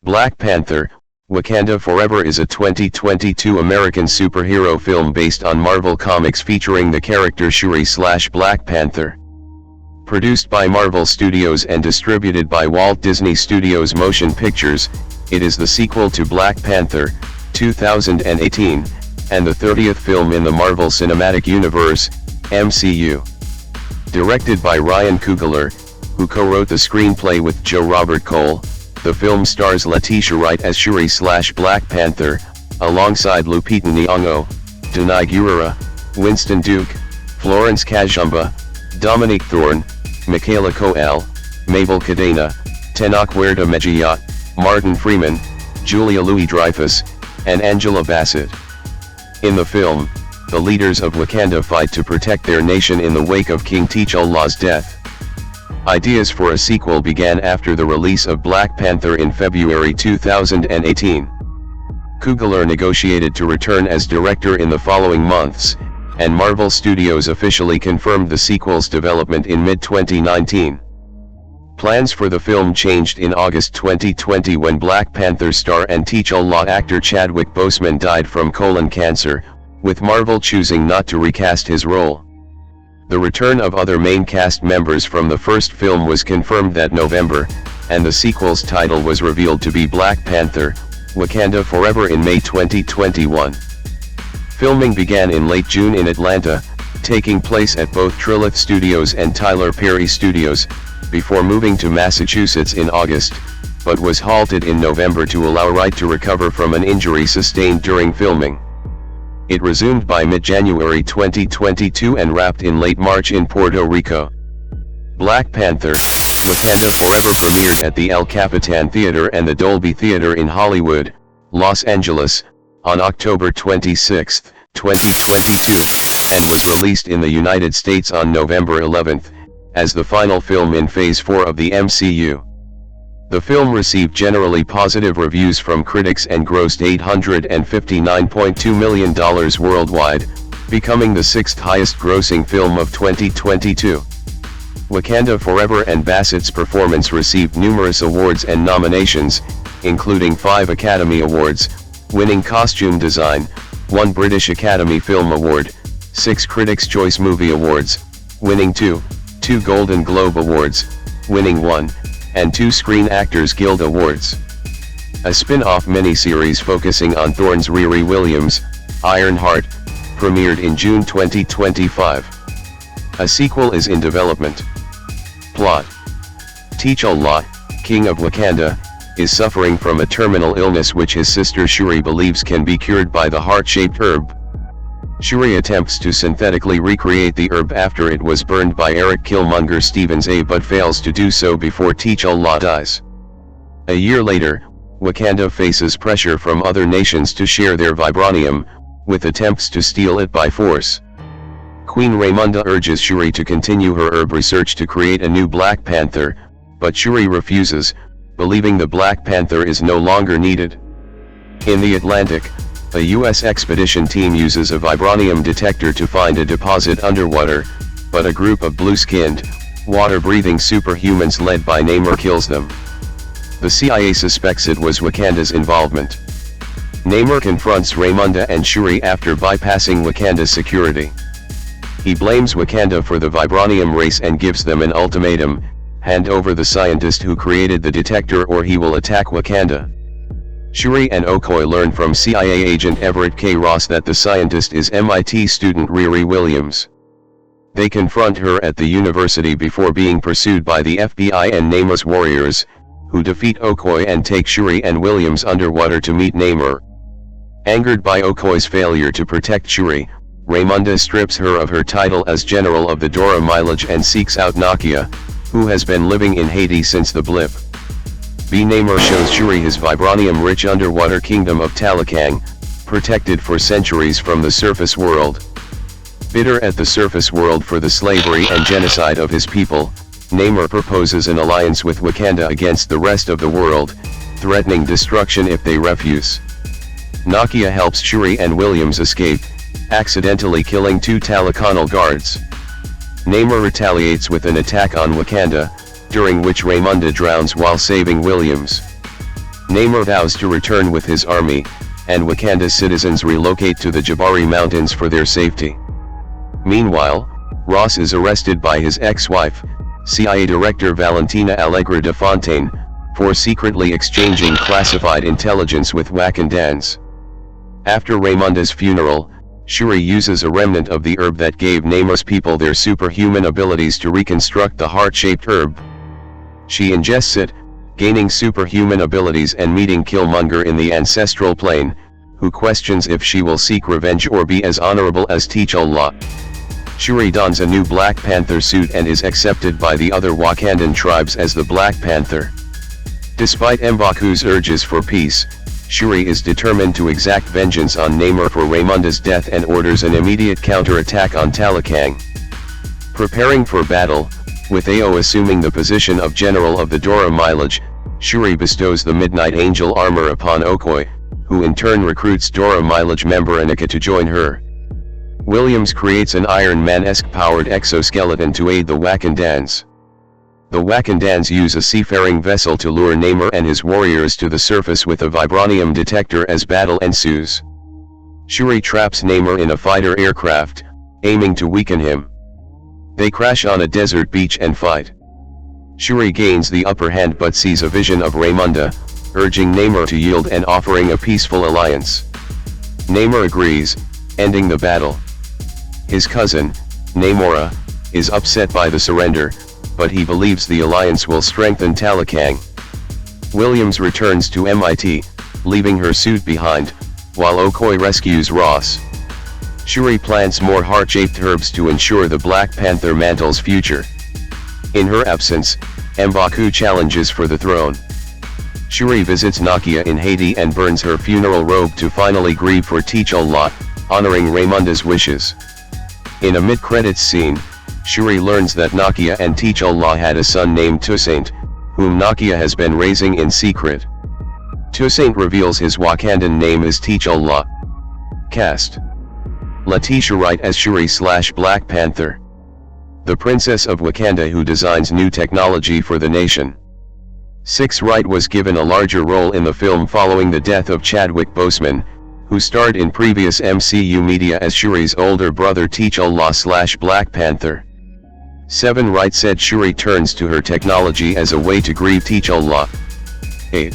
Black Panther, Wakanda Forever is a 2022 American superhero film based on Marvel Comics featuring the character Shuri/Black Panther. Produced by Marvel Studios and distributed by Walt Disney Studios Motion Pictures, it is the sequel to Black Panther, 2018, and the 30th film in the Marvel Cinematic Universe, MCU. Directed by Ryan Coogler, who co-wrote the screenplay with Joe Robert Cole, the film stars Letitia Wright as Shuri/Black Panther, alongside Lupita Nyong'o, Danai Gurira, Winston Duke, Florence Kasumba, Dominique Thorne, Michaela Coel, Mabel Cadena, Tenoch Huerta Mejía, Martin Freeman, Julia Louis-Dreyfus, and Angela Bassett. In the film, the leaders of Wakanda fight to protect their nation in the wake of King T'Challa's death. Ideas for a sequel began after the release of Black Panther in February 2018. Coogler negotiated to return as director in the following months, and Marvel Studios officially confirmed the sequel's development in mid-2019. Plans for the film changed in August 2020 when Black Panther star and T'Challa actor Chadwick Boseman died from colon cancer, with Marvel choosing not to recast his role. The return of other main cast members from the first film was confirmed that November, and the sequel's title was revealed to be Black Panther, Wakanda Forever in May 2021. Filming began in late June in Atlanta, taking place at both Trilith Studios and Tyler Perry Studios, before moving to Massachusetts in August, but was halted in November to allow Wright to recover from an injury sustained during filming. It resumed by mid-January 2022 and wrapped in late March in Puerto Rico. Black Panther, Wakanda Forever premiered at the El Capitan Theater and the Dolby Theater in Hollywood, Los Angeles, on October 26, 2022, and was released in the United States on November 11, as the final film in Phase 4 of the MCU. The film received generally positive reviews from critics and grossed $859.2 million worldwide, becoming the sixth highest grossing film of 2022. Wakanda Forever and Bassett's performance received numerous awards and nominations, including 5 Academy Awards, winning Costume Design, 1 British Academy Film Award, 6 Critics' Choice Movie Awards, winning 2 Golden Globe Awards, winning 1, and 2 Screen Actors Guild Awards. A spin-off miniseries focusing on Thorne's Riri Williams, Ironheart, premiered in June 2025. A sequel is in development. Plot: T'Challa, King of Wakanda, is suffering from a terminal illness which his sister Shuri believes can be cured by the heart-shaped herb. Shuri attempts to synthetically recreate the herb after it was burned by Eric Killmonger Stevens but fails to do so before T'Challa dies. A year later, Wakanda faces pressure from other nations to share their vibranium, with attempts to steal it by force. Queen Ramonda urges Shuri to continue her herb research to create a new Black Panther, but Shuri refuses, believing the Black Panther is no longer needed. In the Atlantic, a U.S. expedition team uses a vibranium detector to find a deposit underwater, but a group of blue-skinned, water-breathing superhumans led by Namor kills them. The CIA suspects it was Wakanda's involvement. Namor confronts Ramonda and Shuri after bypassing Wakanda's security. He blames Wakanda for the vibranium race and gives them an ultimatum: hand over the scientist who created the detector or he will attack Wakanda. Shuri and Okoye learn from CIA agent Everett K. Ross that the scientist is MIT student Riri Williams. They confront her at the university before being pursued by the FBI and Namor's warriors, who defeat Okoye and take Shuri and Williams underwater to meet Namor. Angered by Okoye's failure to protect Shuri, Ramonda strips her of her title as General of the Dora Milaje and seeks out Nakia, who has been living in Haiti since the blip. Namor shows Shuri his vibranium-rich underwater kingdom of Talakang, protected for centuries from the surface world. Bitter at the surface world for the slavery and genocide of his people, Namor proposes an alliance with Wakanda against the rest of the world, threatening destruction if they refuse. Nakia helps Shuri and Williams escape, accidentally killing 2 Talakanal guards. Namor retaliates with an attack on Wakanda, during which Ramonda drowns while saving Williams. Namor vows to return with his army, and Wakanda's citizens relocate to the Jabari Mountains for their safety. Meanwhile, Ross is arrested by his ex-wife, CIA Director Valentina Allegra de Fontaine, for secretly exchanging classified intelligence with Wakandans. After Raymunda's funeral, Shuri uses a remnant of the herb that gave Namor's people their superhuman abilities to reconstruct the heart-shaped herb. She ingests it, gaining superhuman abilities and meeting Killmonger in the ancestral plane, who questions if she will seek revenge or be as honorable as T'Challa. Shuri dons a new Black Panther suit and is accepted by the other Wakandan tribes as the Black Panther. Despite M'Baku's urges for peace, Shuri is determined to exact vengeance on Namor for Raymunda's death and orders an immediate counterattack on Talakang. Preparing for battle, with Ao assuming the position of General of the Dora Milaje, Shuri bestows the Midnight Angel armor upon Okoye, who in turn recruits Dora Milaje member Annika to join her. Williams creates an Iron Man-esque powered exoskeleton to aid the Wakandans. The Wakandans use a seafaring vessel to lure Namor and his warriors to the surface with a vibranium detector as battle ensues. Shuri traps Namor in a fighter aircraft, aiming to weaken him. They crash on a desert beach and fight. Shuri gains the upper hand but sees a vision of Raymunda, urging Namor to yield and offering a peaceful alliance. Namor agrees, ending the battle. His cousin, Namora, is upset by the surrender, but he believes the alliance will strengthen Talakang. Williams returns to MIT, leaving her suit behind, while Okoye rescues Ross. Shuri plants more heart-shaped herbs to ensure the Black Panther mantle's future. In her absence, M'Baku challenges for the throne. Shuri visits Nakia in Haiti and burns her funeral robe to finally grieve for T'Challa, honoring Raymunda's wishes. In a mid-credits scene, Shuri learns that Nakia and T'Challa had a son named Toussaint, whom Nakia has been raising in secret. Toussaint reveals his Wakandan name is T'Challa. Cast: Letitia Wright as Shuri/Black Panther. The Princess of Wakanda who designs new technology for the nation. 6. Wright was given a larger role in the film following the death of Chadwick Boseman, who starred in previous MCU media as Shuri's older brother T'Challa/Black Panther. 7. Wright said Shuri turns to her technology as a way to grieve T'Challa. 8.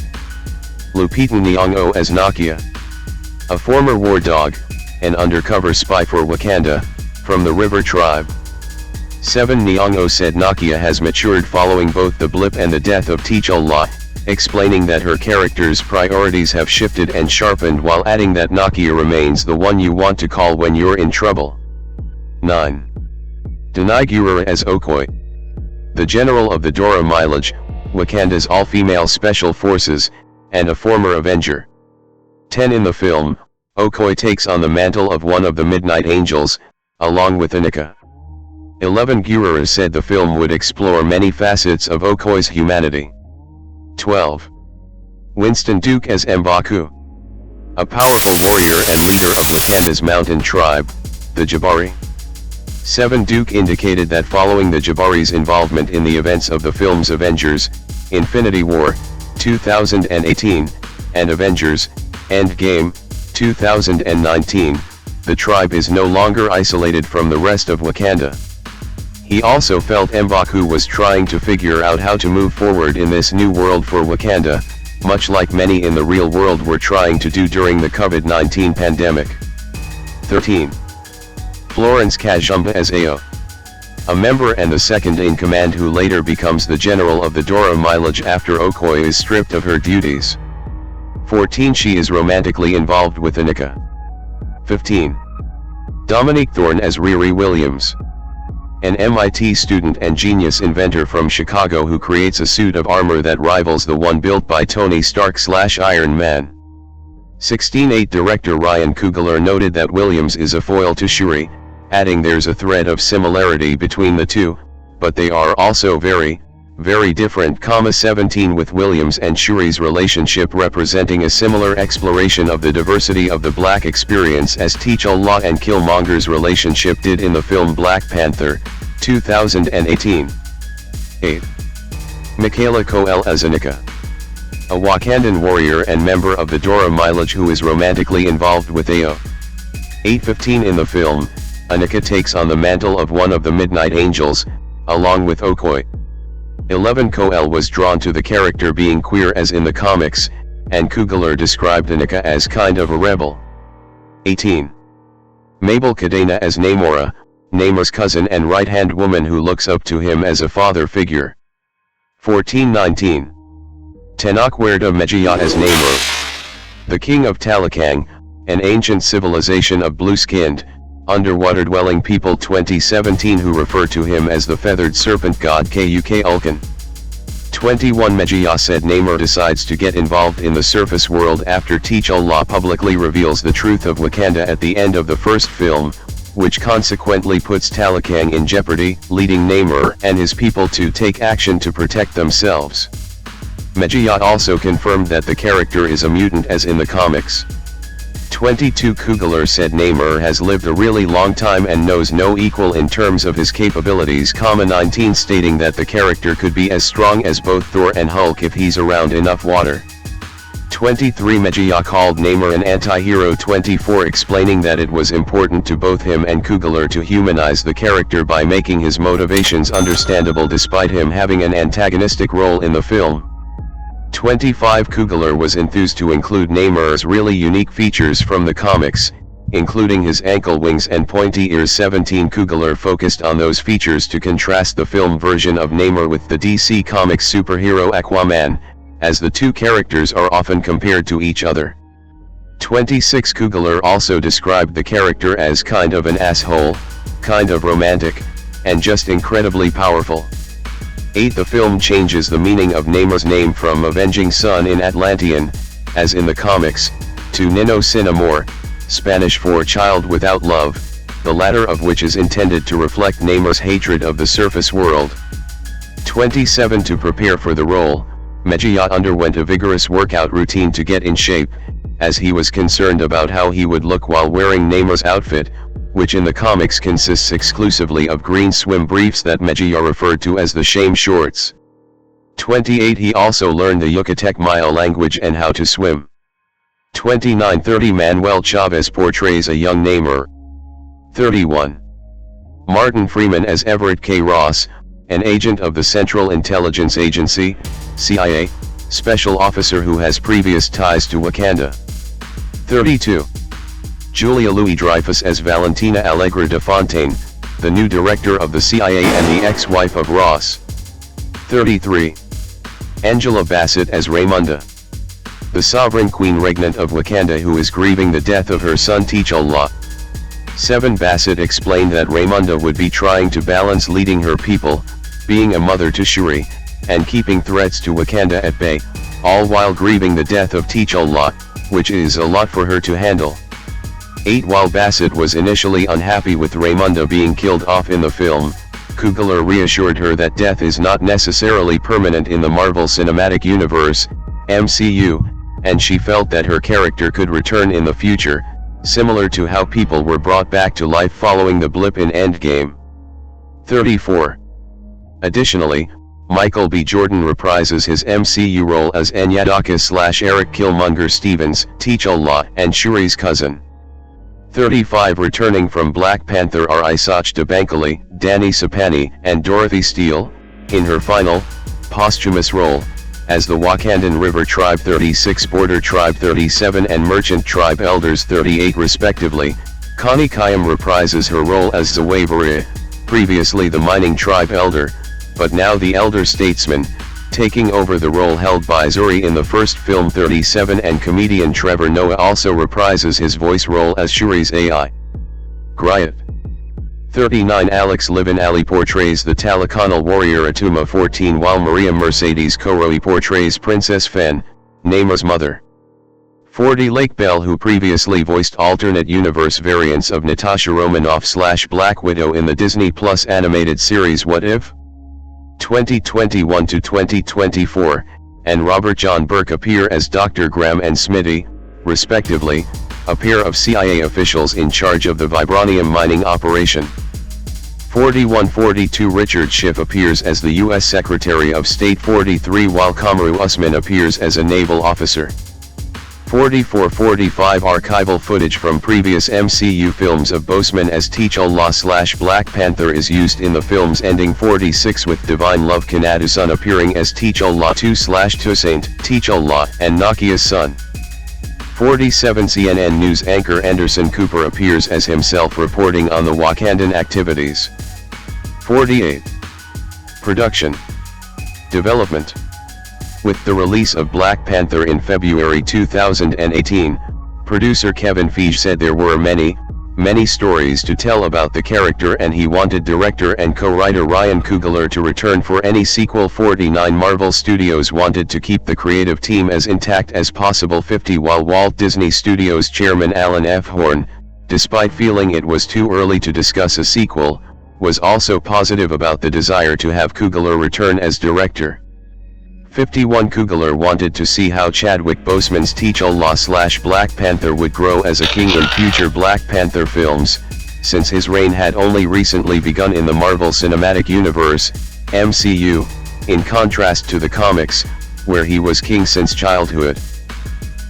Lupita Nyong'o as Nakia. A former war dog, an undercover spy for Wakanda, from the River Tribe. 7. Nyong'o said Nakia has matured following both the blip and the death of T'Challa, explaining that her character's priorities have shifted and sharpened while adding that Nakia remains the one you want to call when you're in trouble. 9. Danai Gurira as Okoye. The general of the Dora Milaje, Wakanda's all-female special forces, and a former Avenger. 10. In the film, Okoye takes on the mantle of one of the Midnight Angels, along with Annika. 11. Gurira said the film would explore many facets of Okoye's humanity. 12. Winston Duke as M'Baku. A powerful warrior and leader of Wakanda's mountain tribe, the Jabari. 7. Duke indicated that following the Jabari's involvement in the events of the films Avengers, Infinity War, 2018, and Avengers, Endgame, 2019, the tribe is no longer isolated from the rest of Wakanda. He also felt M'Baku was trying to figure out how to move forward in this new world for Wakanda, much like many in the real world were trying to do during the COVID-19 pandemic. 13. Florence Kasumba as Ao. A member and the second-in-command who later becomes the general of the Dora Milaje after Okoye is stripped of her duties. 14. She is romantically involved with Annika. 15. Dominique Thorne as Riri Williams. An MIT student and genius inventor from Chicago who creates a suit of armor that rivals the one built by Tony Stark/Iron Man. 16. 8. Director Ryan Coogler noted that Williams is a foil to Shuri, adding there's a thread of similarity between the two, but they are also very, very different. 17. With Williams and Shuri's relationship representing a similar exploration of the diversity of the Black experience as T'Challa and Killmonger's relationship did in the film Black Panther, 2018. 8. Michaela Coel as Annika. a Wakandan warrior and member of the Dora Milaje who is romantically involved with Ao. 8:15 in the film, Annika takes on the mantle of one of the Midnight Angels, along with Okoye. 11 Coel was drawn to the character being queer as in the comics, and Coogler described Annika as kind of a rebel. 18. Mabel Cadena as Namora, Namor's cousin and right-hand woman who looks up to him as a father figure. 14-19. Tenoch Huerta Mejía as Namor, the king of Talakang, an ancient civilization of blue-skinned, underwater-dwelling people. 2017 who refer to him as the feathered serpent god Kuk Ulkan. 21 Mejía said Namor decides to get involved in the surface world after T'Challa publicly reveals the truth of Wakanda at the end of the first film, which consequently puts Talakang in jeopardy, leading Namor and his people to take action to protect themselves. Mejía also confirmed that the character is a mutant as in the comics. 22 Coogler said Namor has lived a really long time and knows no equal in terms of his capabilities. 19 stating that the character could be as strong as both Thor and Hulk if he's around enough water. 23 Mejía called Namor an anti-hero. 24 explaining that it was important to both him and Coogler to humanize the character by making his motivations understandable despite him having an antagonistic role in the film. 25 Coogler was enthused to include Namor's really unique features from the comics, including his ankle wings and pointy ears. 17 Coogler focused on those features to contrast the film version of Namor with the DC Comics superhero Aquaman, as the two characters are often compared to each other. 26 Coogler also described the character as kind of an asshole, kind of romantic, and just incredibly powerful. 8 The film changes the meaning of Namor's name from Avenging Sun in Atlantean, as in the comics, to Nino Sin Amor, Spanish for child without love, the latter of which is intended to reflect Namor's hatred of the surface world. 27 To prepare for the role, Mejía underwent a vigorous workout routine to get in shape, as he was concerned about how he would look while wearing Namor's outfit, which in the comics consists exclusively of green swim briefs that Mejía referred to as the shame shorts. 28 He also learned the Yucatec Maya language and how to swim. 29 30 Manuel Chavez portrays a young Namor. 31. Martin Freeman as Everett K. Ross, an agent of the Central Intelligence Agency, CIA, special officer who has previous ties to Wakanda. 32. Julia Louis-Dreyfus as Valentina Allegra de Fontaine, the new director of the CIA and the ex-wife of Ross. 33. Angela Bassett as Raymunda, the sovereign queen regnant of Wakanda who is grieving the death of her son T'Challa. 7 Bassett explained that Raymunda would be trying to balance leading her people, being a mother to Shuri, and keeping threats to Wakanda at bay, all while grieving the death of T'Challa, which is a lot for her to handle. 8 While Bassett was initially unhappy with Raymunda being killed off in the film, Coogler reassured her that death is not necessarily permanent in the Marvel Cinematic Universe, MCU, and she felt that her character could return in the future, similar to how people were brought back to life following the blip in Endgame. 34. Additionally, Michael B. Jordan reprises his MCU role as Enyadaka/Eric Killmonger Stevens, T'Challa and Shuri's cousin. 35 Returning from Black Panther are Isach Dibankole, Danny Sapani, and Dorothy Steele, in her final, posthumous role, as the Wakandan River Tribe 36, Border Tribe 37 and Merchant Tribe Elders 38 respectively. Connie Kayam reprises her role as Zawaviri, previously the Mining Tribe Elder, but now the Elder Statesman, taking over the role held by Zuri in the first film. 37 And comedian Trevor Noah also reprises his voice role as Shuri's AI. Griot. 39 Alex Livin Ali portrays the Talakanal warrior Atuma. 14 While Maria Mercedes Koroi portrays Princess Fen, Namor's mother. 40 Lake Bell, who previously voiced alternate universe variants of Natasha Romanoff/Black Widow in the Disney Plus animated series What If? 2021 to 2024, and Robert John Burke appear as Dr. Graham and Smitty, respectively, a pair of CIA officials in charge of the vibranium mining operation. 41-42 Richard Schiff appears as the U.S. Secretary of State. 43 while Kamaru Usman appears as a naval officer. 44-45 Archival footage from previous MCU films of Boseman as T'Challa/Black Panther is used in the film's ending. 46 with Divine Love Kanadu-san appearing as T'Challa 2/Toussaint, T'Challa, and Nakia's son. 47 CNN News anchor Anderson Cooper appears as himself reporting on the Wakandan activities. 48. Production. Development. With the release of Black Panther in February 2018, producer Kevin Feige said there were many stories to tell about the character, and he wanted director and co-writer Ryan Coogler to return for any sequel. 49 Marvel Studios wanted to keep the creative team as intact as possible. 50 while Walt Disney Studios chairman Alan F. Horn, despite feeling it was too early to discuss a sequel, was also positive about the desire to have Coogler return as director. 51 Coogler wanted to see how Chadwick Boseman's T'Challa/Black Panther would grow as a king in future Black Panther films, since his reign had only recently begun in the Marvel Cinematic Universe, MCU, in contrast to the comics, where he was king since childhood.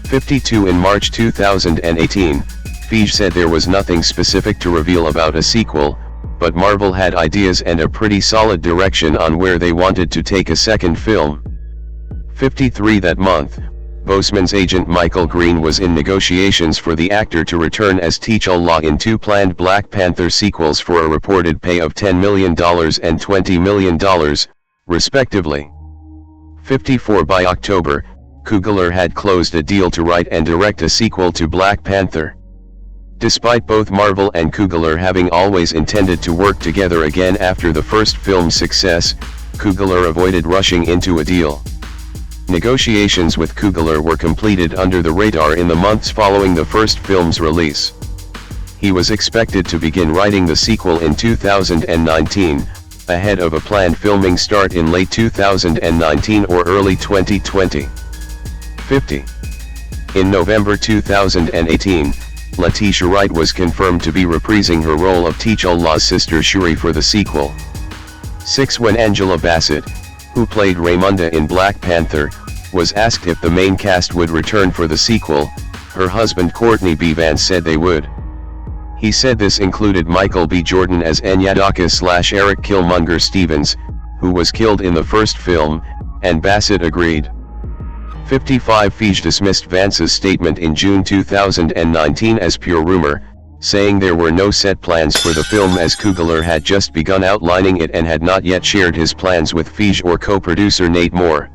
52 In March 2018, Feige said there was nothing specific to reveal about a sequel, but Marvel had ideas and a pretty solid direction on where they wanted to take a second film. 53 That month, Boseman's agent Michael Green was in negotiations for the actor to return as T'Challa in two planned Black Panther sequels for a reported pay of $10 million and $20 million, respectively. 54 By October, Coogler had closed a deal to write and direct a sequel to Black Panther. Despite both Marvel and Coogler having always intended to work together again after the first film's success, Coogler avoided rushing into a deal. Negotiations with Coogler were completed under the radar in the months following the first film's release. He was expected to begin writing the sequel in 2019, ahead of a planned filming start in late 2019 or early 2020. 50. In November 2018, Letitia Wright was confirmed to be reprising her role of T'Challa's sister Shuri for the sequel. 6 When Angela Bassett, who played Raymunda in Black Panther, was asked if the main cast would return for the sequel, her husband Courtney B. Vance said they would. He said this included Michael B. Jordan as Enyadaka/Eric Killmonger Stevens, who was killed in the first film, and Bassett agreed. 55 Feige dismissed Vance's statement in June 2019 as pure rumor, saying there were no set plans for the film as Coogler had just begun outlining it and had not yet shared his plans with Feige or co-producer Nate Moore.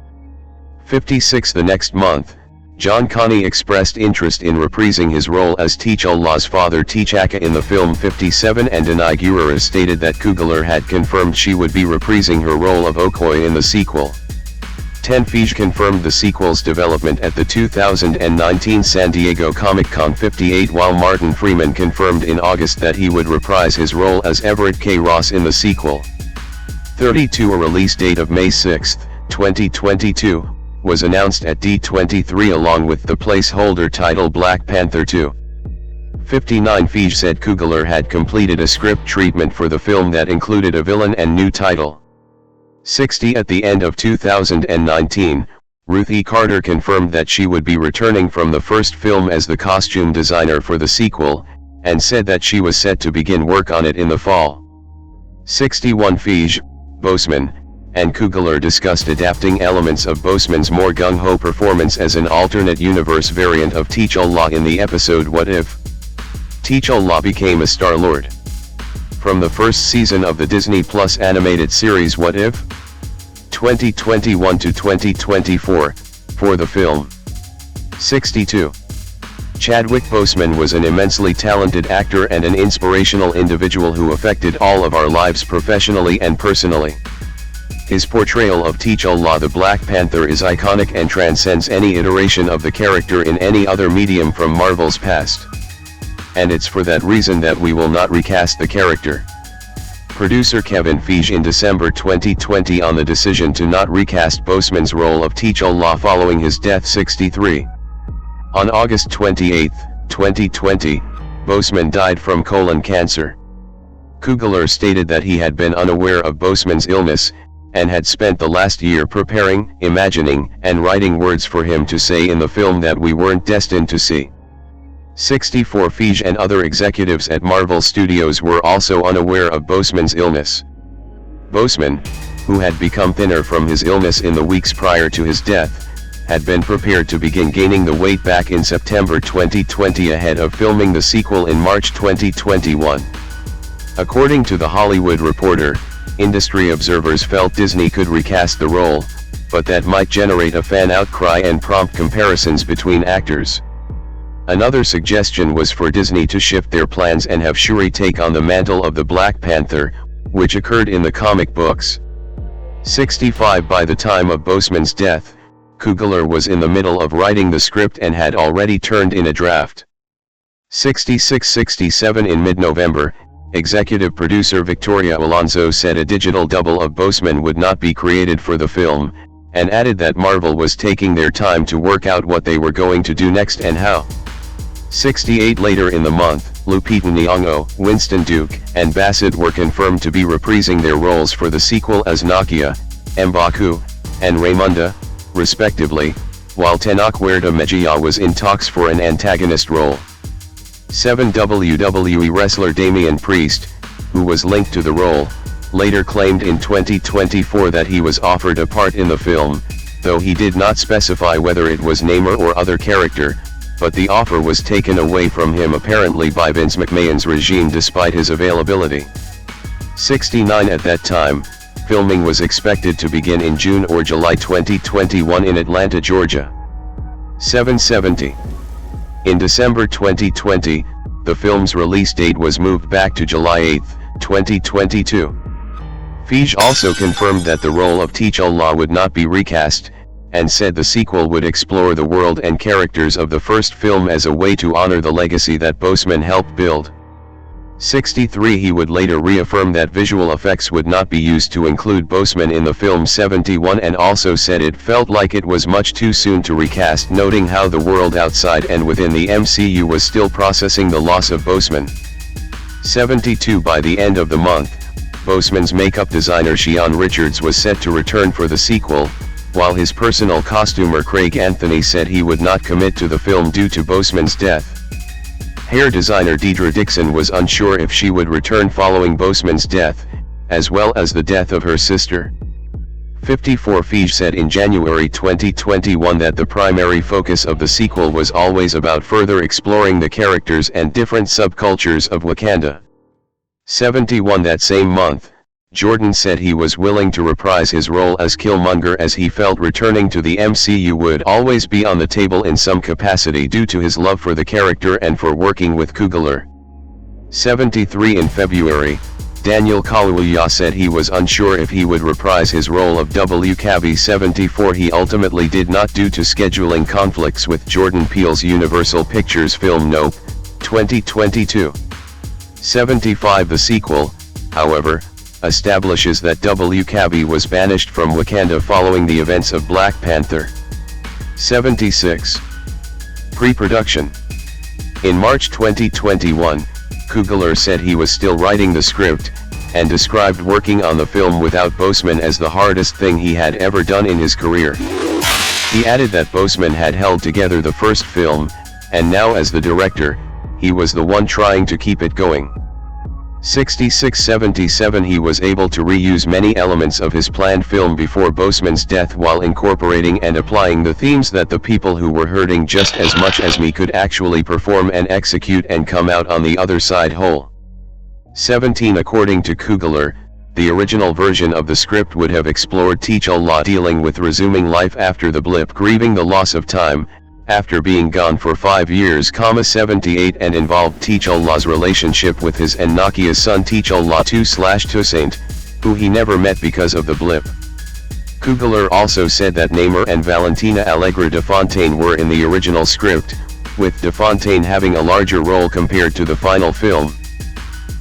56 The next month, John Connie expressed interest in reprising his role as T'Challa's father T'Chaka in the film. 57 And Danai Gurira stated that Coogler had confirmed she would be reprising her role of Okoye in the sequel. 10 Feige confirmed the sequel's development at the 2019 San Diego Comic-Con. 58 While Martin Freeman confirmed in August that he would reprise his role as Everett K. Ross in the sequel. 32 A release date of May 6, 2022, was announced at D23 along with the placeholder title Black Panther 2. 59 Feige said Coogler had completed a script treatment for the film that included a villain and new title. 60 At the end of 2019, Ruth E. Carter confirmed that she would be returning from the first film as the costume designer for the sequel, and said that she was set to begin work on it in the fall. 61 Feige, Boseman, and Coogler discussed adapting elements of Boseman's more gung-ho performance as an alternate universe variant of T'Challa in the episode What If? T'Challa became a Star-Lord. From the first season of the Disney Plus animated series What If? 2021 to 2024, for the film. 62. Chadwick Boseman was an immensely talented actor and an inspirational individual who affected all of our lives professionally and personally. His portrayal of T'Challa the Black Panther is iconic and transcends any iteration of the character in any other medium from Marvel's past. And it's for that reason that we will not recast the character. Producer Kevin Feige in December 2020 on the decision to not recast Boseman's role of T'Challa following his death. 63. On August 28, 2020, Boseman died from colon cancer. Coogler stated that he had been unaware of Boseman's illness, and had spent the last year preparing, imagining, and writing words for him to say in the film that we weren't destined to see. 64 Feige and other executives at Marvel Studios were also unaware of Boseman's illness. Boseman, who had become thinner from his illness in the weeks prior to his death, had been prepared to begin gaining the weight back in September 2020 ahead of filming the sequel in March 2021. According to The Hollywood Reporter, industry observers felt Disney could recast the role, but that might generate a fan outcry and prompt comparisons between actors. Another suggestion was for Disney to shift their plans and have Shuri take on the mantle of the Black Panther, which occurred in the comic books. 65 By the time of Boseman's death, Coogler was in the middle of writing the script and had already turned in a draft. 66-67 In mid-November, executive producer Victoria Alonso said a digital double of Boseman would not be created for the film, and added that Marvel was taking their time to work out what they were going to do next and how. 68 Later in the month, Lupita Nyong'o, Winston Duke, and Bassett were confirmed to be reprising their roles for the sequel as Nakia, M'Baku, and Raymunda, respectively, while Tenoch Huerta Mejía was in talks for an antagonist role. 7 WWE wrestler Damian Priest, who was linked to the role, later claimed in 2024 that he was offered a part in the film, though he did not specify whether it was Namor or other character, but the offer was taken away from him apparently by Vince McMahon's regime despite his availability. 69 At that time, filming was expected to begin in June or July 2021 in Atlanta, Georgia. 770. In December 2020, the film's release date was moved back to July 8, 2022. Feige also confirmed that the role of T'Challa would not be recast, and said the sequel would explore the world and characters of the first film as a way to honor the legacy that Boseman helped build. 63 He would later reaffirm that visual effects would not be used to include Boseman in the film. 71 And also said it felt like it was much too soon to recast, noting how the world outside and within the MCU was still processing the loss of Boseman. 72 By the end of the month, Boseman's makeup designer Shion Richards was set to return for the sequel, while his personal costumer Craig Anthony said he would not commit to the film due to Boseman's death. Hair designer Deidre Dixon was unsure if she would return following Boseman's death, as well as the death of her sister. 54 Feige said in January 2021 that the primary focus of the sequel was always about further exploring the characters and different subcultures of Wakanda. 71 That same month, Jordan said he was willing to reprise his role as Killmonger as he felt returning to the MCU would always be on the table in some capacity due to his love for the character and for working with Coogler. 73 In February, Daniel Kaluuya said he was unsure if he would reprise his role of WCAVI. 74 He ultimately did not due to scheduling conflicts with Jordan Peele's Universal Pictures film Nope, 2022. 75 The sequel, however, establishes that WCAVI was banished from Wakanda following the events of Black Panther. 76. Pre-production. In March 2021, Coogler said he was still writing the script, and described working on the film without Boseman as the hardest thing he had ever done in his career. He added that Boseman had held together the first film, and now as the director, he was the one trying to keep it going. 66-77 He was able to reuse many elements of his planned film before Boseman's death while incorporating and applying the themes that the people who were hurting just as much as me could actually perform and execute and come out on the other side whole. 17 According to Coogler, the original version of the script would have explored T'Challa dealing with resuming life after the blip, grieving the loss of time, after being gone for 5 years, 78 and involved T'Challa's relationship with his and Nakia's son T'Challa II/Toussaint, who he never met because of the blip. Coogler also said that Namor and Valentina Allegra de Fontaine were in the original script, with de Fontaine having a larger role compared to the final film.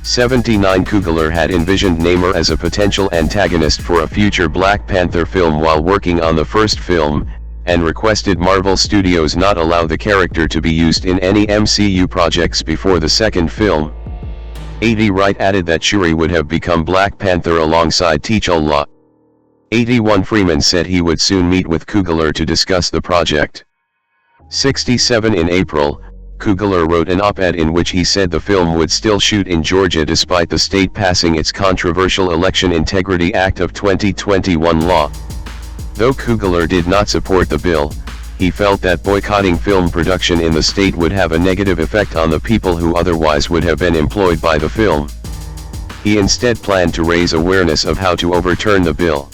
79 Coogler had envisioned Namor as a potential antagonist for a future Black Panther film while working on the first film, and requested Marvel Studios not allow the character to be used in any MCU projects before the second film. Wright added that Shuri would have become Black Panther alongside T'Challa. 81 Freeman said he would soon meet with Coogler to discuss the project. 67 In April, Coogler wrote an op-ed in which he said the film would still shoot in Georgia despite the state passing its controversial Election Integrity Act of 2021 law. Though Coogler did not support the bill, he felt that boycotting film production in the state would have a negative effect on the people who otherwise would have been employed by the film. He instead planned to raise awareness of how to overturn the bill.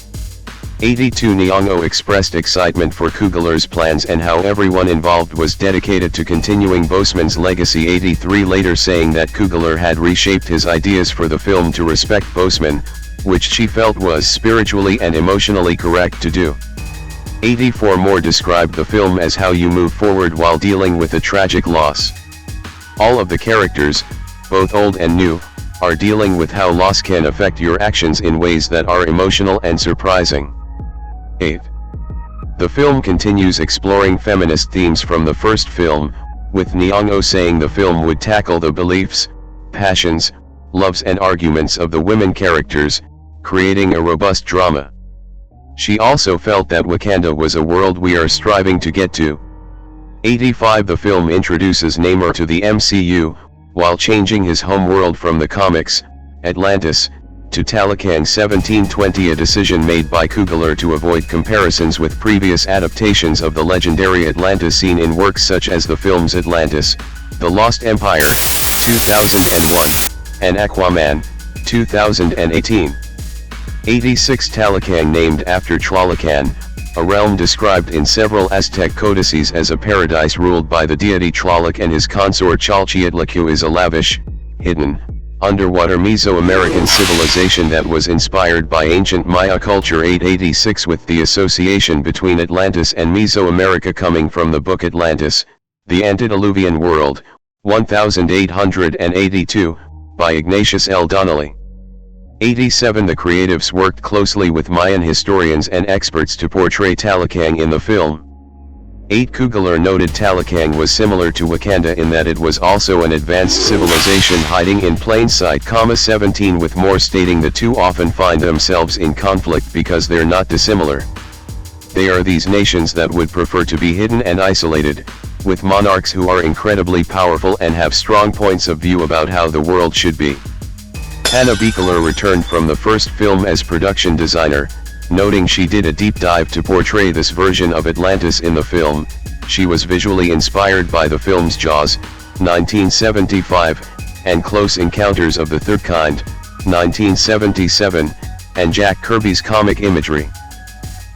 82 Nyong'o expressed excitement for Coogler's plans and how everyone involved was dedicated to continuing Boseman's legacy. 83 later saying that Coogler had reshaped his ideas for the film to respect Boseman, which she felt was spiritually and emotionally correct to do. 84 More described the film as how you move forward while dealing with a tragic loss. All of the characters, both old and new, are dealing with how loss can affect your actions in ways that are emotional and surprising. 8. The film continues exploring feminist themes from the first film, with Nyong'o saying the film would tackle the beliefs, passions, loves and arguments of the women characters, creating a robust drama. She also felt that Wakanda was a world we are striving to get to. 85 The film introduces Namor to the MCU, while changing his home world from the comics, Atlantis, to Talokan 1720, a decision made by Coogler to avoid comparisons with previous adaptations of the legendary Atlantis seen in works such as the films Atlantis, The Lost Empire, 2001, and Aquaman, 2018. 86 Talokan named after Tlalocan, a realm described in several Aztec codices as a paradise ruled by the deity Tlaloc and his consort Chalchiatlacu, is a lavish, hidden, underwater Mesoamerican civilization that was inspired by ancient Maya culture. 886 With the association between Atlantis and Mesoamerica coming from the book Atlantis, the Antediluvian World, 1882, by Ignatius L. Donnelly. 87 The creatives worked closely with Mayan historians and experts to portray Talokan in the film. 8 Coogler noted Talokan was similar to Wakanda in that it was also an advanced civilization hiding in plain sight. 17 With more stating the two often find themselves in conflict because they're not dissimilar. They are these nations that would prefer to be hidden and isolated, with monarchs who are incredibly powerful and have strong points of view about how the world should be. Hannah Beachler returned from the first film as production designer, noting she did a deep dive to portray this version of Atlantis in the film. She was visually inspired by the films Jaws, 1975, and Close Encounters of the Third Kind, 1977, and Jack Kirby's comic imagery.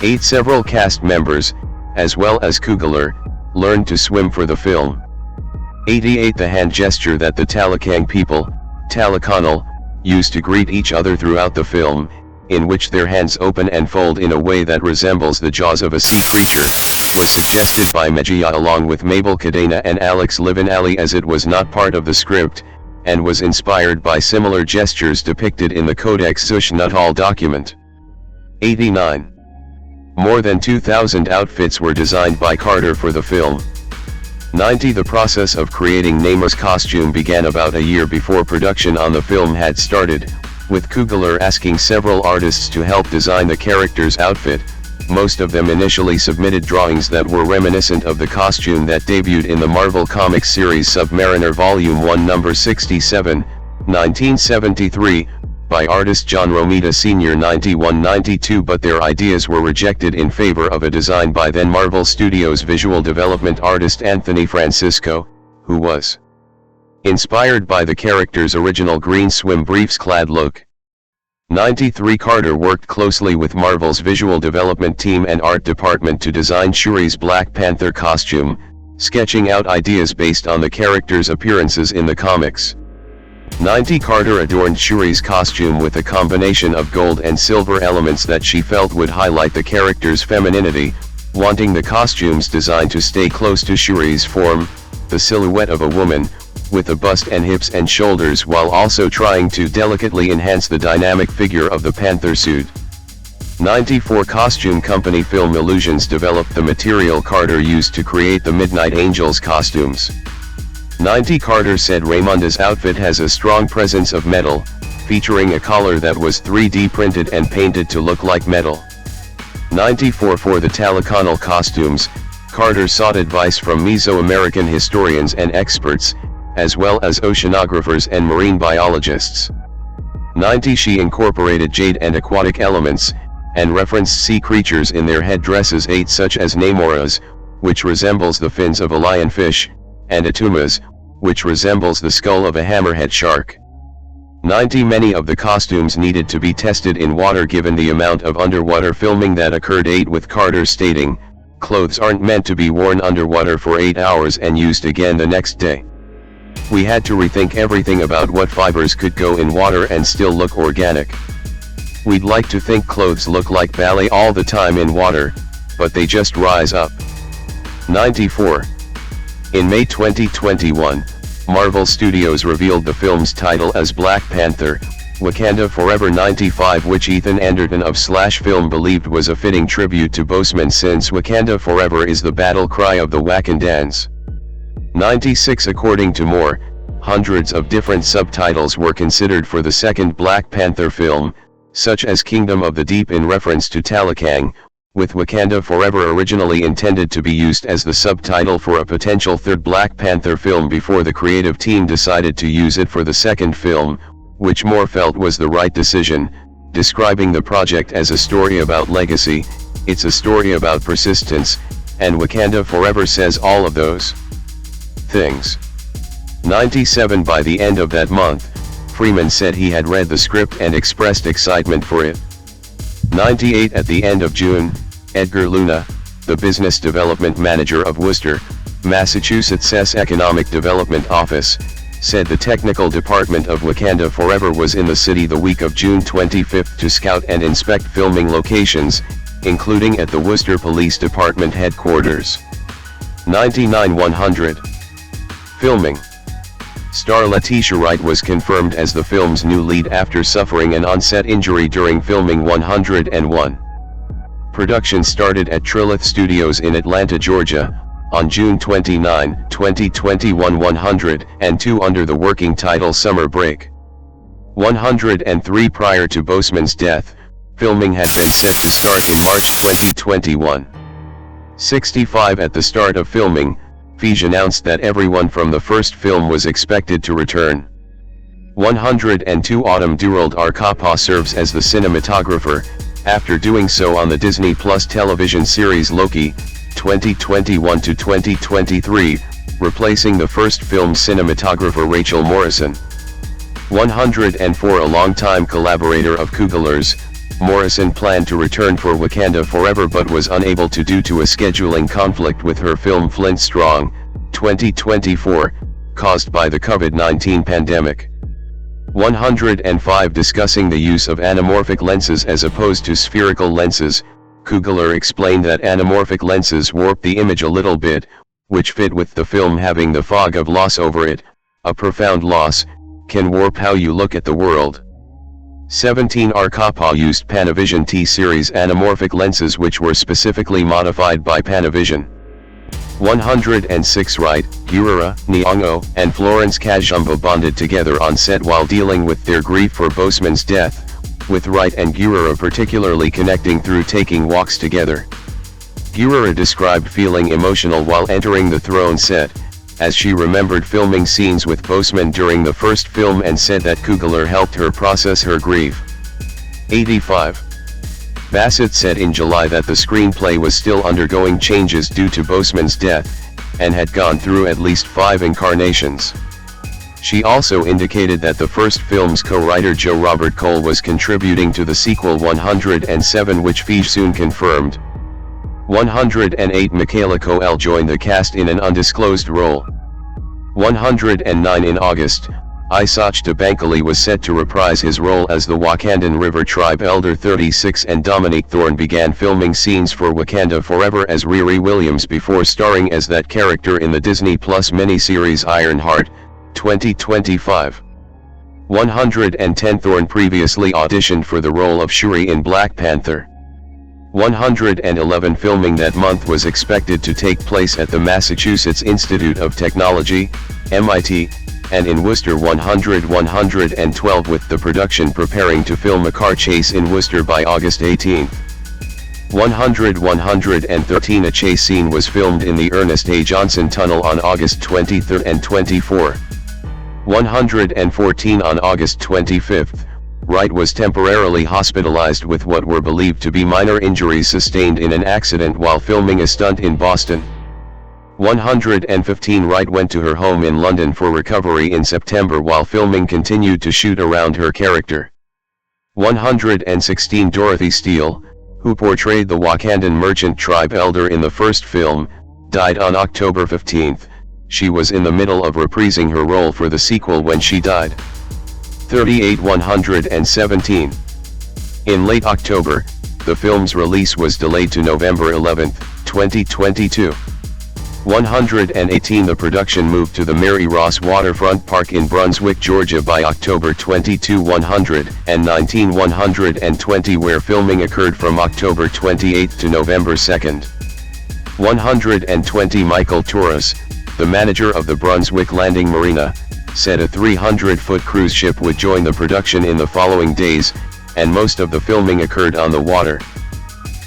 8 Several cast members, as well as Coogler, learned to swim for the film. 88 The hand gesture that the Talokan people, Talakanal, used to greet each other throughout the film, in which their hands open and fold in a way that resembles the jaws of a sea creature, was suggested by Mejía along with Mabel Cadena and Alex Livinalli, as it was not part of the script, and was inspired by similar gestures depicted in the Codex Sush-Nuttall document. 89. More than 2,000 outfits were designed by Carter for the film. 90 The process of creating Namor's costume began about a year before production on the film had started, with Coogler asking several artists to help design the character's outfit. Most of them initially submitted drawings that were reminiscent of the costume that debuted in the Marvel Comics series Submariner Volume 1 No. 67, 1973, by artist John Romita Sr. 91-92, but their ideas were rejected in favor of a design by then Marvel Studios visual development artist Anthony Francisco, who was inspired by the character's original green swim briefs-clad look. 93 Carter worked closely with Marvel's visual development team and art department to design Shuri's Black Panther costume, sketching out ideas based on the character's appearances in the comics. 90 Carter adorned Shuri's costume with a combination of gold and silver elements that she felt would highlight the character's femininity, wanting the costume's design to stay close to Shuri's form, the silhouette of a woman, with a bust and hips and shoulders, while also trying to delicately enhance the dynamic figure of the Panther suit. 94 Costume company Film Illusions developed the material Carter used to create the Midnight Angels costumes. 90 Carter said Raymonda's outfit has a strong presence of metal, featuring a collar that was 3D printed and painted to look like metal. 94 For the Talaconal costumes, Carter sought advice from Mesoamerican historians and experts, as well as oceanographers and marine biologists. 90 She incorporated jade and aquatic elements, and referenced sea creatures in their headdresses, 8 such as Nemoras, which resembles the fins of a lionfish, and Atumas, which resembles the skull of a hammerhead shark. 90 Many of the costumes needed to be tested in water given the amount of underwater filming that occurred. 8 With Carter stating, "Clothes aren't meant to be worn underwater for 8 hours and used again the next day. We had to rethink everything about what fibers could go in water and still look organic. We'd like to think clothes look like ballet all the time in water, but they just rise up." 94. In May 2021, Marvel Studios revealed the film's title as Black Panther, Wakanda Forever. 95 Which Ethan Anderton of /Film believed was a fitting tribute to Boseman, since Wakanda Forever is the battle cry of the Wakandans. 96 According to Moore, hundreds of different subtitles were considered for the second Black Panther film, such as Kingdom of the Deep in reference to Talakang, with Wakanda Forever originally intended to be used as the subtitle for a potential third Black Panther film before the creative team decided to use it for the second film, which Moore felt was the right decision, describing the project as a story about legacy. "It's a story about persistence, and Wakanda Forever says all of those things." 97 By the end of that month, Freeman said he had read the script and expressed excitement for it. 98 At the end of June, Edgar Luna, the business development manager of Worcester, Massachusetts' Economic Development Office, said the technical department of Wakanda Forever was in the city the week of June 25 to scout and inspect filming locations, including at the Worcester Police Department headquarters. 99 100. Filming. Star Letitia Wright was confirmed as the film's new lead after suffering an on-set injury during filming 101. Production started at Trilith Studios in Atlanta, Georgia, on June 29, 2021. 102 Under the working title Summer Break. 103 Prior to Boseman's death, filming had been set to start in March 2021. 65 At the start of filming, Feige announced that everyone from the first film was expected to return. 102 Autumn Durald Arcapa serves as the cinematographer, after doing so on the Disney Plus television series Loki, 2021 to 2023, replacing the first film's cinematographer Rachel Morrison. 104 A longtime collaborator of Coogler's, Morrison planned to return for Wakanda Forever but was unable to due to a scheduling conflict with her film Flint Strong, 2024, caused by the COVID-19 pandemic. 105 Discussing the use of anamorphic lenses as opposed to spherical lenses, Coogler explained that anamorphic lenses warp the image a little bit, which fit with the film having the fog of loss over it. A profound loss can warp how you look at the world. 17 Arcapa used Panavision T-series anamorphic lenses which were specifically modified by Panavision. 106 Wright, Gurira, Nyong'o, and Florence Kasumba bonded together on set while dealing with their grief for Boseman's death, with Wright and Gurira particularly connecting through taking walks together. Gurira described feeling emotional while entering the throne set, as she remembered filming scenes with Boseman during the first film and said that Coogler helped her process her grief. 85. Bassett said in July that the screenplay was still undergoing changes due to Boseman's death, and had gone through at least 5 incarnations. She also indicated that the first film's co-writer Joe Robert Cole was contributing to the sequel 107, which Feige soon confirmed. 108 Michaela Coel joined the cast in an undisclosed role. 109 In August, Isachta Bankole was set to reprise his role as the Wakandan River Tribe Elder 36, and Dominique Thorne began filming scenes for Wakanda Forever as Riri Williams before starring as that character in the Disney Plus miniseries Ironheart, 2025. 110 Thorne previously auditioned for the role of Shuri in Black Panther. 111 filming that month was expected to take place at the Massachusetts Institute of Technology, MIT, and in Worcester. 112 with the production preparing to film a car chase in Worcester by August 18. 113 a chase scene was filmed in the Ernest A. Johnson Tunnel on August 23 and 24. 114 on August 25. Wright was temporarily hospitalized with what were believed to be minor injuries sustained in an accident while filming a stunt in Boston. 115 Wright went to her home in London for recovery in September while filming continued to shoot around her character. 116 Dorothy Steele, who portrayed the Wakandan merchant tribe elder in the first film, died on October 15. She was in the middle of reprising her role for the sequel when she died. 117. In late October, the film's release was delayed to November 11, 2022. 118 The production moved to the Mary Ross Waterfront Park in Brunswick, Georgia by October 22. 120 where filming occurred from October 28 to November 2. 120 Michael Torres, the manager of the Brunswick Landing Marina, said a 300-foot cruise ship would join the production in the following days, and most of the filming occurred on the water.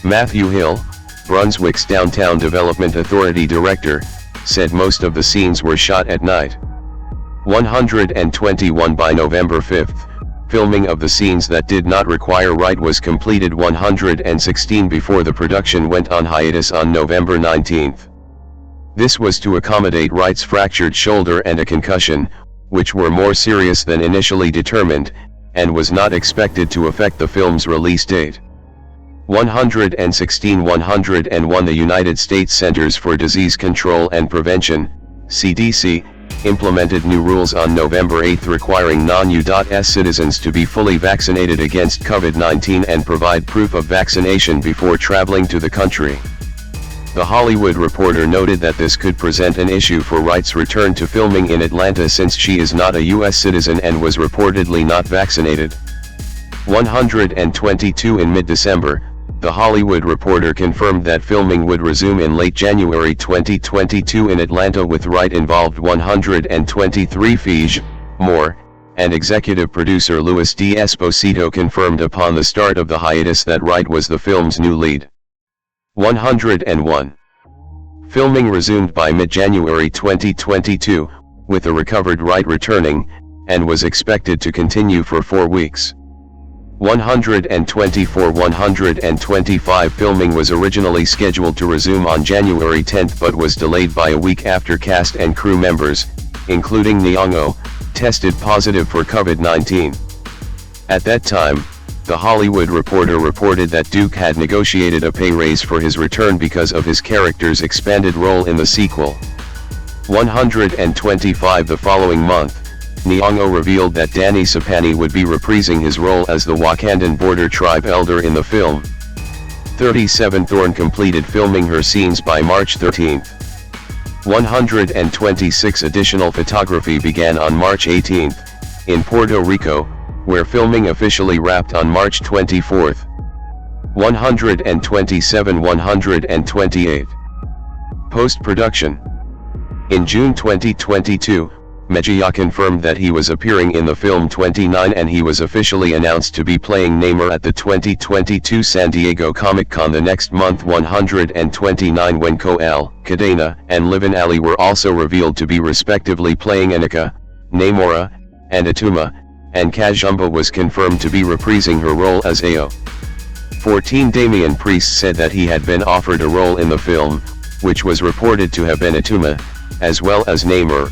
Matthew Hill, Brunswick's Downtown Development Authority director, said most of the scenes were shot at night. 121 By November 5, filming of the scenes that did not require Wright was completed. 116 Before the production went on hiatus on November 19. This was to accommodate Wright's fractured shoulder and a concussion, which were more serious than initially determined, and was not expected to affect the film's release date. 116 101 The United States Centers for Disease Control and Prevention, CDC, implemented new rules on November 8 requiring non-US citizens to be fully vaccinated against COVID-19 and provide proof of vaccination before traveling to the country. The Hollywood Reporter noted that this could present an issue for Wright's return to filming in Atlanta since she is not a U.S. citizen and was reportedly not vaccinated. 122 In mid-December, The Hollywood Reporter confirmed that filming would resume in late January 2022 in Atlanta with Wright involved. 123 Fij, Moore, and executive producer Louis D. Esposito confirmed upon the start of the hiatus that Wright was the film's new lead. 101. Filming resumed by mid-January 2022, with a recovered Wright returning, and was expected to continue for 4 weeks. 124 125 Filming was originally scheduled to resume on January 10 but was delayed by a week after cast and crew members, including Nyong'o, tested positive for COVID-19. At that time, The Hollywood Reporter reported that Duke had negotiated a pay raise for his return because of his character's expanded role in the sequel. 125 The following month, Nyong'o revealed that Danny Sapani would be reprising his role as the Wakandan border tribe elder in the film. 37 Thorne completed filming her scenes by March 13. 126 Additional photography began on March 18, in Puerto Rico, where filming officially wrapped on March 24. 127 128 Post-production. In June 2022, Mejía confirmed that he was appearing in the film 29 and he was officially announced to be playing Namor at the 2022 San Diego Comic-Con the next month. 129 When Coel, Cadena, and Livin Ali were also revealed to be respectively playing Annika, Namora, and Atuma, and Kasumba was confirmed to be reprising her role as Ao. 14 Damian Priest said that he had been offered a role in the film, which was reported to have been Atuma, as well as Namor.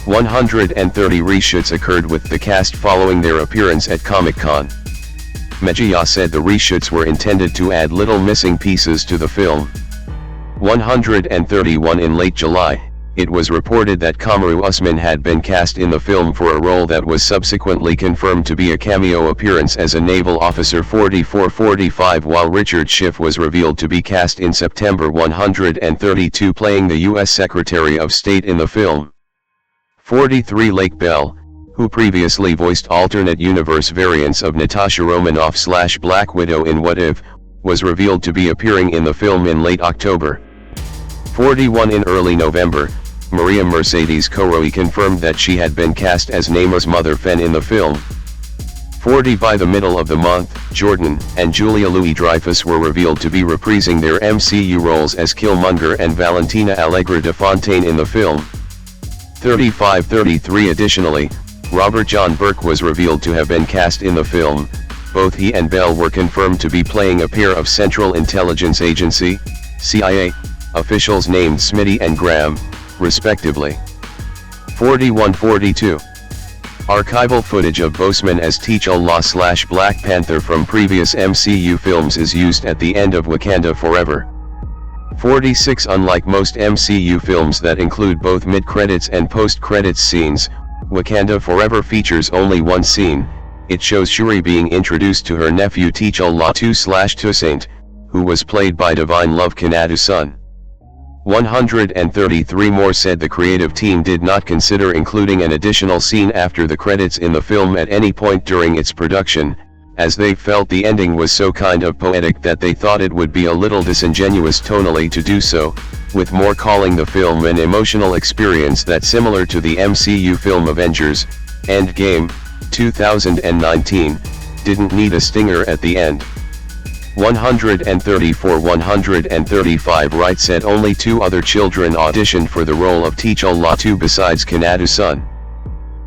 130 reshoots occurred with the cast following their appearance at Comic-Con. Mejía said the reshoots were intended to add little missing pieces to the film. 131 In late July, it was reported that Kamaru Usman had been cast in the film for a role that was subsequently confirmed to be a cameo appearance as a naval officer. 44-45 While Richard Schiff was revealed to be cast in September 132 playing the U.S. Secretary of State in the film. 43 Lake Bell, who previously voiced alternate universe variants of Natasha Romanoff / Black Widow in What If, was revealed to be appearing in the film in late October. 41 In early November, Maria Mercedes Coroy confirmed that she had been cast as Namor's mother Fen in the film. 40 By the middle of the month, Jordan and Julia Louis-Dreyfus were revealed to be reprising their MCU roles as Killmonger and Valentina Allegra de Fontaine in the film. 35-33 Additionally, Robert John Burke was revealed to have been cast in the film. Both he and Bell were confirmed to be playing a pair of Central Intelligence Agency, CIA, officials named Smitty and Graham, respectively. 41-42. Archival footage of Boseman as T'Challa/Black Panther from previous MCU films is used at the end of Wakanda Forever. 46 Unlike most MCU films that include both mid-credits and post-credits scenes, Wakanda Forever features only one scene. It shows Shuri being introduced to her nephew T'Challa II/Toussaint, who was played by Divine Love Kanatu's son. 133 More said the creative team did not consider including an additional scene after the credits in the film at any point during its production, as they felt the ending was so kind of poetic that they thought it would be a little disingenuous tonally to do so, with Moore calling the film an emotional experience that's similar to the MCU film Avengers: Endgame, 2019, didn't need a stinger at the end. 134-135 Wright said only 2 other children auditioned for the role of T'Challa II besides Kanatu's son.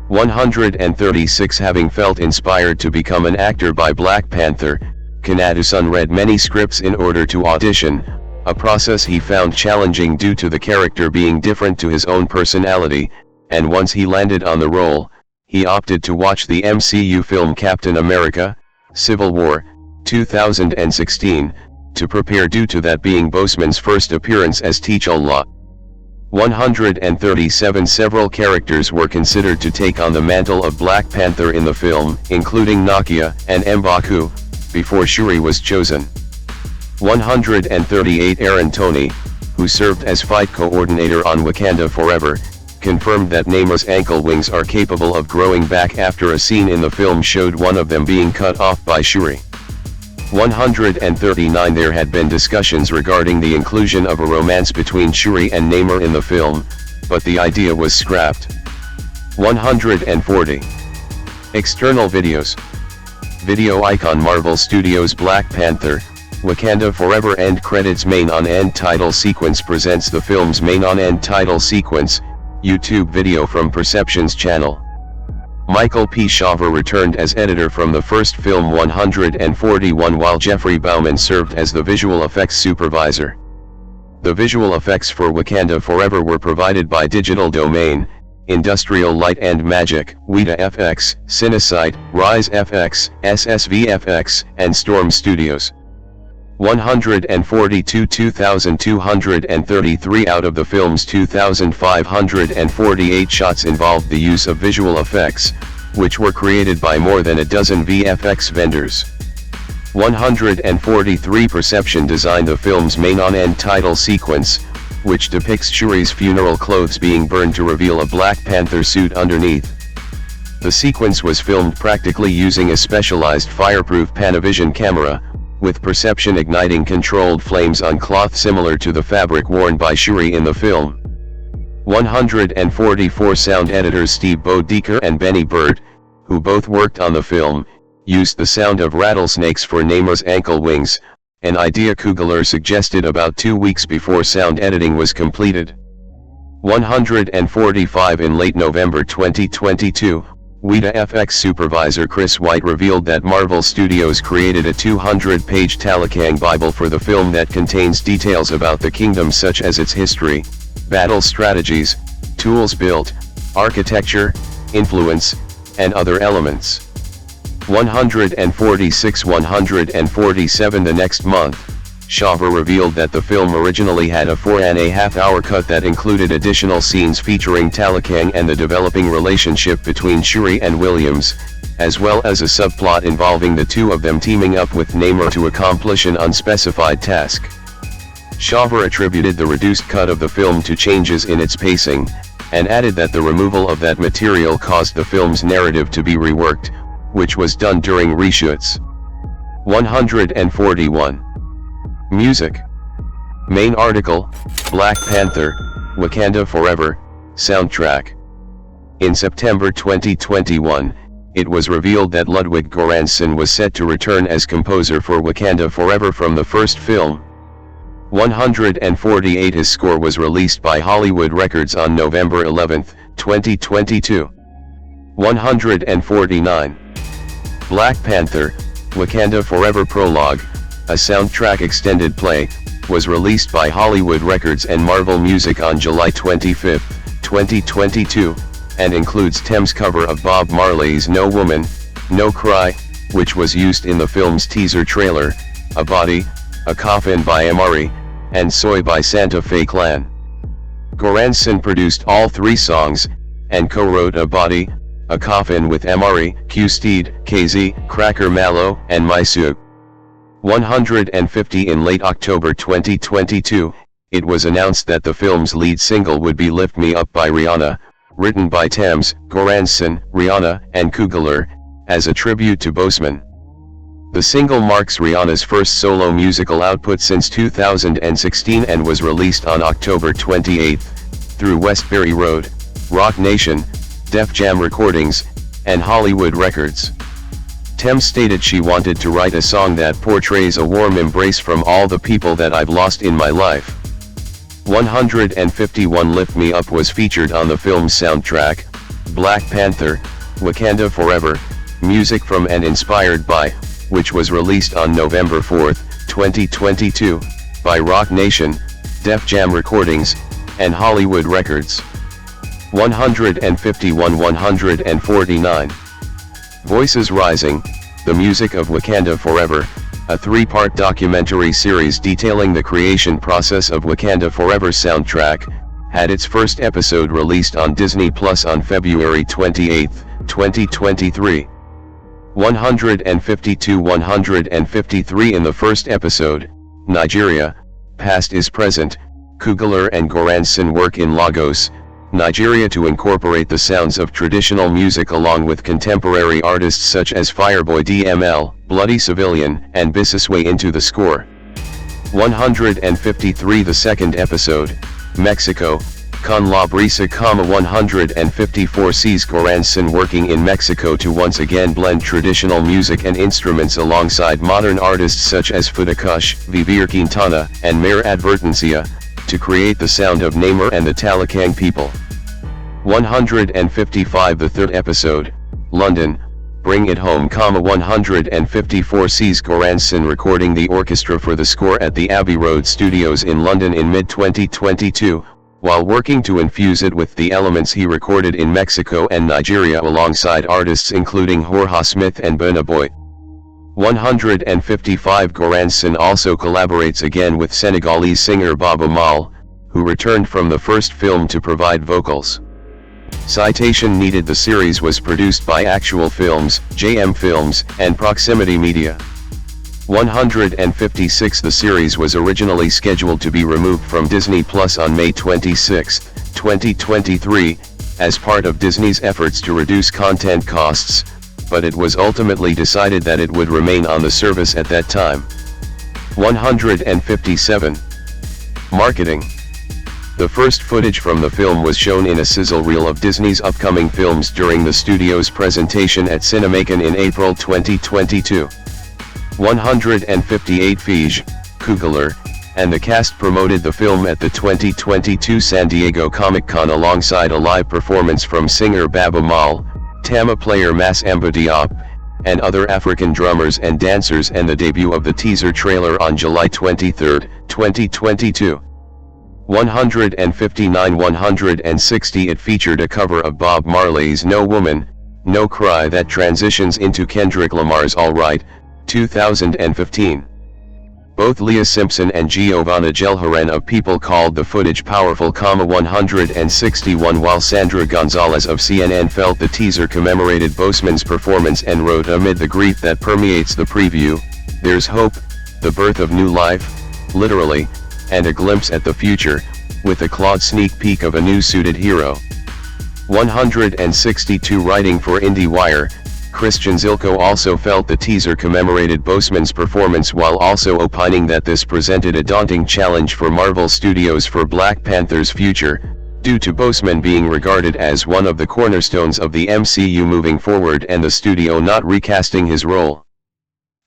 136 Having felt inspired to become an actor by Black Panther, Kanatu's son read many scripts in order to audition, a process he found challenging due to the character being different to his own personality, and once he landed on the role, he opted to watch the MCU film Captain America: Civil War, 2016, to prepare due to that being Boseman's first appearance as T'Challa. 137 Several characters were considered to take on the mantle of Black Panther in the film, including Nakia and M'Baku, before Shuri was chosen. 138 Aaron Toney, who served as fight coordinator on Wakanda Forever, confirmed that Namor's ankle wings are capable of growing back after a scene in the film showed one of them being cut off by Shuri. 139 There had been discussions regarding the inclusion of a romance between Shuri and Namor in the film, but the idea was scrapped. 140. External videos. Video icon Marvel Studios Black Panther, Wakanda Forever End Credits Main on-End Title Sequence presents the film's main on-end title sequence, YouTube video from Perceptions channel. Michael P. Shaver returned as editor from the first film 141 while Jeffrey Bauman served as the visual effects supervisor. The visual effects for Wakanda Forever were provided by Digital Domain, Industrial Light and Magic, Weta FX, Cinesight, Rise FX, SSV FX, and Storm Studios. 142 2,233 out of the film's 2,548 shots involved the use of visual effects, which were created by more than a dozen VFX vendors. 143 Perception designed the film's main on-end title sequence, which depicts Shuri's funeral clothes being burned to reveal a Black Panther suit underneath. The sequence was filmed practically using a specialized fireproof Panavision camera, with Perception igniting controlled flames on cloth similar to the fabric worn by Shuri in the film. 144 Sound editors Steve Bodeker and Benny Bird, who both worked on the film, used the sound of rattlesnakes for Namor's ankle wings, an idea Coogler suggested about 2 weeks before sound editing was completed. 145 In late November 2022, Weta FX supervisor Chris White revealed that Marvel Studios created a 200-page Talakang Bible for the film that contains details about the kingdom such as its history, battle strategies, tools built, architecture, influence, and other elements. 146-147 The next month, Shaver revealed that the film originally had a 4.5-hour cut that included additional scenes featuring Talakang and the developing relationship between Shuri and Williams, as well as a subplot involving the two of them teaming up with Namor to accomplish an unspecified task. Shaver attributed the reduced cut of the film to changes in its pacing, and added that the removal of that material caused the film's narrative to be reworked, which was done during reshoots. 141. Music. Main article, Black Panther, Wakanda Forever, soundtrack. In September 2021, it was revealed that Ludwig Göransson was set to return as composer for Wakanda Forever from the first film. 148. His score was released by Hollywood Records on November 11, 2022. 149. Black Panther, Wakanda Forever Prologue, a soundtrack extended play, was released by Hollywood Records and Marvel Music on July 25, 2022, and includes Thames' cover of Bob Marley's No Woman, No Cry, which was used in the film's teaser trailer, A Body, A Coffin by Amari, and Soy by Santa Fe Clan. Göransson produced all three songs, and co-wrote A Body, A Coffin with Amari, Q-Steed, KZ, Cracker Mallow, and Mysu. 150. In late October 2022, it was announced that the film's lead single would be Lift Me Up by Rihanna, written by Thames, Göransson, Rihanna, and Coogler, as a tribute to Boseman. The single marks Rihanna's first solo musical output since 2016 and was released on October 28, through Westbury Road, Rock Nation, Def Jam Recordings, and Hollywood Records. Thames stated she wanted to write a song that portrays a warm embrace from all the people that I've lost in my life. 151. Lift Me Up was featured on the film's soundtrack, Black Panther, Wakanda Forever, music from and inspired by, which was released on November 4, 2022, by Rock Nation, Def Jam Recordings, and Hollywood Records. 151. 149. Voices Rising, the music of Wakanda Forever, a three-part documentary series detailing the creation process of Wakanda Forever soundtrack, had its first episode released on Disney Plus on February 28, 2023. 152. 153. In the first episode, Nigeria, Past is Present, Coogler and Göransson work in Lagos, Nigeria to incorporate the sounds of traditional music along with contemporary artists such as Fireboy DML, Bloody Civilian, and Bisisway into the score. 153. The second episode, Mexico, Con la Brisa, 154 sees Göransson working in Mexico to once again blend traditional music and instruments alongside modern artists such as Fudakush, Vivir Quintana, and Mayor Advertencia, to create the sound of Namor and the Talakang people. 155. The third episode, London, Bring It Home, 154 sees Göransson recording the orchestra for the score at the Abbey Road Studios in London in mid-2022, while working to infuse it with the elements he recorded in Mexico and Nigeria alongside artists including Jorge Smith and Burna Boy. 155. Göransson also collaborates again with Senegalese singer Baba Maal, who returned from the first film to provide vocals. Citation needed. The series was produced by Actual Films, JM Films, and Proximity Media. 156. The series was originally scheduled to be removed from Disney Plus on May 26, 2023, as part of Disney's efforts to reduce content costs, but it was ultimately decided that it would remain on the service at that time. 157. Marketing. The first footage from the film was shown in a sizzle reel of Disney's upcoming films during the studio's presentation at Cinemacon in April 2022. 158. Feige, Coogler, and the cast promoted the film at the 2022 San Diego Comic-Con alongside a live performance from singer Baba Maal, Tama player Mass Amba Diop, and other African drummers and dancers, and the debut of the teaser trailer on July 23, 2022. 159. 160. It featured a cover of Bob Marley's No Woman, No Cry that transitions into Kendrick Lamar's All Right, 2015. Both Leah Simpson and Giovanna Gelharen of People called the footage powerful, 161, while Sandra Gonzalez of CNN felt the teaser commemorated Boseman's performance and wrote, amid the grief that permeates the preview, there's hope, the birth of new life, literally, and a glimpse at the future, with a clawed sneak peek of a new suited hero. 162. Writing for IndieWire, Christian Zilko also felt the teaser commemorated Boseman's performance while also opining that this presented a daunting challenge for Marvel Studios for Black Panther's future, due to Boseman being regarded as one of the cornerstones of the MCU moving forward and the studio not recasting his role.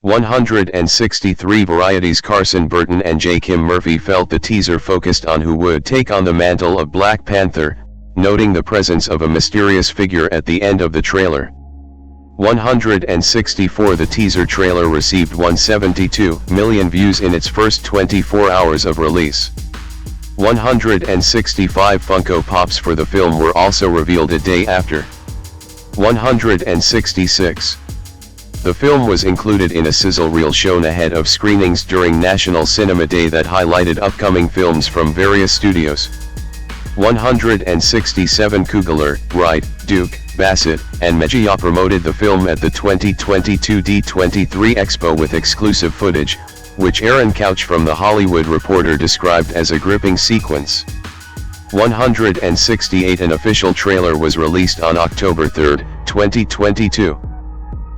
163 Variety's Carson Burton and J. Kim Murphy felt the teaser focused on who would take on the mantle of Black Panther, noting the presence of a mysterious figure at the end of the trailer. 164 The teaser trailer received 172 million views in its first 24 hours of release. 165 Funko Pops for the film were also revealed a day after. 166. The film was included in a sizzle reel shown ahead of screenings during National Cinema Day that highlighted upcoming films from various studios. 167 Coogler, Wright, Duke, Bassett, and Mejía promoted the film at the 2022 D23 Expo with exclusive footage, which Aaron Couch from The Hollywood Reporter described as a gripping sequence. 168 An official trailer was released on October 3, 2022.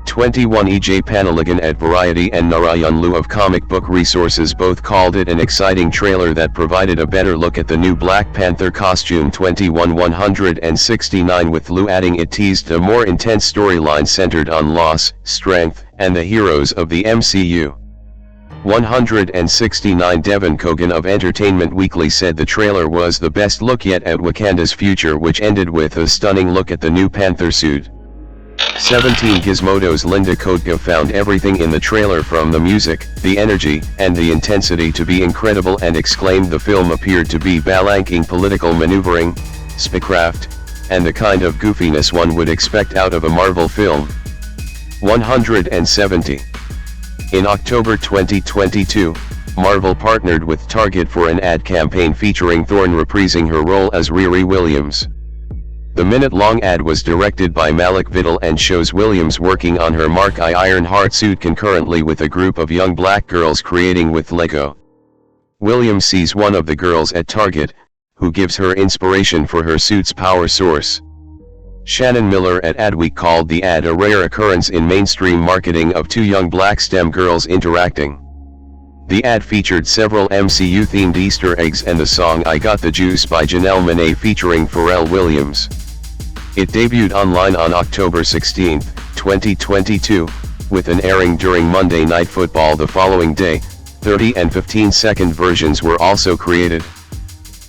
21 EJ Panaligan at Variety and Narayan Liu of Comic Book Resources both called it an exciting trailer that provided a better look at the new Black Panther costume. 21 169 with Liu adding it teased a more intense storyline centered on loss, strength, and the heroes of the MCU. 169 Devin Kogan of Entertainment Weekly said the trailer was the best look yet at Wakanda's future, which ended with a stunning look at the new Panther suit. 17 Gizmodo's Linda Kotka found everything in the trailer from the music, the energy, and the intensity to be incredible and exclaimed the film appeared to be balanking political maneuvering, spycraft, and the kind of goofiness one would expect out of a Marvel film. 170. In October 2022, Marvel partnered with Target for an ad campaign featuring Thorne reprising her role as Riri Williams. The minute-long ad was directed by Malik Vidal and shows Williams working on her Mark I Ironheart suit concurrently with a group of young black girls creating with Lego. Williams sees one of the girls at Target, who gives her inspiration for her suit's power source. Shannon Miller at Adweek called the ad a rare occurrence in mainstream marketing of two young black STEM girls interacting. The ad featured several MCU-themed Easter eggs and the song I Got the Juice by Janelle Monáe featuring Pharrell Williams. It debuted online on October 16, 2022, with an airing during Monday Night Football the following day. 30 and 15-second versions were also created.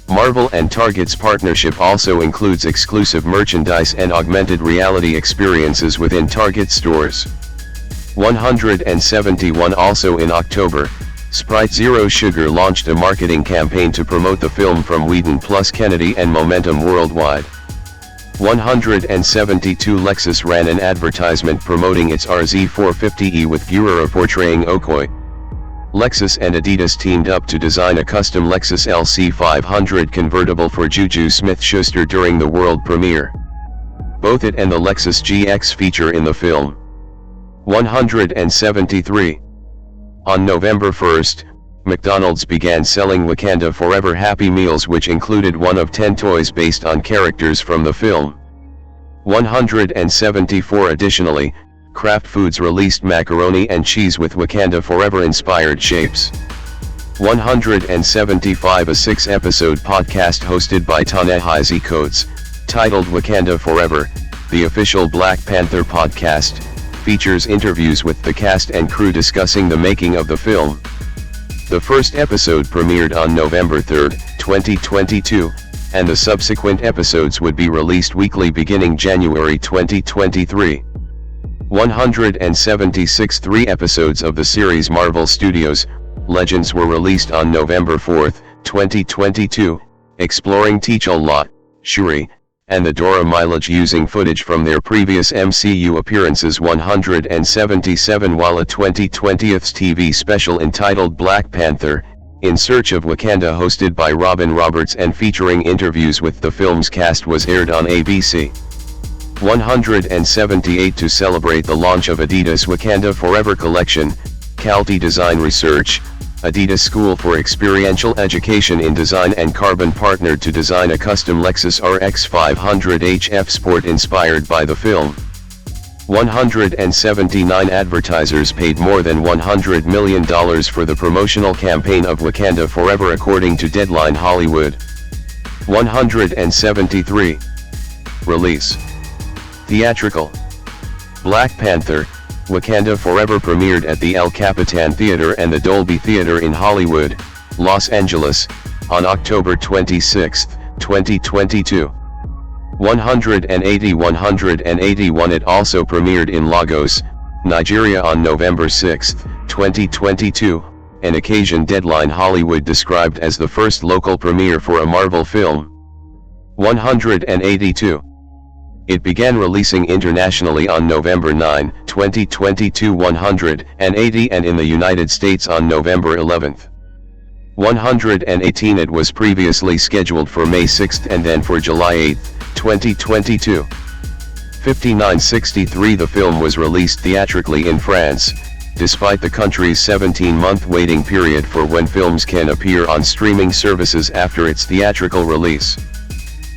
Marvel and Target's partnership also includes exclusive merchandise and augmented reality experiences within Target stores. 171 Also in October, Sprite Zero Sugar launched a marketing campaign to promote the film from Whedon plus Kennedy and Momentum Worldwide. 172 Lexus ran an advertisement promoting its RZ450e with Gurira portraying Okoye. Lexus and Adidas teamed up to design a custom Lexus LC500 convertible for Juju Smith-Schuster during the world premiere. Both it and the Lexus GX feature in the film. 173. On November 1, McDonald's began selling Wakanda Forever Happy Meals, which included one of 10 toys based on characters from the film. 174 Additionally, Kraft Foods released macaroni and cheese with Wakanda Forever inspired shapes. 175 A 6-episode podcast hosted by Ta-Nehisi Coates, titled Wakanda Forever, the official Black Panther podcast, features interviews with the cast and crew discussing the making of the film. The first episode premiered on November 3, 2022, and the subsequent episodes would be released weekly beginning January 2023. 176 3 episodes of the series Marvel Studios Legends were released on November 4, 2022, exploring T'Challa, Shuri, and the Dora Milaje using footage from their previous MCU appearances. 177 While a 2020's TV special entitled Black Panther, In Search of Wakanda hosted by Robin Roberts and featuring interviews with the film's cast was aired on ABC. 178 To celebrate the launch of Adidas Wakanda Forever collection, Calty Design Research, Adidas School for Experiential Education in Design and Carbon partnered to design a custom Lexus RX 500 HF Sport inspired by the film. 179 advertisers paid more than $100 million for the promotional campaign of Wakanda Forever according to Deadline Hollywood. 173. Release. Theatrical. Black Panther, Wakanda Forever premiered at the El Capitan Theater and the Dolby Theater in Hollywood, Los Angeles, on October 26, 2022. 181. It also premiered in Lagos, Nigeria on November 6, 2022, an occasion Deadline Hollywood described as the first local premiere for a Marvel film. 182. It began releasing internationally on November 9, 2022 180 and in the United States on November 11. 118. It was previously scheduled for May 6 and then for July 8, 2022. 5963. The film was released theatrically in France, despite the country's 17-month waiting period for when films can appear on streaming services after its theatrical release.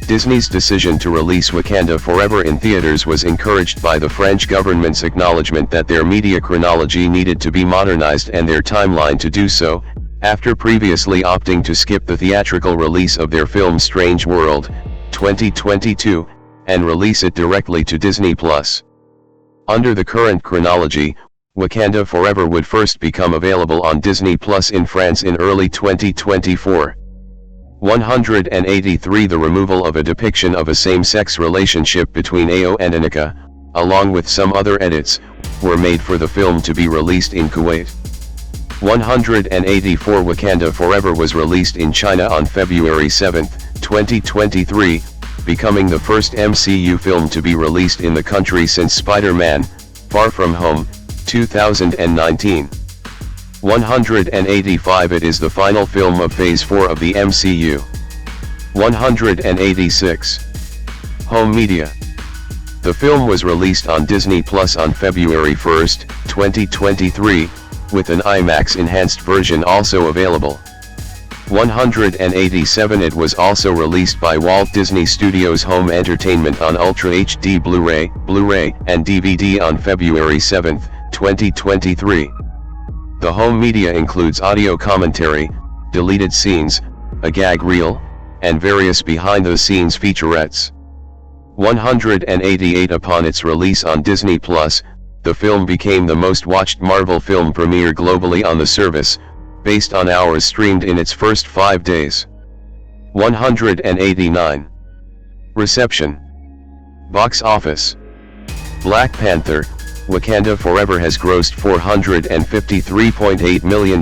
Disney's decision to release Wakanda Forever in theaters was encouraged by the French government's acknowledgement that their media chronology needed to be modernized and their timeline to do so, after previously opting to skip the theatrical release of their film Strange World, 2022, and release it directly to Disney+. Under the current chronology, Wakanda Forever would first become available on Disney+ in France in early 2024. 183. The removal of a depiction of a same-sex relationship between Ayo and Aneka, along with some other edits, were made for the film to be released in Kuwait. 184. Wakanda Forever was released in China on February 7, 2023, becoming the first MCU film to be released in the country since Spider-Man: Far From Home, 2019. 185. It is the final film of Phase 4 of the MCU. 186. Home media. The film was released on Disney Plus on February 1, 2023, with an IMAX enhanced version also available. 187. It was also released by Walt Disney Studios Home Entertainment on Ultra HD Blu-ray, and DVD on February 7, 2023. The home media includes audio commentary, deleted scenes, a gag reel, and various behind-the-scenes featurettes. 188. Upon its release on Disney+, the film became the most watched Marvel film premiere globally on the service, based on hours streamed in its first 5 days. 189. Reception. Box office. Black Panther, Wakanda Forever has grossed $453.8 million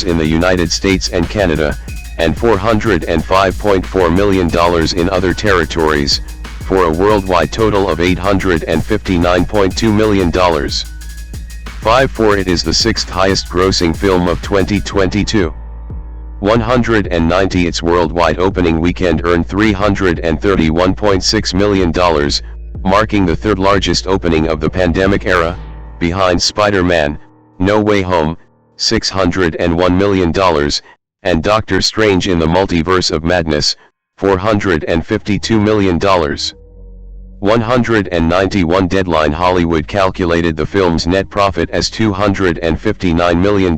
in the United States and Canada, and $405.4 million in other territories, for a worldwide total of $859.2 million. 5. It is the sixth highest grossing film of 2022. 190. Its worldwide opening weekend earned $331.6 million, marking the third largest opening of the pandemic era, behind Spider-Man: No Way Home, $601 million, and Doctor Strange in the Multiverse of Madness, $452 million. 191. Deadline Hollywood calculated the film's net profit as $259 million,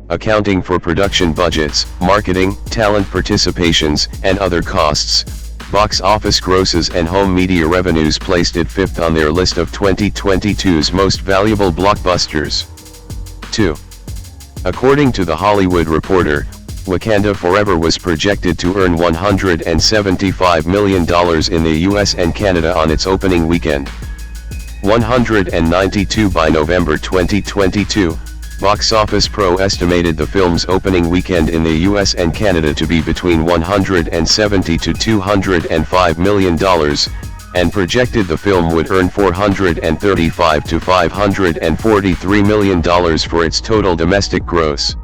accounting for production budgets, marketing, talent participations, and other costs. Box office grosses and home media revenues placed it fifth on their list of 2022's most valuable blockbusters. 2. According to The Hollywood Reporter, Wakanda Forever was projected to earn $175 million in the US and Canada on its opening weekend. 192. By November 2022, Box Office Pro estimated the film's opening weekend in the US and Canada to be between $170 to $205 million, and projected the film would earn $435 to $543 million for its total domestic gross.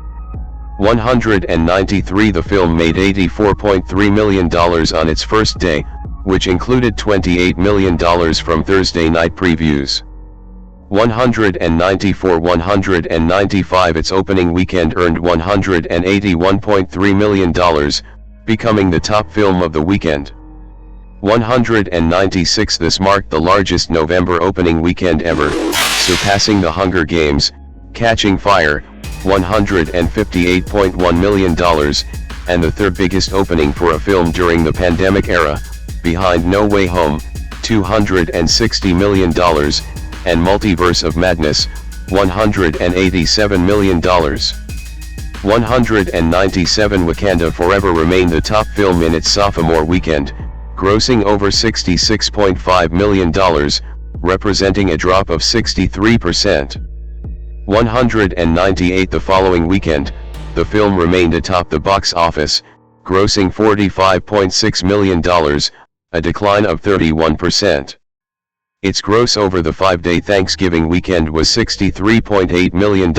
193. The film made $84.3 million on its first day, which included $28 million from Thursday night previews. 194. 195. Its opening weekend earned $181.3 million, becoming the top film of the weekend. 196. This marked the largest November opening weekend ever, surpassing The Hunger Games, Catching Fire, $158.1 million, and the third biggest opening for a film during the pandemic era, behind No Way Home, $260 million, and Multiverse of Madness, $187 million. 197. Wakanda Forever remained the top film in its sophomore weekend, grossing over $66.5 million, representing a drop of 63%. 198. The following weekend, the film remained atop the box office, grossing $45.6 million, a decline of 31%. Its gross over the 5-day Thanksgiving weekend was $63.8 million.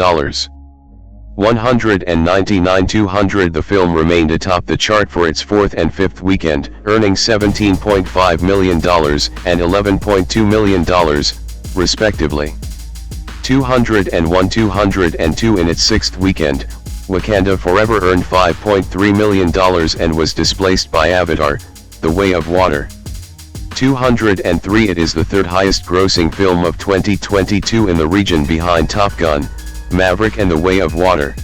199. 200. The film remained atop the chart for its fourth and fifth weekend, earning $17.5 million and $11.2 million, respectively. 201. 202. In its sixth weekend, Wakanda Forever earned $5.3 million and was displaced by Avatar: The Way of Water. 203. It is the third highest grossing film of 2022 in the region, behind Top Gun, Maverick and The Way of Water.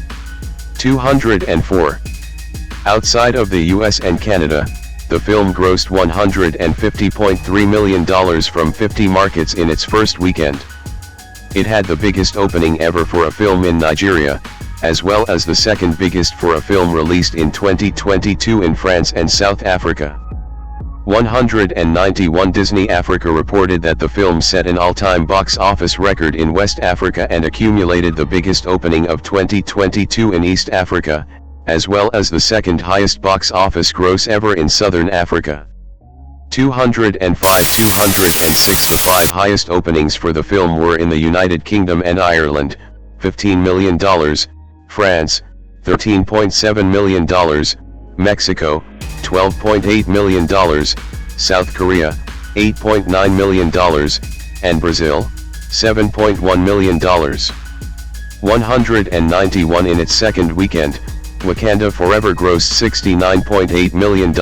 204. Outside of the US and Canada, the film grossed $150.3 million from 50 markets in its first weekend. It had the biggest opening ever for a film in Nigeria, as well as the second biggest for a film released in 2022 in France and South Africa. 191. Disney Africa reported that the film set an all-time box office record in West Africa and accumulated the biggest opening of 2022 in East Africa, as well as the second highest box office gross ever in Southern Africa. 205. 206. The five highest openings for the film were in the United Kingdom and Ireland, $15 million, France, $13.7 million, Mexico, $12.8 million, South Korea, $8.9 million, and Brazil, $7.1 million. 191. In its second weekend, Wakanda Forever grossed $69.8 million,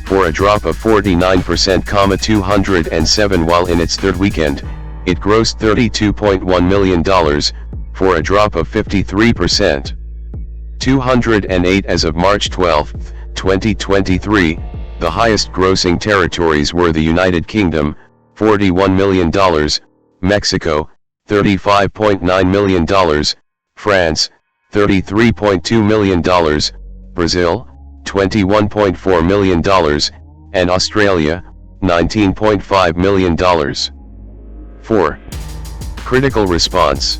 for a drop of 49%, 207. While in its third weekend, it grossed $32.1 million, for a drop of 53%. 208. As of March 12, 2023, the highest grossing territories were the United Kingdom, $41 million, Mexico, $35.9 million, France, $33.2 million, Brazil, $21.4 million, and Australia, $19.5 million. 4. Critical response.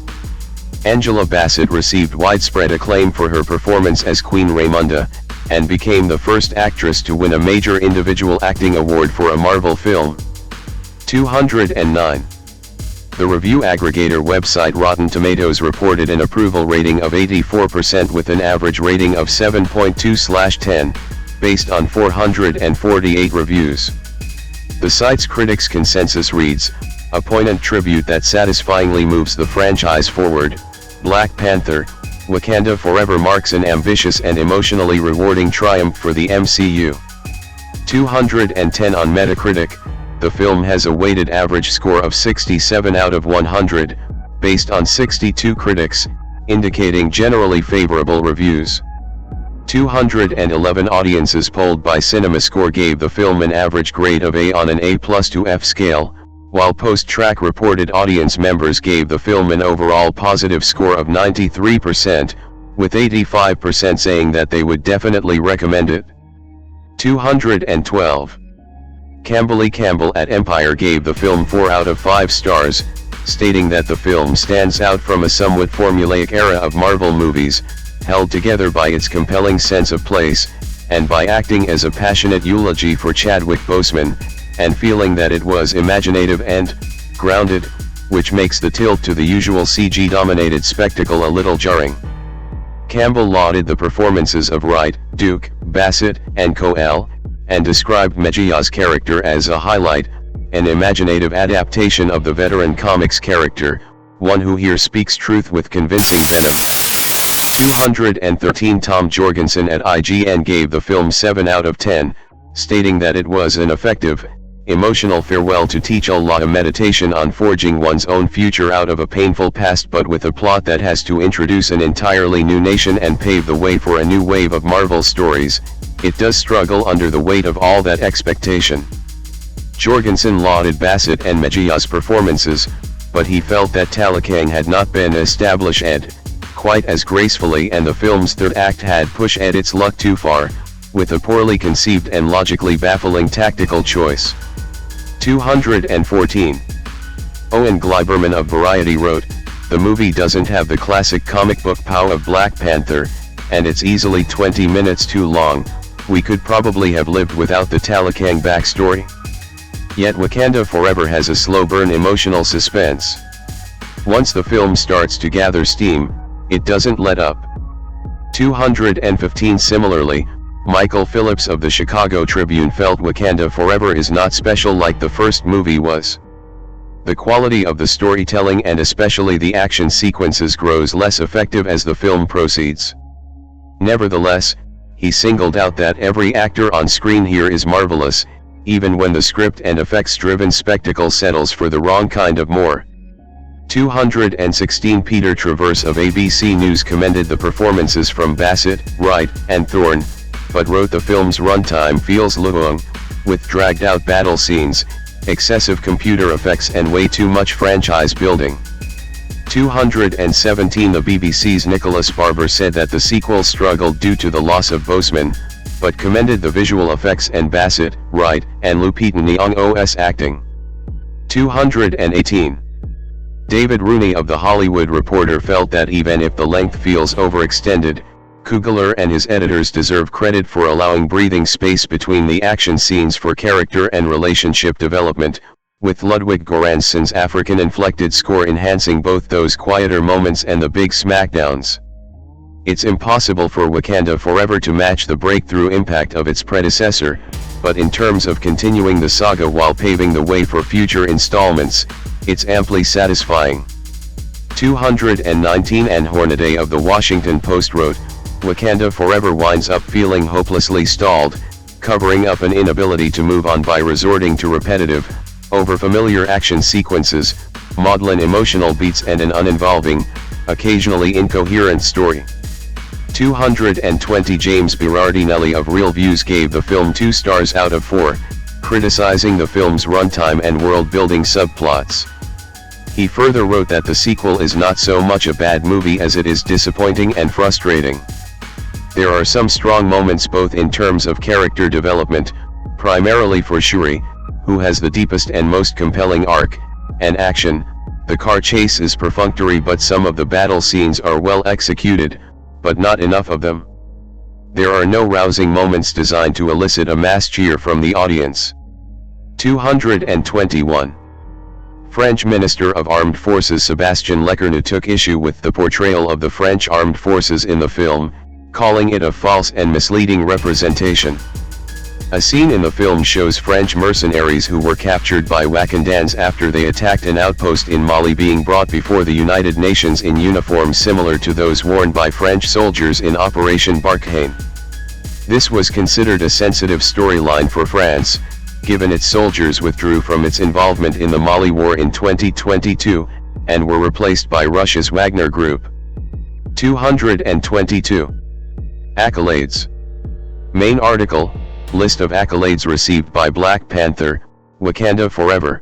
Angela Bassett received widespread acclaim for her performance as Queen Ramonda, and became the first actress to win a major individual acting award for a Marvel film. 209. The review aggregator website Rotten Tomatoes reported an approval rating of 84% with an average rating of 7.2/10, based on 448 reviews. The site's critics' consensus reads, "A poignant tribute that satisfyingly moves the franchise forward. Black Panther: Wakanda Forever marks an ambitious and emotionally rewarding triumph for the MCU." 210. On Metacritic, the film has a weighted average score of 67 out of 100, based on 62 critics, indicating generally favorable reviews. 211. Audiences polled by CinemaScore gave the film an average grade of A on an A+ to F scale, while Post-Track reported audience members gave the film an overall positive score of 93%, with 85% saying that they would definitely recommend it. 212. Camberly Campbell at Empire gave the film 4 out of 5 stars, stating that the film stands out from a somewhat formulaic era of Marvel movies, held together by its compelling sense of place, and by acting as a passionate eulogy for Chadwick Boseman, and feeling that it was imaginative and grounded, which makes the tilt to the usual CG-dominated spectacle a little jarring. Campbell lauded the performances of Wright, Duke, Bassett, and Coel, and described Mejia's character as a highlight, an imaginative adaptation of the veteran comics character, one who here speaks truth with convincing venom. 213. Tom Jorgensen at IGN gave the film 7 out of 10, stating that it was an effective, emotional farewell to T'Challa, a meditation on forging one's own future out of a painful past, but with a plot that has to introduce an entirely new nation and pave the way for a new wave of Marvel stories. It does struggle under the weight of all that expectation. Jorgensen lauded Bassett and Mejia's performances, but he felt that Talakang had not been established quite as gracefully, and the film's third act had pushed its luck too far, with a poorly conceived and logically baffling tactical choice. 214. Owen Gleiberman of Variety wrote, "The movie doesn't have the classic comic book pow of Black Panther, and it's easily 20 minutes too long. We could probably have lived without the Talakang backstory. Yet Wakanda Forever has a slow burn emotional suspense. Once the film starts to gather steam, it doesn't let up." 215. Similarly, Michael Phillips of the Chicago Tribune felt Wakanda Forever is not special like the first movie was. The quality of the storytelling and especially the action sequences grows less effective as the film proceeds. Nevertheless, he singled out that every actor on screen here is marvelous, even when the script and effects-driven spectacle settles for the wrong kind of more. 216. Peter Traverse of ABC News commended the performances from Bassett, Wright, and Thorne, but wrote the film's runtime feels long, with dragged-out battle scenes, excessive computer effects and way too much franchise building. 217. The BBC's Nicholas Barber said that the sequel struggled due to the loss of Boseman, but commended the visual effects and Bassett, Wright, and Lupita Nyong'o's acting. 218. David Rooney of The Hollywood Reporter felt that even if the length feels overextended, Coogler and his editors deserve credit for allowing breathing space between the action scenes for character and relationship development, with Ludwig Göransson's African-inflected score enhancing both those quieter moments and the big smackdowns. It's impossible for Wakanda Forever to match the breakthrough impact of its predecessor, but in terms of continuing the saga while paving the way for future installments, it's amply satisfying. 219. And Hornaday of the Washington Post wrote, "Wakanda Forever winds up feeling hopelessly stalled, covering up an inability to move on by resorting to repetitive, over-familiar action sequences, maudlin emotional beats and an uninvolving, occasionally incoherent story." 220. James Berardinelli of Real Views gave the film 2 stars out of 4, criticizing the film's runtime and world-building subplots. He further wrote that the sequel is not so much a bad movie as it is disappointing and frustrating. There are some strong moments both in terms of character development, primarily for Shuri, who has the deepest and most compelling arc, and action. The car chase is perfunctory but some of the battle scenes are well executed, but not enough of them. There are no rousing moments designed to elicit a mass cheer from the audience. 221. French Minister of Armed Forces Sébastien Lecornu took issue with the portrayal of the French armed forces in the film, calling it a false and misleading representation. A scene in the film shows French mercenaries who were captured by Wakandans after they attacked an outpost in Mali being brought before the United Nations in uniforms similar to those worn by French soldiers in Operation Barkhane. This was considered a sensitive storyline for France, given its soldiers withdrew from its involvement in the Mali War in 2022, and were replaced by Russia's Wagner Group. 222. Accolades. Main article, list of accolades received by Black Panther, Wakanda Forever.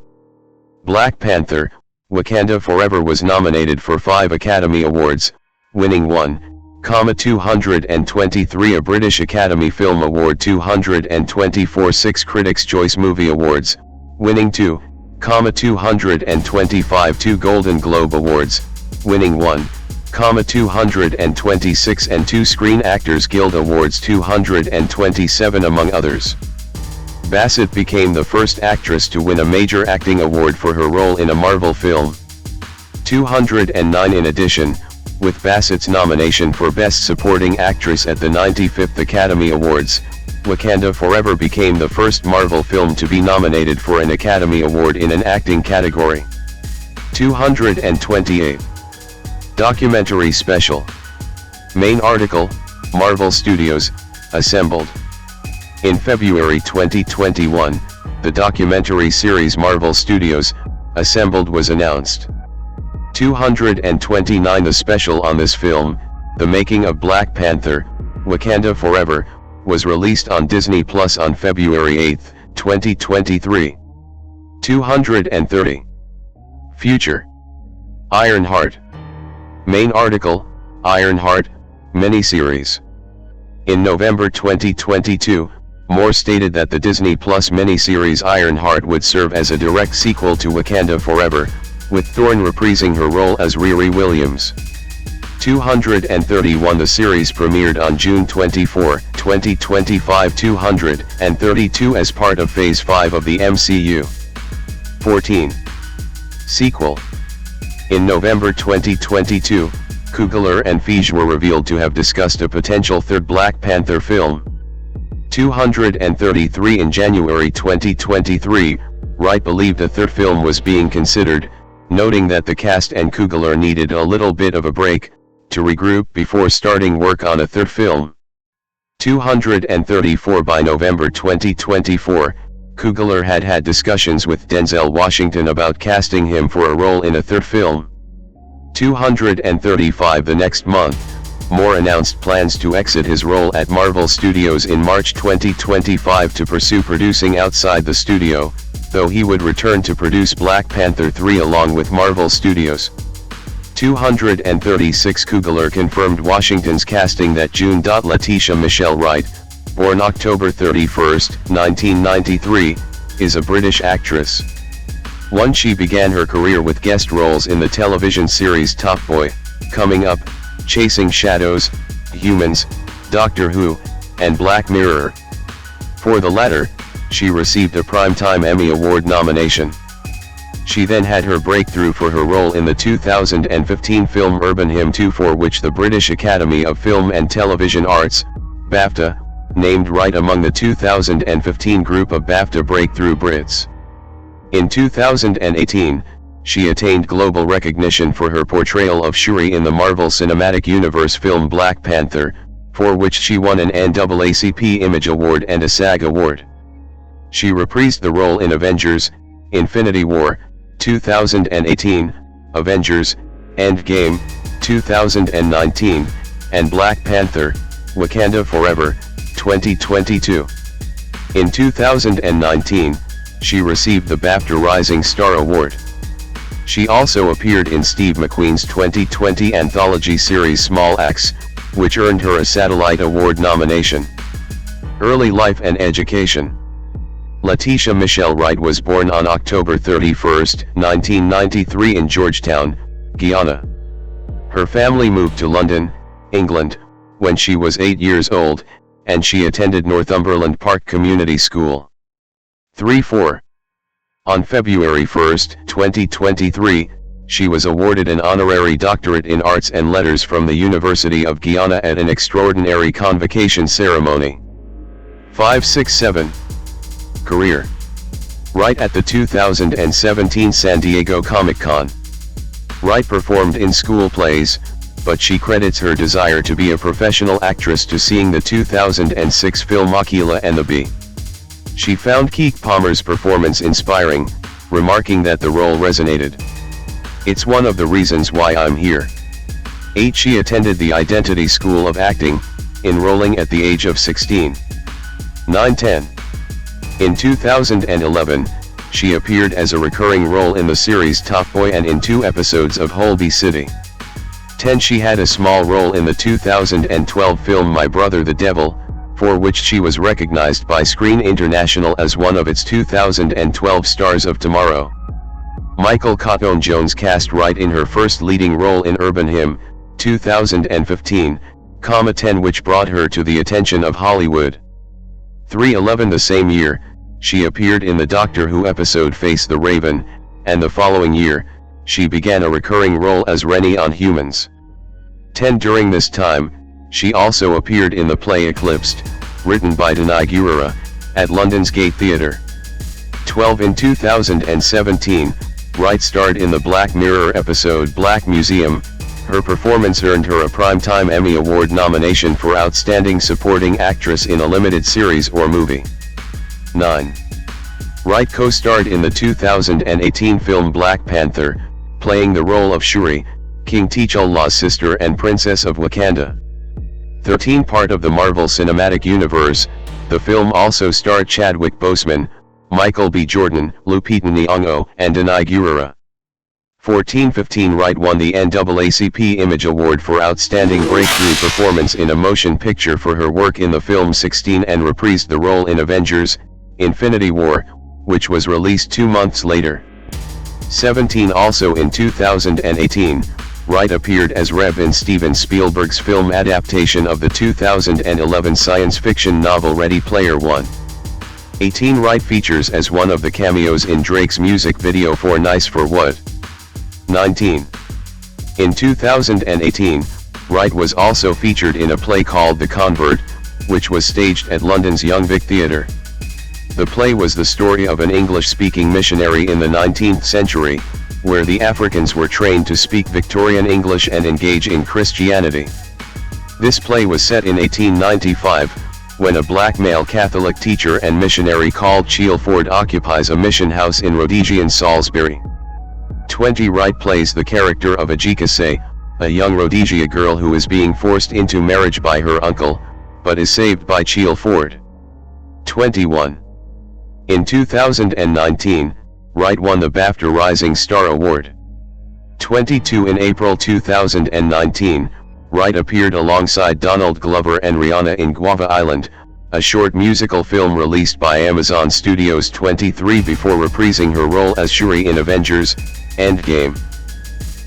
Black Panther, Wakanda Forever was nominated for 5 Academy Awards, winning 1,223 a British Academy Film Award, 224 6 Critics' Choice Movie Awards, winning 2,225 2 Golden Globe Awards, winning 1,226 and 2 Screen Actors Guild Awards, 227 among others. Bassett became the first actress to win a major acting award for her role in a Marvel film. 209. In addition, with Bassett's nomination for Best Supporting Actress at the 95th Academy Awards, Wakanda Forever became the first Marvel film to be nominated for an Academy Award in an acting category. 228. Documentary Special. Main article, Marvel Studios, assembled. In February 2021, the documentary series Marvel Studios Assembled was announced. 229. The special on this film, The Making of Black Panther, Wakanda Forever, was released on Disney Plus on February 8, 2023. 230. Future. Ironheart. Main article, Ironheart, miniseries. In November 2022, Moore stated that the Disney Plus miniseries Ironheart would serve as a direct sequel to Wakanda Forever, with Thorne reprising her role as Riri Williams. 231. The series premiered on June 24, 2025. 232 as part of Phase 5 of the MCU. 14. Sequel. In November 2022, Coogler and Feige were revealed to have discussed a potential third Black Panther film. 233. In January 2023, Wright believed a third film was being considered, noting that the cast and Coogler needed a little bit of a break to regroup before starting work on a third film. 234. By November 2024, Coogler had discussions with Denzel Washington about casting him for a role in a third film. 235. The next month, Moore announced plans to exit his role at Marvel Studios in March 2025 to pursue producing outside the studio, though he would return to produce Black Panther 3 along with Marvel Studios. 236. Coogler confirmed Washington's casting that June. Letitia Wright, born October 31, 1993, is a British actress. She began her career with guest roles in the television series Top Boy, Coming Up, Chasing Shadows, Humans, Doctor Who, and Black Mirror. For the latter, she received a Primetime Emmy Award nomination. She then had her breakthrough for her role in the 2015 film Urban Hymn 2, for which the British Academy of Film and Television Arts, BAFTA, named Wright among the 2015 group of BAFTA Breakthrough Brits. In 2018, she attained global recognition for her portrayal of Shuri in the Marvel Cinematic Universe film Black Panther, for which she won an NAACP Image Award and a SAG Award. She reprised the role in Avengers, Infinity War, 2018, Avengers, Endgame, 2019, and Black Panther, Wakanda Forever, 2022. In 2019, she received the BAFTA Rising Star Award. She also appeared in Steve McQueen's 2020 anthology series Small Axe, which earned her a Satellite Award nomination. Early life and education. Letitia Wright was born on October 31, 1993 in Georgetown, Guyana. Her family moved to London, England, when she was 8 years old, and she attended Northumberland Park Community School. 3-4. On February 1, 2023, she was awarded an honorary doctorate in arts and letters from the University of Guyana at an extraordinary convocation ceremony. 5-6-7. Career. Wright at the 2017 San Diego Comic-Con. Wright performed in school plays, but she credits her desire to be a professional actress to seeing the 2006 film Michaela and the Bee. She found Keke Palmer's performance inspiring, remarking that the role resonated. "It's one of the reasons why I'm here." 8. She attended the Identity School of Acting, enrolling at the age of 16. 9-10. In 2011, she appeared as a recurring role in the series Top Boy and in 2 episodes of Holby City. 10. She had a small role in the 2012 film My Brother the Devil, for which she was recognized by Screen International as one of its 2012 Stars of Tomorrow. Michael Cotton-Jones cast Wright in her first leading role in Urban Hymn, 2015, 10, which brought her to the attention of Hollywood. 3-11. The same year, she appeared in the Doctor Who episode Face the Raven, and the following year, she began a recurring role as Rennie on Humans. 10. During this time, she also appeared in the play Eclipsed, written by Danai Gurira, at London's Gate Theatre. 12. In 2017, Wright starred in the Black Mirror episode Black Museum, Her performance earned her a Primetime Emmy Award nomination for Outstanding Supporting Actress in a Limited Series or Movie. 9. Wright co-starred in the 2018 film Black Panther, playing the role of Shuri, King T'Challa's sister and Princess of Wakanda. 13. Part of the Marvel Cinematic Universe, the film also starred Chadwick Boseman, Michael B. Jordan, Lupita Nyong'o, and Danai Gurira. 14-15 Wright won the NAACP Image Award for Outstanding Breakthrough Performance in a Motion Picture for her work in the film 16 and reprised the role in Avengers: Infinity War, which was released 2 months later. 17 Also in 2018, Wright appeared as Rev in Steven Spielberg's film adaptation of the 2011 science fiction novel Ready Player One. 18 Wright features as one of the cameos in Drake's music video for Nice for What. 19. In 2018, Wright was also featured in a play called The Convert, which was staged at London's Young Vic Theatre. The play was the story of an English-speaking missionary in the 19th century, where the Africans were trained to speak Victorian English and engage in Christianity. This play was set in 1895, when a black male Catholic teacher and missionary called Cheelford occupies a mission house in Rhodesian Salisbury. 20 Wright plays the character of Ajikase, a young Rhodesia girl who is being forced into marriage by her uncle, but is saved by Cheelford. 21. In 2019, Wright won the BAFTA Rising Star Award. 22 In April 2019, Wright appeared alongside Donald Glover and Rihanna in Guava Island, a short musical film released by Amazon Studios 23 before reprising her role as Shuri in Avengers: Endgame.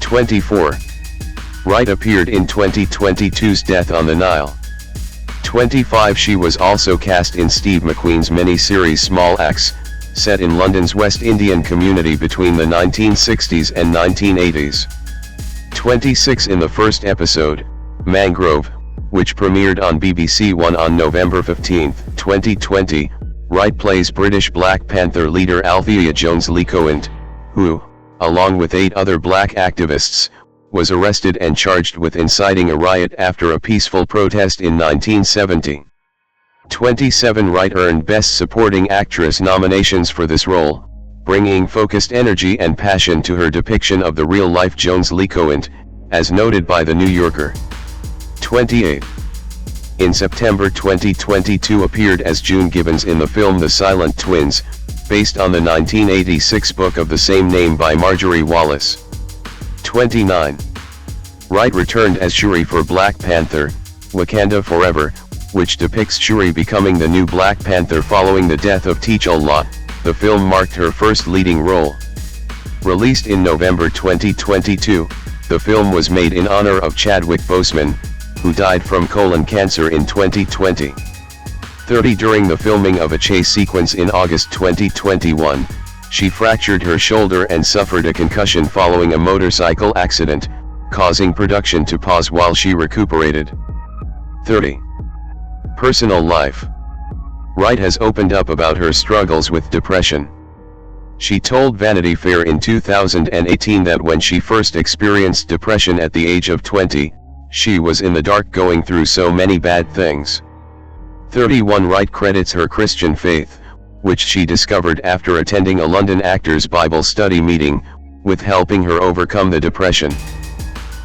24. Wright appeared in 2022's Death on the Nile. 25 She was also cast in Steve McQueen's mini-series Small Axe, set in London's West Indian community between the 1960s and 1980s. 26 In the first episode, Mangrove, which premiered on BBC One on November 15, 2020, Wright plays British Black Panther leader Althea Jones-Lecoint, who, along with 8 other black activists, was arrested and charged with inciting a riot after a peaceful protest in 1970. 27 Wright earned Best Supporting Actress nominations for this role, bringing focused energy and passion to her depiction of the real-life Jones-Lecoint, as noted by The New Yorker. 28. In September 2022 appeared as June Gibbons in the film The Silent Twins, based on the 1986 book of the same name by Marjorie Wallace. 29. Wright returned as Shuri for Black Panther: Wakanda Forever, which depicts Shuri becoming the new Black Panther following the death of T'Challa. The film marked her first leading role. Released in November 2022, the film was made in honor of Chadwick Boseman, who died from colon cancer in 2020. 30 During the filming of a chase sequence in August 2021, she fractured her shoulder and suffered a concussion following a motorcycle accident, causing production to pause while she recuperated. 30. Personal life. Wright has opened up about her struggles with depression. She told Vanity Fair in 2018 that when she first experienced depression at the age of 20, she was in the dark going through so many bad things. 31 Wright credits her Christian faith, which she discovered after attending a London Actors Bible study meeting, with helping her overcome the depression.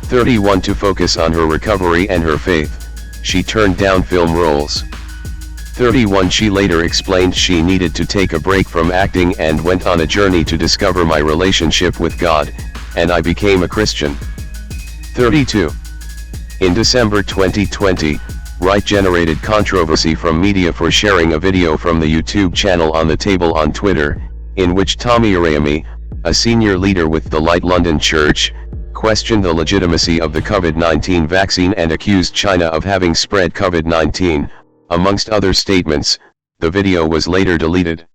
31 To focus on her recovery and her faith, she turned down film roles. 31 She later explained she needed to take a break from acting and went on a journey to discover my relationship with God, and I became a Christian. 32. In December 2020, Wright generated controversy from media for sharing a video from the YouTube channel On the Table on Twitter, in which Tommy Arayami, a senior leader with the Light London Church, questioned the legitimacy of the COVID-19 vaccine and accused China of having spread COVID-19, amongst other statements. The video was later deleted.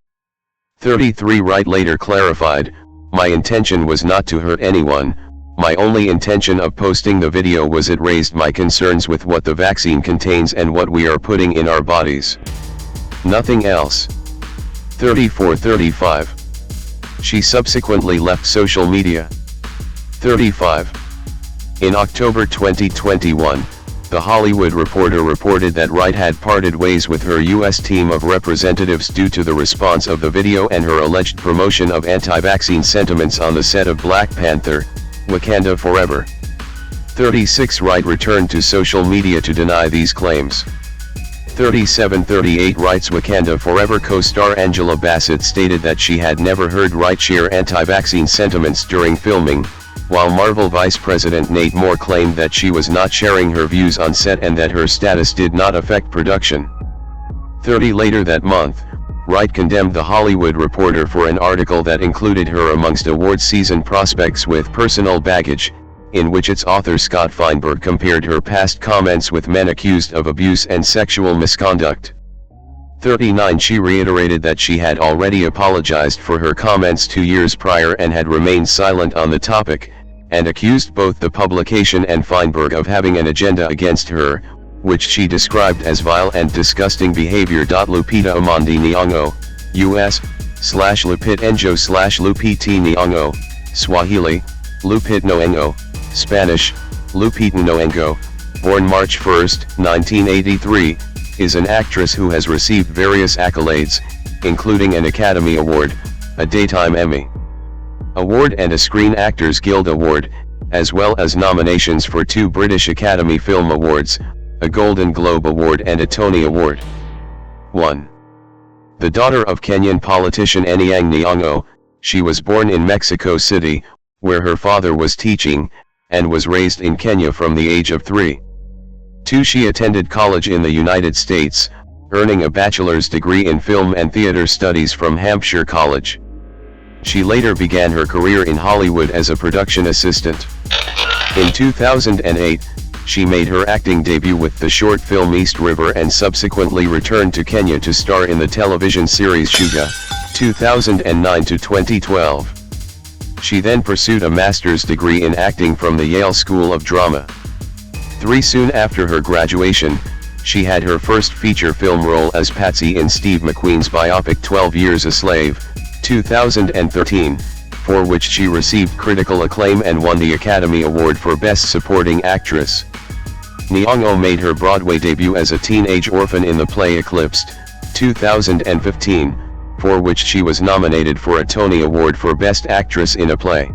33 Wright later clarified, "My intention was not to hurt anyone. My only intention of posting the video was it raised my concerns with what the vaccine contains and what we are putting in our bodies. Nothing else." 34-35. She subsequently left social media. 35. In October 2021, The Hollywood Reporter reported that Wright had parted ways with her U.S. team of representatives due to the response of the video and her alleged promotion of anti-vaccine sentiments on the set of Black Panther, Wakanda Forever. 36 Wright returned to social media to deny these claims. 3738 Wright's Wakanda Forever co-star Angela Bassett stated that she had never heard Wright share anti-vaccine sentiments during filming, while Marvel Vice President Nate Moore claimed that she was not sharing her views on set and that her status did not affect production. 30 later that month, Wright condemned The Hollywood Reporter for an article that included her amongst awards season prospects with personal baggage, in which its author Scott Feinberg compared her past comments with men accused of abuse and sexual misconduct. 39 She reiterated that she had already apologized for her comments 2 years prior and had remained silent on the topic, and accused both the publication and Feinberg of having an agenda against her, which she described as vile and disgusting behavior. Lupita Nyong'o, U.S., /Lupit Enjo /Lupiti Nyong'o, Swahili, Lupit Nyong'o, Spanish, Lupita Nyong'o, born March 1, 1983, is an actress who has received various accolades, including an Academy Award, a Daytime Emmy Award and a Screen Actors Guild Award, as well as nominations for 2 British Academy Film Awards, a Golden Globe Award and a Tony Award. 1. The daughter of Kenyan politician Anyang' Nyong'o, she was born in Mexico City, where her father was teaching, and was raised in Kenya from the age of 3. 2. She attended college in the United States, earning a bachelor's degree in film and theater studies from Hampshire College. She later began her career in Hollywood as a production assistant. In 2008, she made her acting debut with the short film East River and subsequently returned to Kenya to star in the television series Shuga, 2009 to 2012. She then pursued a master's degree in acting from the Yale School of Drama. 3. Soon after her graduation, she had her first feature film role as Patsy in Steve McQueen's biopic 12 Years a Slave, 2013, for which she received critical acclaim and won the Academy Award for Best Supporting Actress. Nyong'o made her Broadway debut as a teenage orphan in the play Eclipsed, 2015, for which she was nominated for a Tony Award for Best Actress in a Play.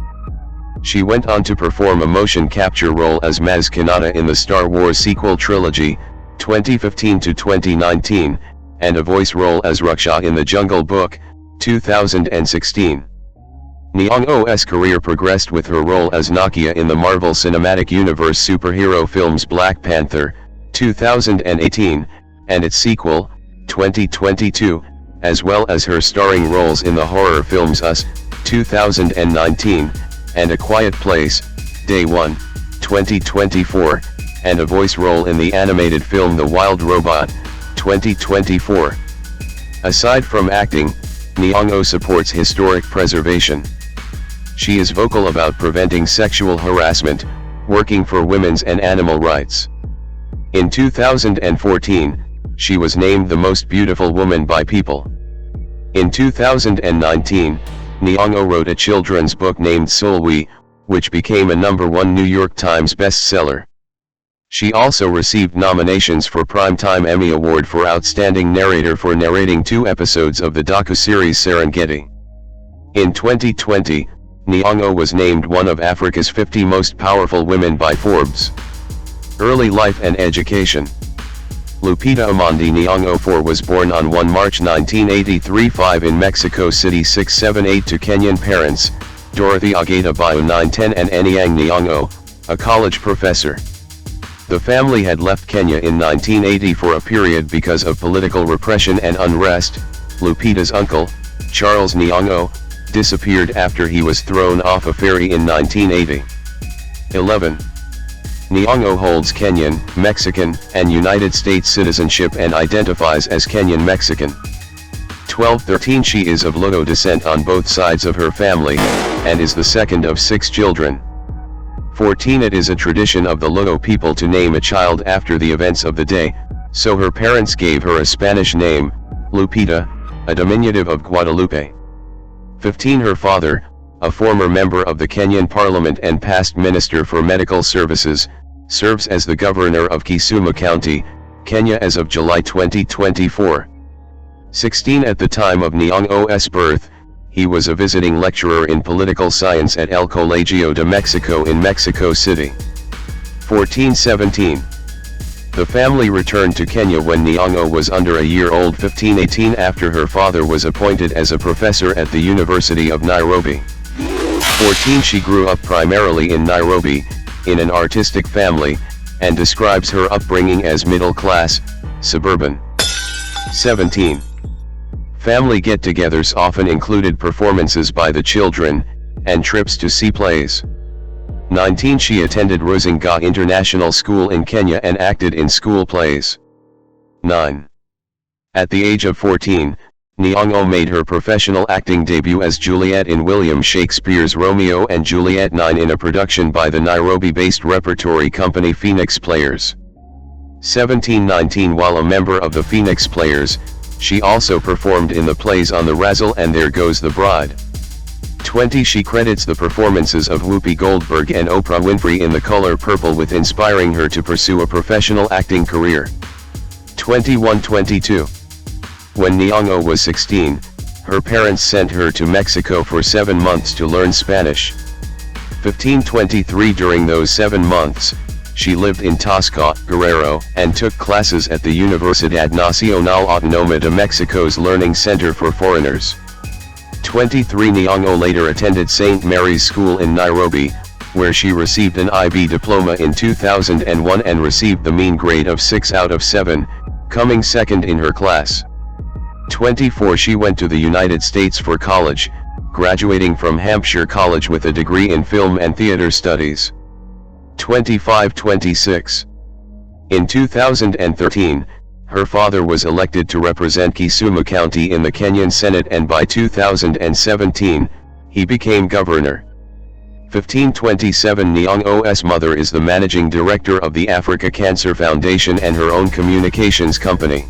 She went on to perform a motion capture role as Maz Kanata in the Star Wars sequel trilogy, 2015 to 2019, and a voice role as Raksha in The Jungle Book, 2016. Nyong'o's career progressed with her role as Nakia in the Marvel Cinematic Universe superhero films Black Panther, 2018, and its sequel, 2022, as well as her starring roles in the horror films Us, 2019, and A Quiet Place, Day 1, 2024, and a voice role in the animated film The Wild Robot, 2024. Aside from acting, Nyong'o supports historic preservation. She is vocal about preventing sexual harassment, working for women's and animal rights. In 2014, she was named the most beautiful woman by People. In 2019, Nyong'o wrote a children's book named Sulwi, which became a #1 New York Times bestseller. She also received nominations for Primetime Emmy Award for Outstanding Narrator for narrating 2 episodes of the docu-series Serengeti. In 2020, Nyong'o was named one of Africa's 50 most powerful women by Forbes. Early life and education. Lupita Nyong'o 4 was born on 1 March 1983 5 in Mexico City 678 to Kenyan parents, Dorothy Agata Bio 910 and Anyang' Nyong'o, a college professor. The family had left Kenya in 1980 for a period because of political repression and unrest. Lupita's uncle, Charles Nyong'o, disappeared after he was thrown off a ferry in 1980. 11. Nyong'o holds Kenyan, Mexican, and United States citizenship and identifies as Kenyan Mexican. 12-13 She is of Luo descent on both sides of her family, and is the second of 6 children. 14 It is a tradition of the Luo people to name a child after the events of the day, so her parents gave her a Spanish name, Lupita, a diminutive of Guadalupe. 15 Her father, a former member of the Kenyan Parliament and past Minister for Medical Services, serves as the Governor of Kisumu County, Kenya as of July 2024. 16 at the time of Nyong'o's birth, he was a visiting lecturer in political science at El Colegio de Mexico in Mexico City. 1417. The family returned to Kenya when Nyong'o was under a year old 1518 after her father was appointed as a professor at the University of Nairobi. 14 She grew up primarily in Nairobi, in an artistic family, and describes her upbringing as middle class, suburban. 17. Family get-togethers often included performances by the children, and trips to see plays. 19 She attended Rusinga International School in Kenya and acted in school plays. 9. At the age of 14, Nyong'o made her professional acting debut as Juliet in William Shakespeare's Romeo and Juliet 9 in a production by the Nairobi-based repertory company Phoenix Players. 1719 While a member of the Phoenix Players, she also performed in the plays On the Razzle and There Goes the Bride. 20 She credits the performances of Whoopi Goldberg and Oprah Winfrey in The Color Purple with inspiring her to pursue a professional acting career. 2122. When Nyong'o was 16, her parents sent her to Mexico for 7 months to learn Spanish. 1523 During those 7 months, she lived in Tasco, Guerrero, and took classes at the Universidad Nacional Autónoma de Mexico's Learning Center for Foreigners. 23 Nyong'o later attended St. Mary's School in Nairobi, where she received an IB diploma in 2001 and received the mean grade of 6 out of 7, coming second in her class. 24 She went to the United States for college, graduating from Hampshire College with a degree in film and theater studies. 25-26. In 2013, her father was elected to represent Kisumu County in the Kenyan Senate, and by 2017, he became governor. 1527 Nyong'o's mother is the managing director of the Africa Cancer Foundation and her own communications company.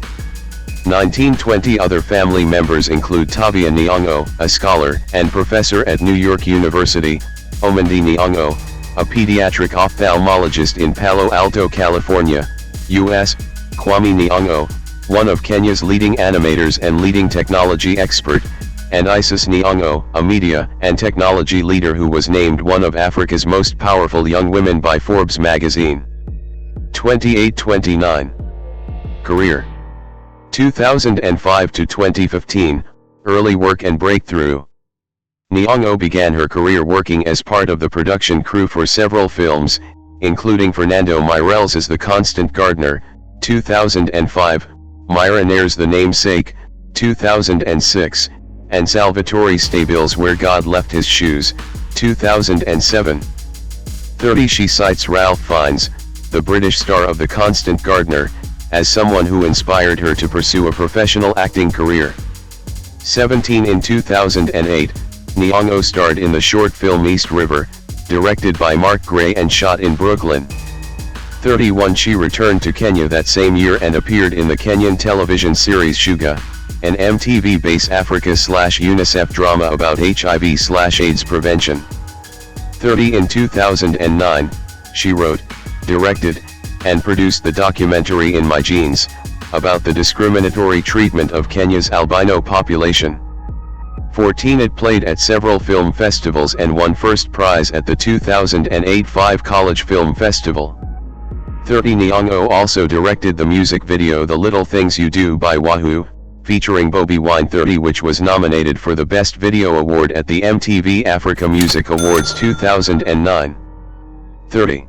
1920 Other family members include Tavia Nyong'o, a scholar and professor at New York University, Omondi Nyong'o, a pediatric ophthalmologist in Palo Alto, California, U.S., Kwame Nyong'o, one of Kenya's leading animators and leading technology expert, and Isis Nyong'o, a media and technology leader who was named one of Africa's most powerful young women by Forbes magazine. 28-29. Career 2005 to 2015, early work and breakthrough. Nyong'o began her career working as part of the production crew for several films, including Fernando Meirelles' The Constant Gardener, 2005, Myra Nair's The Namesake, 2006, and Salvatore Stabile's Where God Left His Shoes, 2007. 30 She cites Ralph Fiennes, the British star of The Constant Gardener, as someone who inspired her to pursue a professional acting career. 17 In 2008, Nyong'o starred in the short film East River, directed by Mark Gray and shot in Brooklyn. 31 She returned to Kenya that same year and appeared in the Kenyan television series Shuga, an MTV-based Africa/UNICEF drama about HIV/AIDS prevention. 30 In 2009, she wrote, directed, and produced the documentary In My Genes, about the discriminatory treatment of Kenya's albino population. 14 It played at several film festivals and won first prize at the 2008 Five College Film Festival. 30 Nyong'o also directed the music video The Little Things You Do by Wahoo, featuring Bobi Wine 30, which was nominated for the Best Video Award at the MTV Africa Music Awards 2009. 30.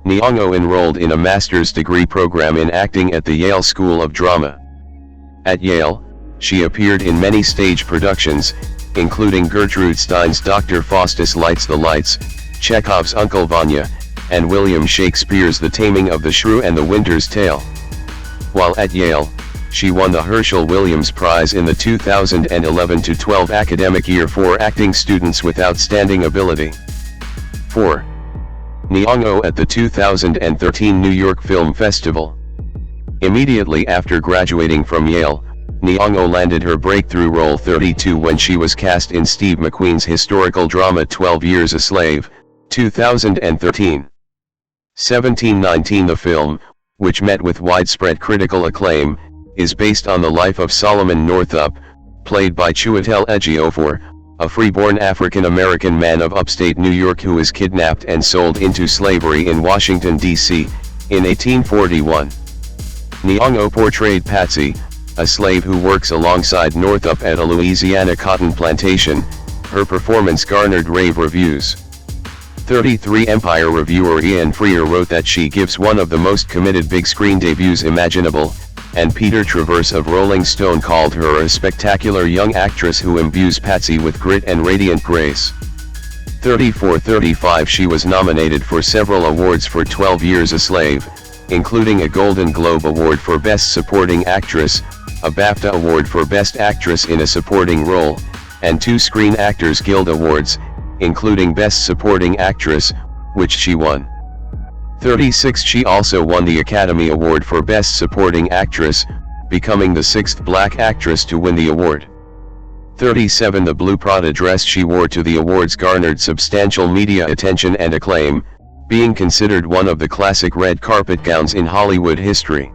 Nyong'o enrolled in a master's degree program in acting at the Yale School of Drama. At Yale, she appeared in many stage productions, including Gertrude Stein's Dr. Faustus Lights the Lights, Chekhov's Uncle Vanya, and William Shakespeare's The Taming of the Shrew and the Winter's Tale. While at Yale, she won the Herschel Williams Prize in the 2011-12 academic year for acting students with outstanding ability. 4. Nyong'o at the 2013 New York Film Festival. Immediately after graduating from Yale, Nyong'o landed her breakthrough role 32 when she was cast in Steve McQueen's historical drama 12 Years a Slave, 2013. 1719. The film, which met with widespread critical acclaim, is based on the life of Solomon Northup, played by Chiwetel Ejiofor, a freeborn African-American man of upstate New York who is kidnapped and sold into slavery in Washington, D.C., in 1841. Nyong'o portrayed Patsy, a slave who works alongside Northup at a Louisiana cotton plantation. Her performance garnered rave reviews. 33. Empire reviewer Ian Freer wrote that she gives one of the most committed big screen debuts imaginable, and Peter Travers of Rolling Stone called her a spectacular young actress who imbues Patsy with grit and radiant grace. 34. 35. She was nominated for several awards for 12 Years a Slave, including a Golden Globe Award for Best Supporting Actress, a BAFTA Award for Best Actress in a Supporting Role, and 2 Screen Actors Guild Awards, including Best Supporting Actress, which she won. 36. She also won the Academy Award for Best Supporting Actress, becoming the 6th black actress to win the award. 37. The blue Prada dress she wore to the awards garnered substantial media attention and acclaim, being considered one of the classic red carpet gowns in Hollywood history.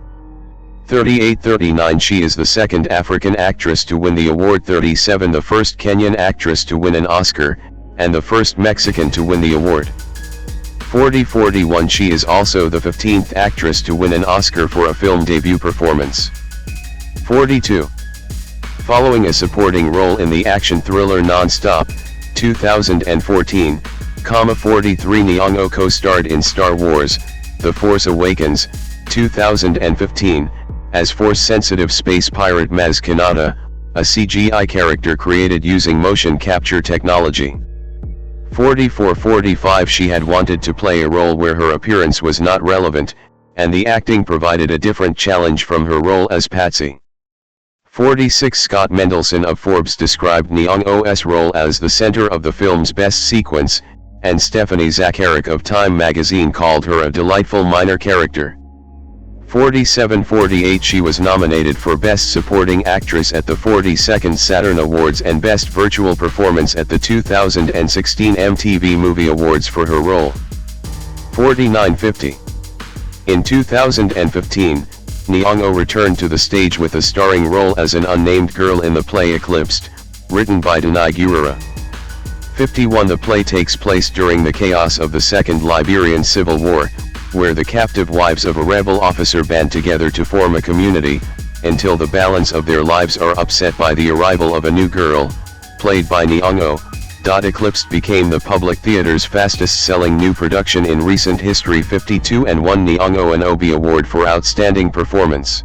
38. 39. She is the 2nd African actress to win the award. 37. The first Kenyan actress to win an Oscar, and the first Mexican to win the award. 40. 41. She is also the 15th actress to win an Oscar for a film debut performance. 42. Following a supporting role in the action thriller Non-Stop, 2014, 43. Nyong'o co-starred in Star Wars, The Force Awakens, 2015, as Force-sensitive space pirate Maz Kanata, a CGI character created using motion capture technology. 44. 45. She had wanted to play a role where her appearance was not relevant, and the acting provided a different challenge from her role as Patsy. 46. Scott Mendelson of Forbes described Nyong'o's role as the center of the film's best sequence, and Stephanie Zacharek of Time magazine called her a delightful minor character. 47. 48. She was nominated for Best Supporting Actress at the 42nd Saturn Awards and Best Virtual Performance at the 2016 MTV Movie Awards for her role. 49. 50. In 2015, Nyong'o returned to the stage with a starring role as an unnamed girl in the play Eclipsed, written by Danai Gurira. 51. The play takes place during the chaos of the Second Liberian Civil War, where the captive wives of a rebel officer band together to form a community, until the balance of their lives are upset by the arrival of a new girl, played by Nyong'o. Eclipsed became the public theater's fastest-selling new production in recent history. 52. And won Nyong'o an Obie Award for Outstanding Performance.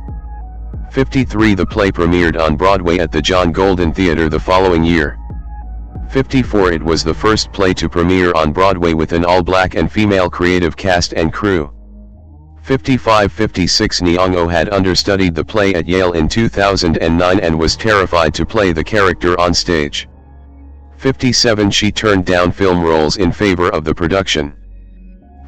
53. The play premiered on Broadway at the John Golden Theatre the following year. 54. It was the first play to premiere on Broadway with an all-black and female creative cast and crew. 55. 56. Nyong'o had understudied the play at Yale in 2009 and was terrified to play the character on stage. 57. She turned down film roles in favor of the production.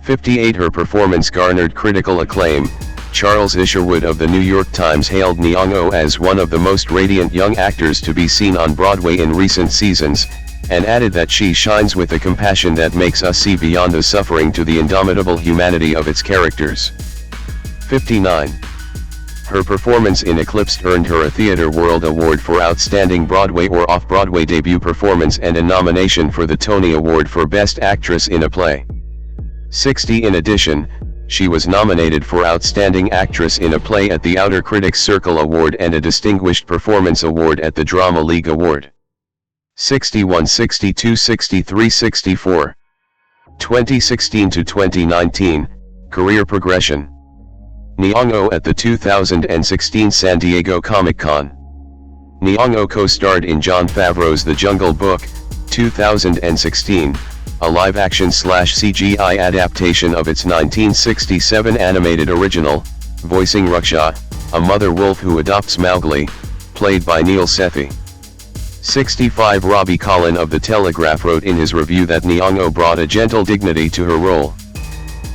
58. Her performance garnered critical acclaim. Charles Isherwood of the New York Times hailed Nyong'o as one of the most radiant young actors to be seen on Broadway in recent seasons, and added that she shines with a compassion that makes us see beyond the suffering to the indomitable humanity of its characters. 59. Her performance in Eclipsed earned her a Theatre World Award for Outstanding Broadway or Off-Broadway Debut Performance and a nomination for the Tony Award for Best Actress in a Play. 60. In addition, she was nominated for Outstanding Actress in a Play at the Outer Critics Circle Award and a Distinguished Performance Award at the Drama League Award. 61. 62. 63. 64. 2016 to 2019, Career Progression. Nyong'o at the 2016 San Diego Comic-Con. Nyong'o co-starred in Jon Favreau's The Jungle Book, 2016, a live-action/CGI adaptation of its 1967 animated original, voicing Raksha, a mother wolf who adopts Mowgli, played by Neil Sethi. 65. Robbie Collin of The Telegraph wrote in his review that Nyong'o brought a gentle dignity to her role.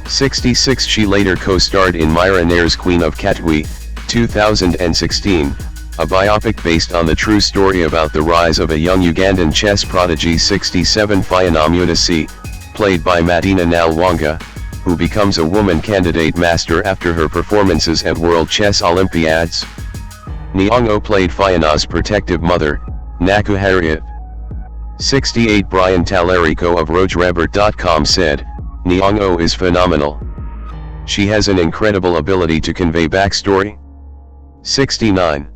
66. She later co-starred in Myra Nair's Queen of Katwe, 2016, a biopic based on the true story about the rise of a young Ugandan chess prodigy 67 Nyong'o, played by Madina Nyong'o, who becomes a woman candidate master after her performances at World Chess Olympiads. Nyong'o played Fiona's protective mother, Naku Harriet. 68 Brian Tallarico of RogerRebert.com said, "Nyong'o is phenomenal. She has an incredible ability to convey backstory." 69.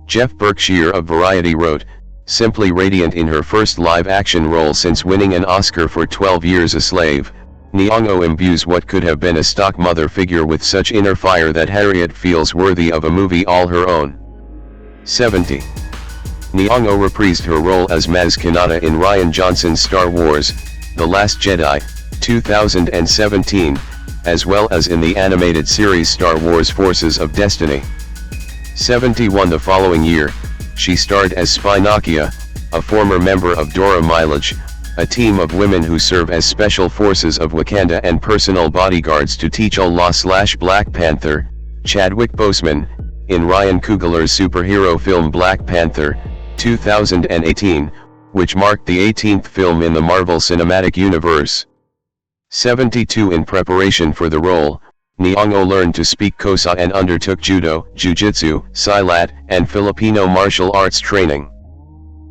Jeff Berkshire of Variety wrote, "Simply radiant in her first live-action role since winning an Oscar for 12 Years a Slave, Nyong'o imbues what could have been a stock mother figure with such inner fire that Harriet feels worthy of a movie all her own." 70. Nyong'o reprised her role as Maz Kanata in Rian Johnson's Star Wars: The Last Jedi, 2017, as well as in the animated series Star Wars Forces of Destiny. 71. The following year, she starred as Spy Nakia, a former member of Dora Milaje, a team of women who serve as special forces of Wakanda and personal bodyguards to T'Challa/Black Panther, Chadwick Boseman, in Ryan Coogler's superhero film Black Panther, 2018, which marked the 18th film in the Marvel Cinematic Universe. 72. In preparation for the role, Nyong'o learned to speak Xhosa and undertook judo, jiu-jitsu, silat, and Filipino martial arts training.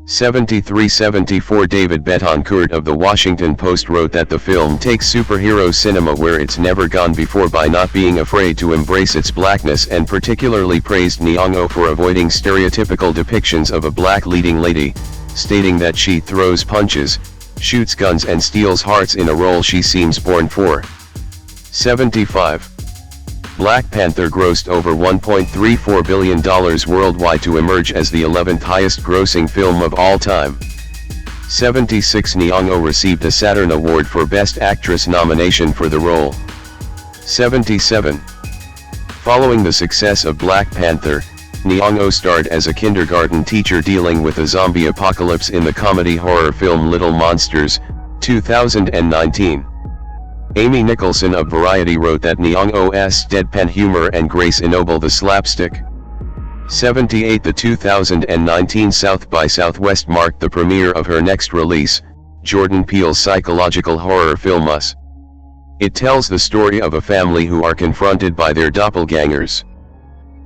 73-74 David Betancourt of The Washington Post wrote that the film takes superhero cinema where it's never gone before by not being afraid to embrace its blackness, and particularly praised Nyong'o for avoiding stereotypical depictions of a black leading lady, stating that she throws punches, shoots guns and steals hearts in a role she seems born for. 75. Black Panther grossed over $1.34 billion worldwide to emerge as the 11th highest grossing film of all time. 76. Nyong'o received a Saturn Award for Best Actress nomination for the role. 77. Following the success of Black Panther, Nyong'o starred as a kindergarten teacher dealing with a zombie apocalypse in the comedy horror film Little Monsters, 2019. Amy Nicholson of Variety wrote that Nyong'o's deadpan humor and grace ennoble the slapstick. 78. The 2019 South by Southwest marked the premiere of her next release, Jordan Peele's psychological horror film Us. It tells the story of a family who are confronted by their doppelgangers.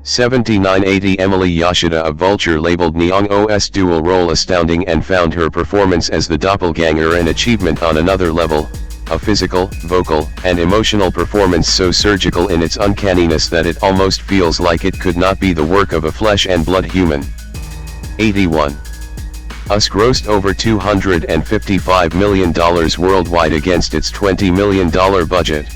79. 80. Emily Yoshida of Vulture labeled Nyong'o's dual role astounding and found her performance as the doppelganger an achievement on another level, a physical, vocal, and emotional performance so surgical in its uncanniness that it almost feels like it could not be the work of a flesh and blood human. 81. Us grossed over $255 million worldwide against its $20 million budget.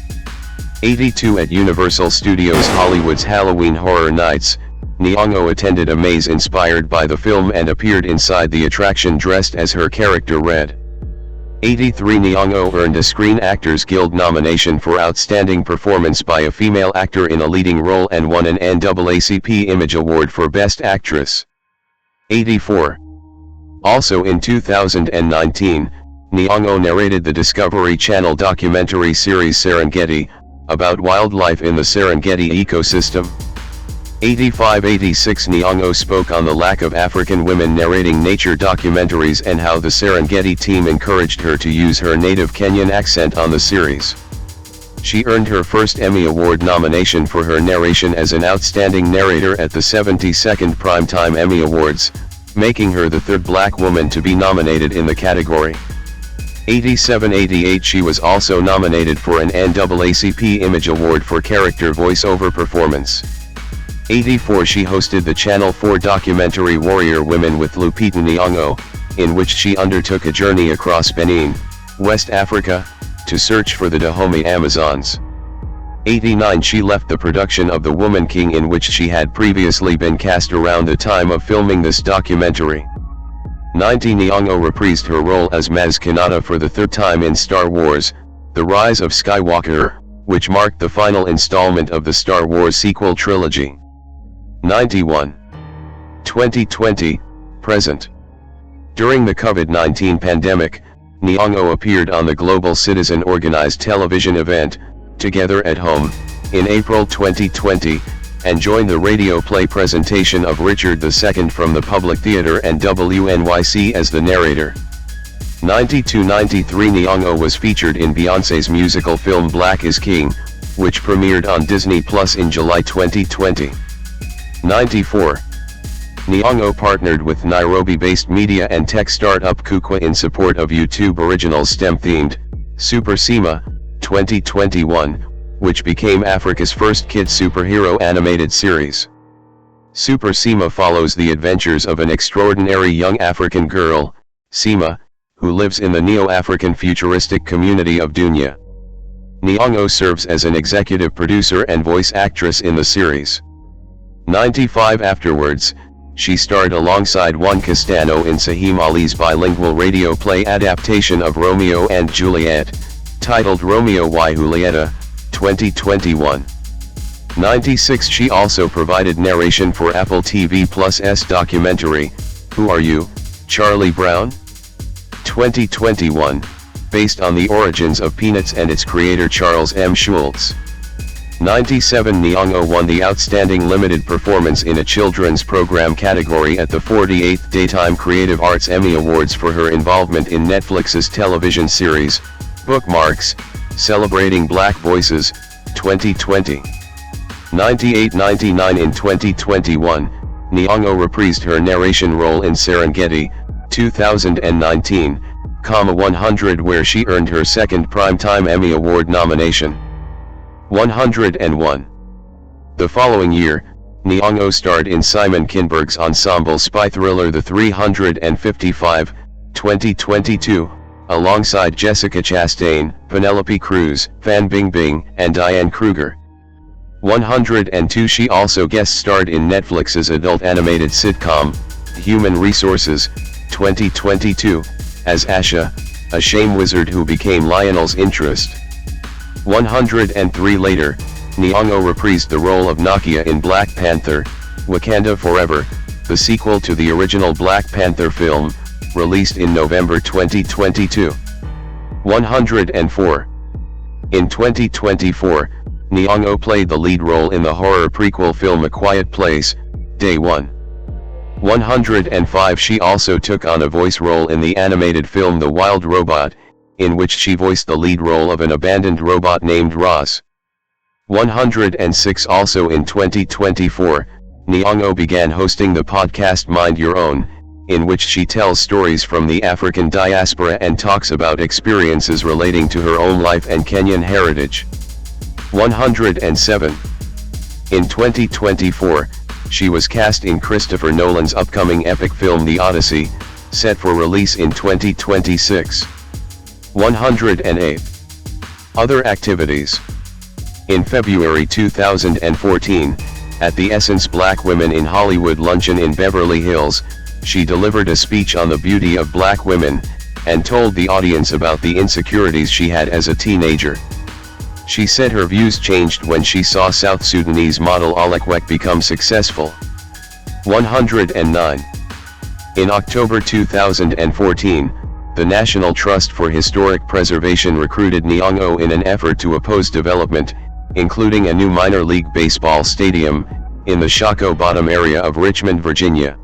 82. At Universal Studios Hollywood's Halloween Horror Nights, Nyong'o attended a maze inspired by the film and appeared inside the attraction dressed as her character Red. 83. Nyong'o earned a Screen Actors Guild nomination for Outstanding Performance by a Female Actor in a Leading Role and won an NAACP Image Award for Best Actress. 84. Also in 2019, Nyong'o narrated the Discovery Channel documentary series Serengeti, about wildlife in the Serengeti ecosystem. 85-86 Nyong'o spoke on the lack of African women narrating nature documentaries and how the Serengeti team encouraged her to use her native Kenyan accent on the series. She earned her first Emmy Award nomination for her narration as an outstanding narrator at the 72nd Primetime Emmy Awards, making her the third black woman to be nominated in the category. 87-88 She was also nominated for an NAACP Image Award for character voice-over performance. 84 She hosted the Channel 4 documentary Warrior Women with Lupita Nyong'o, in which she undertook a journey across Benin, West Africa, to search for the Dahomey Amazons. 89 She left the production of The Woman King, in which she had previously been cast, around the time of filming this documentary. 90 Nyong'o reprised her role as Maz Kanata for the third time in Star Wars: The Rise of Skywalker, which marked the final installment of the Star Wars sequel trilogy. 91. 2020, present. During the COVID-19 pandemic, Nyong'o appeared on the Global Citizen organized television event, Together at Home, in April 2020, and joined the radio play presentation of Richard II from the Public Theatre and WNYC as the narrator. 92-93 Nyong'o was featured in Beyoncé's musical film Black is King, which premiered on Disney Plus in July 2020. 94. Nyong'o partnered with Nairobi-based media and tech startup Kukwa in support of YouTube Originals STEM-themed, Super Sima, 2021, which became Africa's first kid superhero animated series. Super Sima follows the adventures of an extraordinary young African girl, Sima, who lives in the neo-African futuristic community of Dunya. Nyong'o serves as an executive producer and voice actress in the series. 95 Afterwards, she starred alongside Juan Castano in Sahim Ali's bilingual radio play adaptation of Romeo and Juliet, titled Romeo y Julieta, 2021. 96 She also provided narration for Apple TV Plus' documentary, Who Are You, Charlie Brown? 2021, based on the origins of Peanuts and its creator Charles M. Schulz. 97 Nyong'o won the Outstanding Limited Performance in a Children's Program category at the 48th Daytime Creative Arts Emmy Awards for her involvement in Netflix's television series, Bookmarks, Celebrating Black Voices, 2020. 98-99 In 2021, Nyong'o reprised her narration role in Serengeti, 2019, 100 where she earned her second Primetime Emmy Award nomination. 101. The following year, Nyong'o starred in Simon Kinberg's ensemble spy thriller The 355, 2022, alongside Jessica Chastain, Penelope Cruz, Fan Bingbing, and Diane Kruger. 102 She also guest starred in Netflix's adult animated sitcom, Human Resources, 2022, as Asha, a shame wizard who became Lionel's interest. 103 Later, Nyong'o reprised the role of Nakia in Black Panther, Wakanda Forever, the sequel to the original Black Panther film, released in November 2022. 104. In 2024, Nyong'o played the lead role in the horror prequel film A Quiet Place, Day 1. 105 She also took on a voice role in the animated film The Wild Robot, in which she voiced the lead role of an abandoned robot named Roz. 106 Also in 2024, Nyong'o began hosting the podcast Mind Your Own, in which she tells stories from the African diaspora and talks about experiences relating to her own life and Kenyan heritage. 107. In 2024, she was cast in Christopher Nolan's upcoming epic film The Odyssey, set for release in 2026. 108. Other activities. In February 2014, at the Essence Black Women in Hollywood luncheon in Beverly Hills, she delivered a speech on the beauty of black women, and told the audience about the insecurities she had as a teenager. She said her views changed when she saw South Sudanese model Alekwek become successful. 109. In October 2014, the National Trust for Historic Preservation recruited Nyong'o in an effort to oppose development, including a new minor league baseball stadium, in the Shockoe Bottom area of Richmond, Virginia.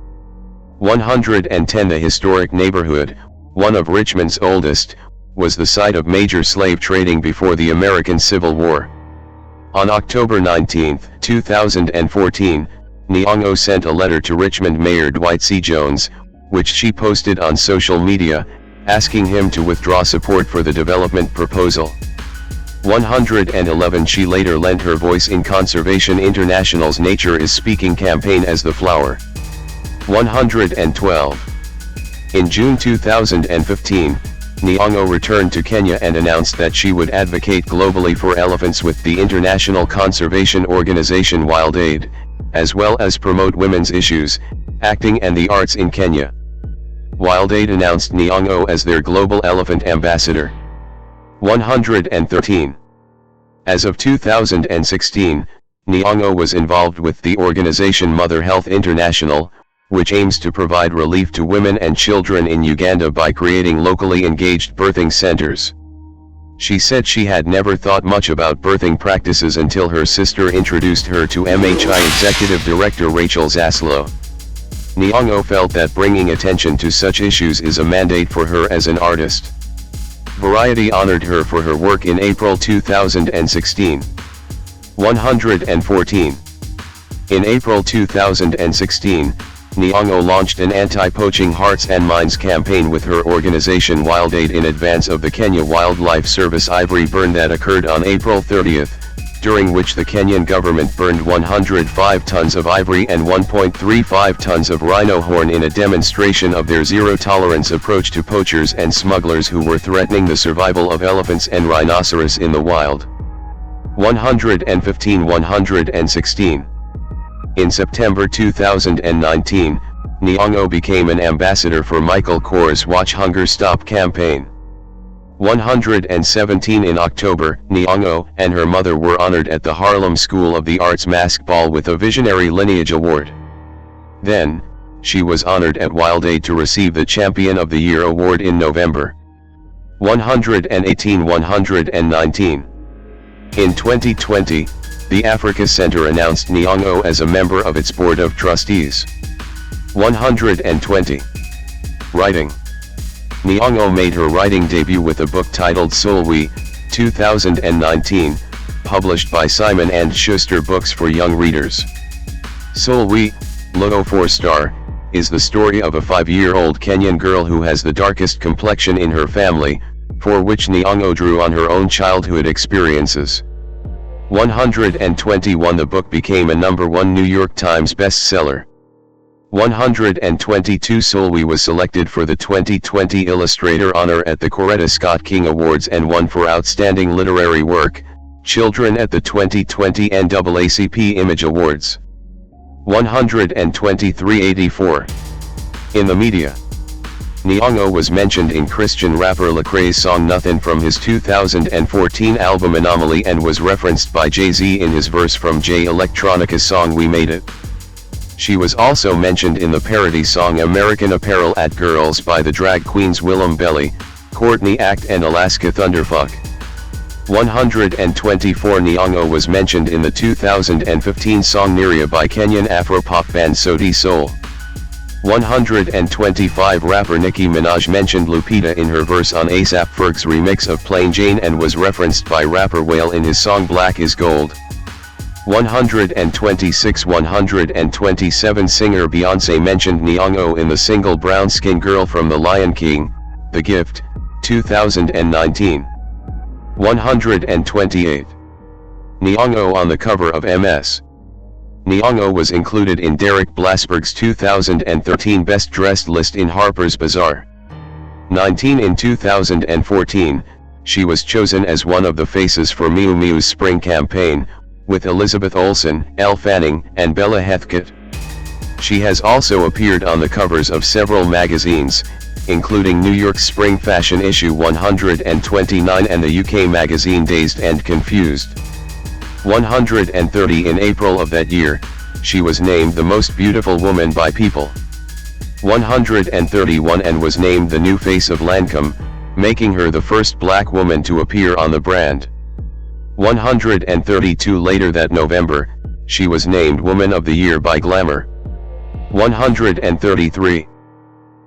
110 The historic neighborhood, one of Richmond's oldest, was the site of major slave trading before the American Civil War. On October 19, 2014, Nyong'o sent a letter to Richmond Mayor Dwight C. Jones, which she posted on social media, asking him to withdraw support for the development proposal. 111 She later lent her voice in Conservation International's Nature is Speaking campaign as the flower. 112. In June 2015, Nyong'o returned to Kenya and announced that she would advocate globally for elephants with the international conservation organization Wild Aid, as well as promote women's issues, acting and the arts in Kenya. Wild Aid announced Nyong'o as their global elephant ambassador. 113. As of 2016, Nyong'o was involved with the organization Mother Health International, which aims to provide relief to women and children in Uganda by creating locally engaged birthing centers. She said she had never thought much about birthing practices until her sister introduced her to MHI Executive Director Rachel Zaslow. Nyong'o felt that bringing attention to such issues is a mandate for her as an artist. Variety honored her for her work in April 2016. 114. In April 2016, Nyong'o launched an anti-poaching hearts and minds campaign with her organization Wild Aid in advance of the Kenya Wildlife Service ivory burn that occurred on April 30th, during which the Kenyan government burned 105 tons of ivory and 1.35 tons of rhino horn in a demonstration of their zero-tolerance approach to poachers and smugglers who were threatening the survival of elephants and rhinoceros in the wild. 115-116. In September 2019, Nyong'o became an ambassador for Michaela Coel's Watch Hunger Stop campaign. 117. In October, Nyong'o and her mother were honored at the Harlem School of the Arts Mask Ball with a Visionary Lineage Award. Then, she was honored at Wild Aid to receive the Champion of the Year award in November. 118-119. In 2020, the Africa Center announced Nyong'o as a member of its Board of Trustees. 120. Writing. Nyong'o made her writing debut with a book titled Soul We, 2019, published by Simon & Schuster Books for young readers. Soul We, Logo 4-star, is the story of a 5-year-old Kenyan girl who has the darkest complexion in her family, for which Nyong'o drew on her own childhood experiences. 121. The book became a #1 New York Times bestseller. 122. Soul We was selected for the 2020 Illustrator Honor at the Coretta Scott King Awards and won for Outstanding Literary Work, Children at the 2020 NAACP Image Awards. 123-84. In the media. Nyong'o was mentioned in Christian rapper Lecrae's song Nothin' from his 2014 album Anomaly and was referenced by Jay-Z in his verse from Jay Electronica's song We Made It. She was also mentioned in the parody song American Apparel at Girls by the drag queens Willem Belly, Courtney Act and Alaska Thunderfuck. 124. Nyong'o was mentioned in the 2015 song Niria by Kenyan Afro-pop band Sauti Sol. 125. Rapper Nicki Minaj mentioned Lupita in her verse on A$AP Ferg's remix of Plain Jane and was referenced by rapper Whale in his song Black is Gold. 126-127. Singer Beyoncé mentioned Nyong'o in the single Brown Skin Girl from The Lion King, The Gift, 2019. 128. Nyong'o on the cover of MS. Nyong'o was included in Derek Blasberg's 2013 Best Dressed list in Harper's Bazaar. 19. In 2014, she was chosen as one of the faces for Miu Miu's spring campaign, with Elizabeth Olsen, Elle Fanning, and Bella Heathcote. She has also appeared on the covers of several magazines, including New York's Spring Fashion issue 129 and the UK magazine Dazed and Confused. 130. In April of that year, she was named the most beautiful woman by People. 131. And was named the new face of Lancome, making her the first black woman to appear on the brand. 132. Later that November, she was named Woman of the Year by Glamour. 133.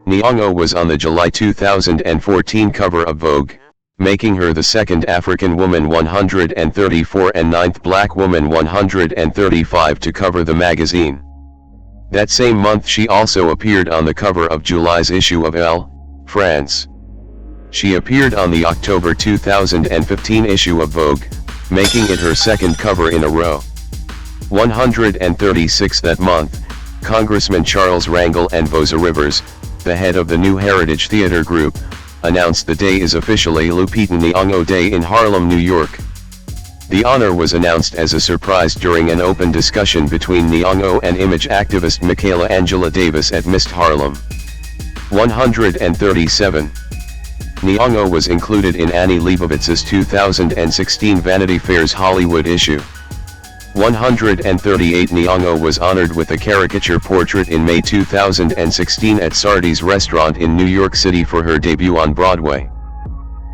Nyong'o was on the July 2014 cover of Vogue, making her the second African woman 134 and ninth black woman 135 to cover the magazine. That same month she also appeared on the cover of July's issue of Elle, France. She appeared on the October 2015 issue of Vogue, making it her second cover in a row. 136. That month, Congressman Charles Rangel and Voza Rivers, the head of the New Heritage Theater Group, announced the day is officially Lupita Nyong'o Day in Harlem, New York. The honor was announced as a surprise during an open discussion between Nyong'o and image activist Michaela Angela Davis at Mist Harlem. 137. Nyong'o was included in Annie Leibovitz's 2016 Vanity Fair's Hollywood issue. 138. Nyong'o was honored with a caricature portrait in May 2016 at Sardi's restaurant in New York City for her debut on Broadway.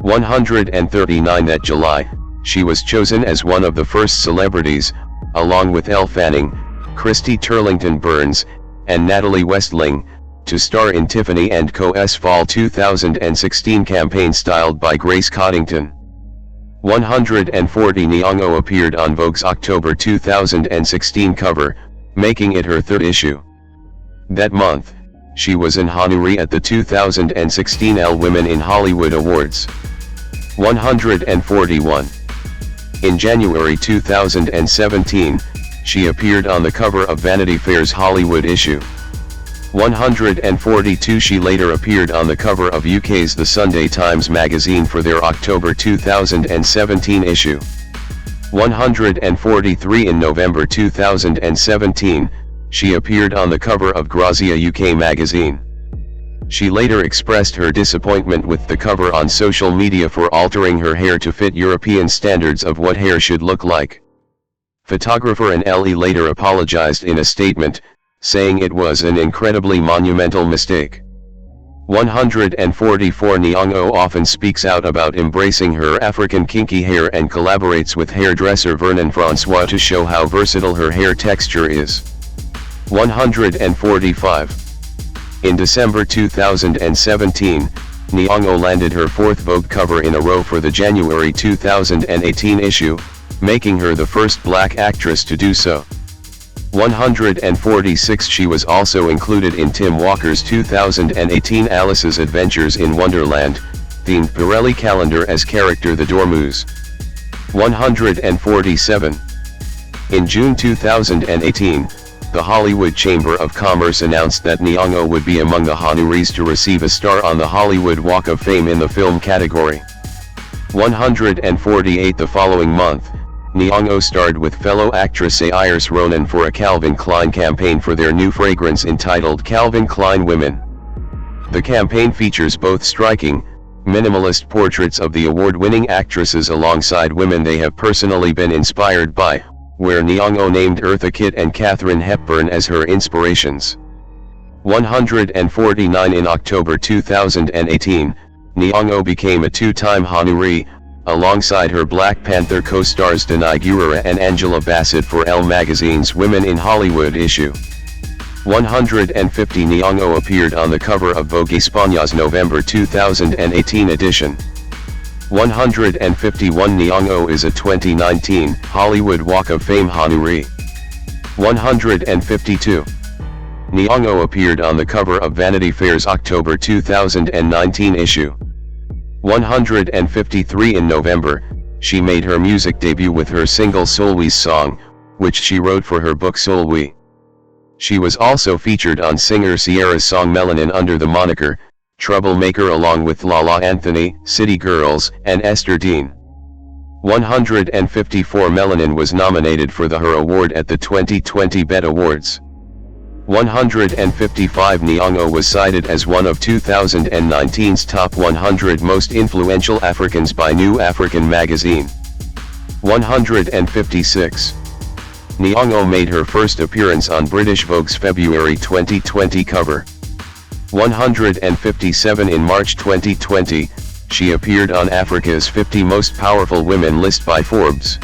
139 That July, she was chosen as one of the first celebrities, along with Elle Fanning, Christy Turlington Burns, and Natalie Westling, to star in Tiffany & Co.'s Fall 2016 campaign styled by Grace Coddington. 140 Nyong'o appeared on Vogue's October 2016 cover, making it her third issue. That month, she was in Hanuri at the 2016 Elle Women in Hollywood Awards. 141. In January 2017, she appeared on the cover of Vanity Fair's Hollywood issue. 142 She later appeared on the cover of UK's The Sunday Times magazine for their October 2017 issue. 143 In November 2017, she appeared on the cover of Grazia UK magazine. She later expressed her disappointment with the cover on social media for altering her hair to fit European standards of what hair should look like. Photographer and Elle later apologized in a statement, saying it was an incredibly monumental mistake. 144 Nyong'o often speaks out about embracing her African kinky hair and collaborates with hairdresser Vernon Francois to show how versatile her hair texture is. 145. In December 2017, Nyong'o landed her fourth Vogue cover in a row for the January 2018 issue, making her the first black actress to do so. 146 She was also included in Tim Walker's 2018 Alice's Adventures in Wonderland, themed Pirelli calendar as character the Dormouse. 147. In June 2018, the Hollywood Chamber of Commerce announced that Nyong'o would be among the honorees to receive a star on the Hollywood Walk of Fame in the film category. 148 The following month, Nyong'o starred with fellow actress Saoirse Ronan for a Calvin Klein campaign for their new fragrance entitled Calvin Klein Women. The campaign features both striking, minimalist portraits of the award-winning actresses alongside women they have personally been inspired by, where Nyong'o named Eartha Kitt and Katharine Hepburn as her inspirations. 149 In October 2018, Nyong'o became a two-time honoree, alongside her Black Panther co-stars Danai Gurira and Angela Bassett for Elle magazine's Women in Hollywood issue. 150 Nyong'o appeared on the cover of Vogue España's November 2018 edition. 151 Nyong'o is a 2019 Hollywood Walk of Fame honoree. 152. Nyong'o appeared on the cover of Vanity Fair's October 2019 issue. 153 In November, she made her music debut with her single Solwi's Song, which she wrote for her book Solwi. She was also featured on singer Ciara's song Melanin under the moniker Troublemaker along with Lala Anthony, City Girls, and Esther Dean. 154 Melanin was nominated for the Her Award at the 2020 BET Awards. 155 Nyong'o was cited as one of 2019's top 100 most influential Africans by New African magazine. 156. Nyong'o made her first appearance on British Vogue's February 2020 cover. 157 In March 2020, she appeared on Africa's 50 Most Powerful Women list by Forbes.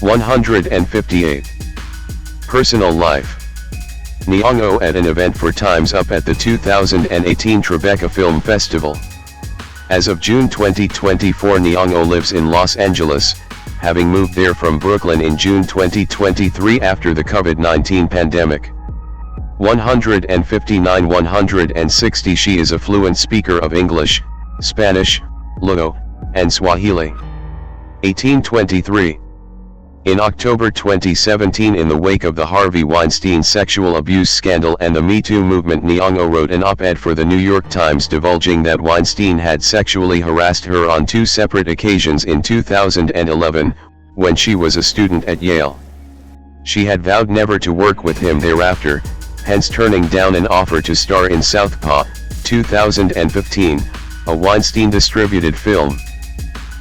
158. Personal life. Nyong'o at an event for Time's Up at the 2018 Tribeca Film Festival. As of June 2024, Nyong'o lives in Los Angeles, having moved there from Brooklyn in June 2023 after the COVID-19 pandemic. 159 160 She is a fluent speaker of English, Spanish, Luo, and Swahili. 1823. In October 2017, in the wake of the Harvey Weinstein sexual abuse scandal and the Me Too movement, Nyong'o wrote an op-ed for the New York Times divulging that Weinstein had sexually harassed her on 2 separate occasions in 2011, when she was a student at Yale. She had vowed never to work with him thereafter, hence turning down an offer to star in Southpaw, 2015, a Weinstein-distributed film.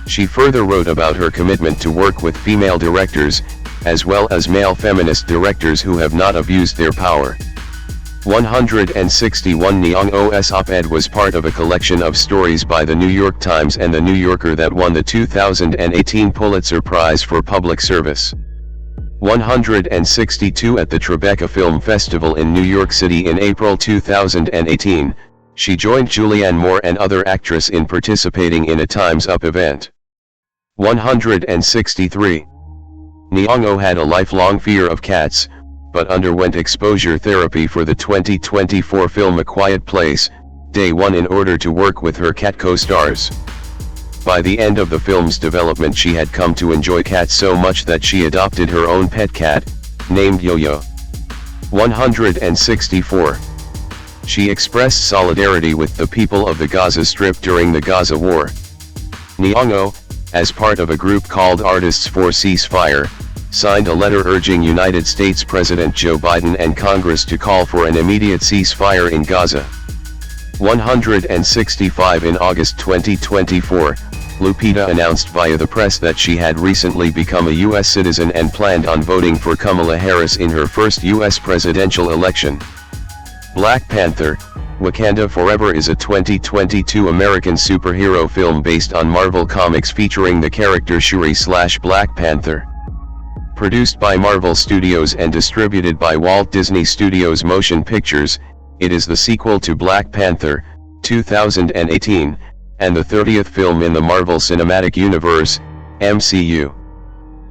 She further wrote about her commitment to work with female directors, as well as male feminist directors who have not abused their power. 161 Nyong'o's op-ed was part of a collection of stories by the New York Times and the New Yorker that won the 2018 Pulitzer Prize for Public Service. 162 At the Tribeca Film Festival in New York City in April 2018, she joined Julianne Moore and other actress in participating in a Time's Up event. 163. Nyong'o had a lifelong fear of cats, but underwent exposure therapy for the 2024 film A Quiet Place, Day One in order to work with her cat co-stars. By the end of the film's development she had come to enjoy cats so much that she adopted her own pet cat, named Yo-Yo. 164. She expressed solidarity with the people of the Gaza Strip during the Gaza War. Nyong'o, as part of a group called Artists for Ceasefire, signed a letter urging United States President Joe Biden and Congress to call for an immediate ceasefire in Gaza. 165 In August 2024, Lupita announced via the press that she had recently become a U.S. citizen and planned on voting for Kamala Harris in her first U.S. presidential election. Black Panther, Wakanda Forever is a 2022 American superhero film based on Marvel Comics featuring the character Shuri/Black Panther. Produced by Marvel Studios and distributed by Walt Disney Studios Motion Pictures, it is the sequel to Black Panther, 2018, and the 30th film in the Marvel Cinematic Universe, MCU.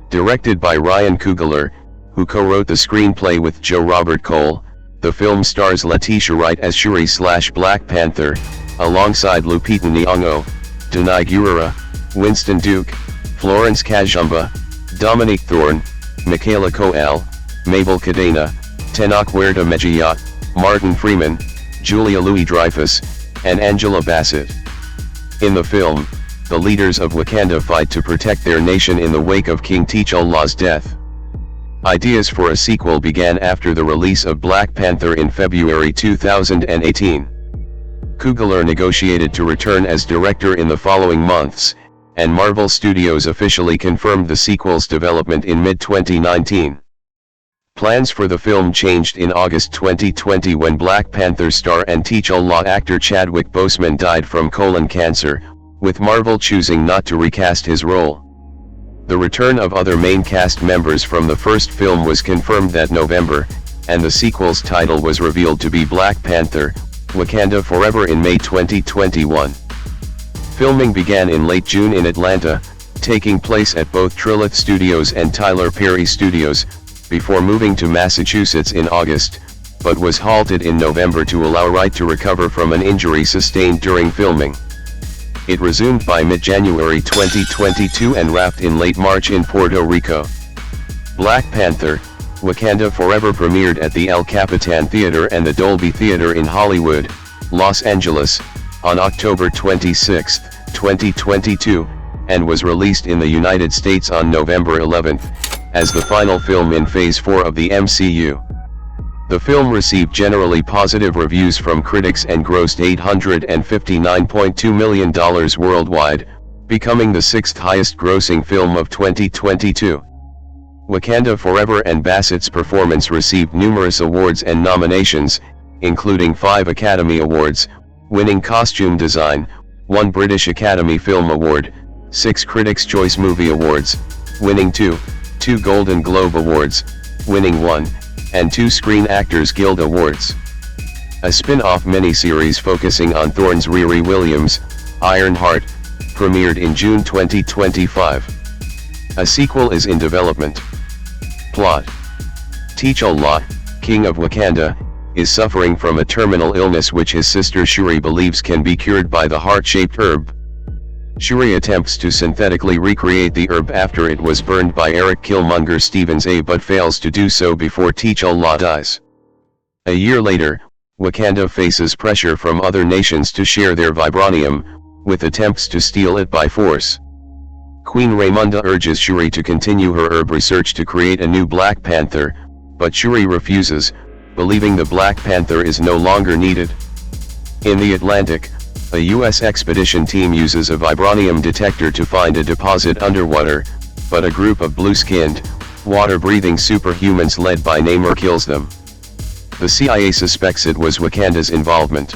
Directed by Ryan Coogler, who co-wrote the screenplay with Joe Robert Cole, the film stars Letitia Wright as Shuri/Black Panther, alongside Lupita Nyong'o, Danai Gurira, Winston Duke, Florence Kasumba, Dominique Thorne, Michaela Coel, Mabel Cadena, Tenoch Huerta Mejía, Martin Freeman, Julia Louis-Dreyfus, and Angela Bassett. In the film, the leaders of Wakanda fight to protect their nation in the wake of King T'Challa's death. Ideas for a sequel began after the release of Black Panther in February 2018. Coogler negotiated to return as director in the following months, and Marvel Studios officially confirmed the sequel's development in mid-2019. Plans for the film changed in August 2020 when Black Panther star and T'Challa actor Chadwick Boseman died from colon cancer, with Marvel choosing not to recast his role. The return of other main cast members from the first film was confirmed that November, and the sequel's title was revealed to be Black Panther, Wakanda Forever in May 2021. Filming began in late June in Atlanta, taking place at both Trilith Studios and Tyler Perry Studios, before moving to Massachusetts in August, but was halted in November to allow Wright to recover from an injury sustained during filming. It resumed by mid-January 2022 and wrapped in late March in Puerto Rico. Black Panther, Wakanda Forever premiered at the El Capitan Theater and the Dolby Theater in Hollywood, Los Angeles, on October 26, 2022, and was released in the United States on November 11, as the final film in Phase 4 of the MCU. The film received generally positive reviews from critics and grossed $859.2 million worldwide, becoming the sixth highest grossing film of 2022. Wakanda Forever and Bassett's performance received numerous awards and nominations, including 5 Academy Awards, winning Costume Design, 1 British Academy Film Award, 6 Critics' Choice Movie Awards, winning 2 Golden Globe Awards, winning 1, and 2 Screen Actors Guild Awards. A spin-off miniseries focusing on Thorne's Riri Williams, Ironheart, premiered in June 2025. A sequel is in development. Plot: T'Challa, King of Wakanda, is suffering from a terminal illness which his sister Shuri believes can be cured by the heart-shaped herb. Shuri attempts to synthetically recreate the herb after it was burned by Eric Killmonger Stevens but fails to do so before T'Challa dies. A year later, Wakanda faces pressure from other nations to share their vibranium, with attempts to steal it by force. Queen Ramonda urges Shuri to continue her herb research to create a new Black Panther, but Shuri refuses, believing the Black Panther is no longer needed. In the Atlantic, a U.S. expedition team uses a vibranium detector to find a deposit underwater, but a group of blue-skinned, water-breathing superhumans led by Namor kills them. The CIA suspects it was Wakanda's involvement.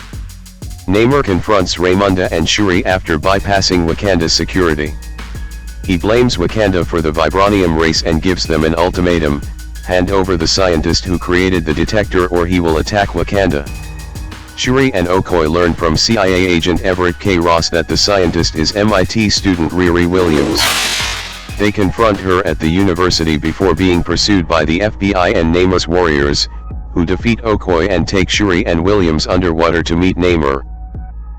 Namor confronts Raymunda and Shuri after bypassing Wakanda's security. He blames Wakanda for the vibranium race and gives them an ultimatum: hand over the scientist who created the detector or he will attack Wakanda. Shuri and Okoye learn from CIA agent Everett K. Ross that the scientist is MIT student Riri Williams. They confront her at the university before being pursued by the FBI and Namor's warriors, who defeat Okoye and take Shuri and Williams underwater to meet Namor.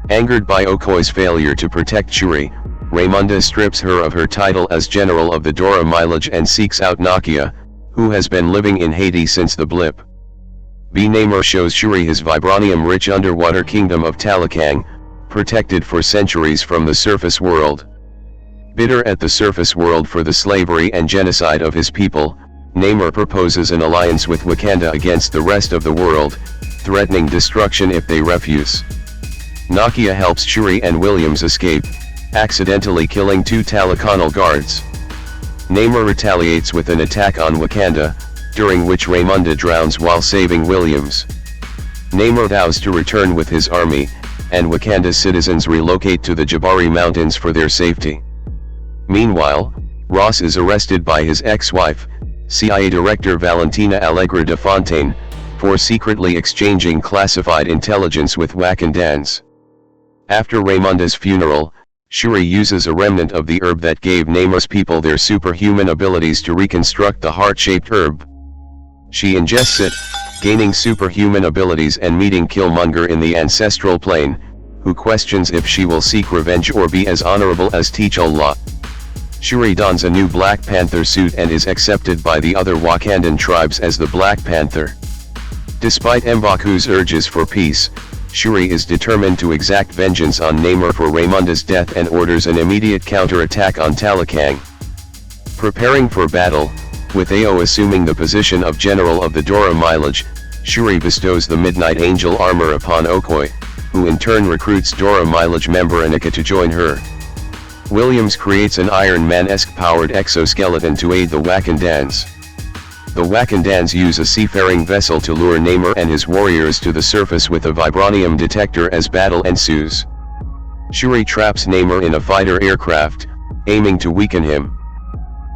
Angered by Okoye's failure to protect Shuri, Raymunda strips her of her title as General of the Dora Milaje and seeks out Nakia, who has been living in Haiti since the blip. Namor shows Shuri his vibranium-rich underwater kingdom of Talakang, protected for centuries from the surface world. Bitter at the surface world for the slavery and genocide of his people, Namor proposes an alliance with Wakanda against the rest of the world, threatening destruction if they refuse. Nakia helps Shuri and Williams escape, accidentally killing 2 Talakanal guards. Namor retaliates with an attack on Wakanda, during which Raymunda drowns while saving Williams. Namor vows to return with his army, and Wakanda's citizens relocate to the Jabari Mountains for their safety. Meanwhile, Ross is arrested by his ex-wife, CIA Director Valentina Allegra de Fontaine, for secretly exchanging classified intelligence with Wakandans. After Raymunda's funeral, Shuri uses a remnant of the herb that gave Namor's people their superhuman abilities to reconstruct the heart-shaped herb. She ingests it, gaining superhuman abilities and meeting Killmonger in the ancestral plane, who questions if she will seek revenge or be as honorable as T'Challa. Shuri dons a new Black Panther suit and is accepted by the other Wakandan tribes as the Black Panther. Despite M'Baku's urges for peace, Shuri is determined to exact vengeance on Namor for Raymunda's death and orders an immediate counter-attack on Talakang. Preparing for battle, with Ao assuming the position of General of the Dora Milaje, Shuri bestows the Midnight Angel armor upon Okoye, who in turn recruits Dora Milaje member Anika to join her. Williams creates an Iron Man-esque powered exoskeleton to aid the Wakandans. The Wakandans use a seafaring vessel to lure Namor and his warriors to the surface with a vibranium detector as battle ensues. Shuri traps Namor in a fighter aircraft, aiming to weaken him.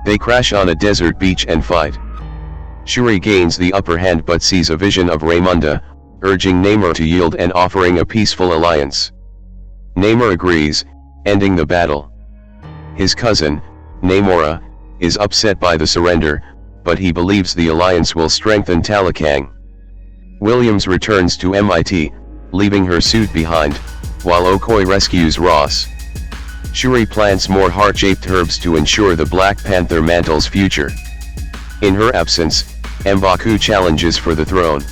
They crash on a desert beach and fight. Shuri gains the upper hand but sees a vision of Raymunda, urging Namor to yield and offering a peaceful alliance. Namor agrees, ending the battle. His cousin, Namora, is upset by the surrender, but he believes the alliance will strengthen Talakang. Williams returns to MIT, leaving her suit behind, while Okoye rescues Ross. Shuri plants more heart-shaped herbs to ensure the Black Panther mantle's future. In her absence, M'Baku challenges for the throne.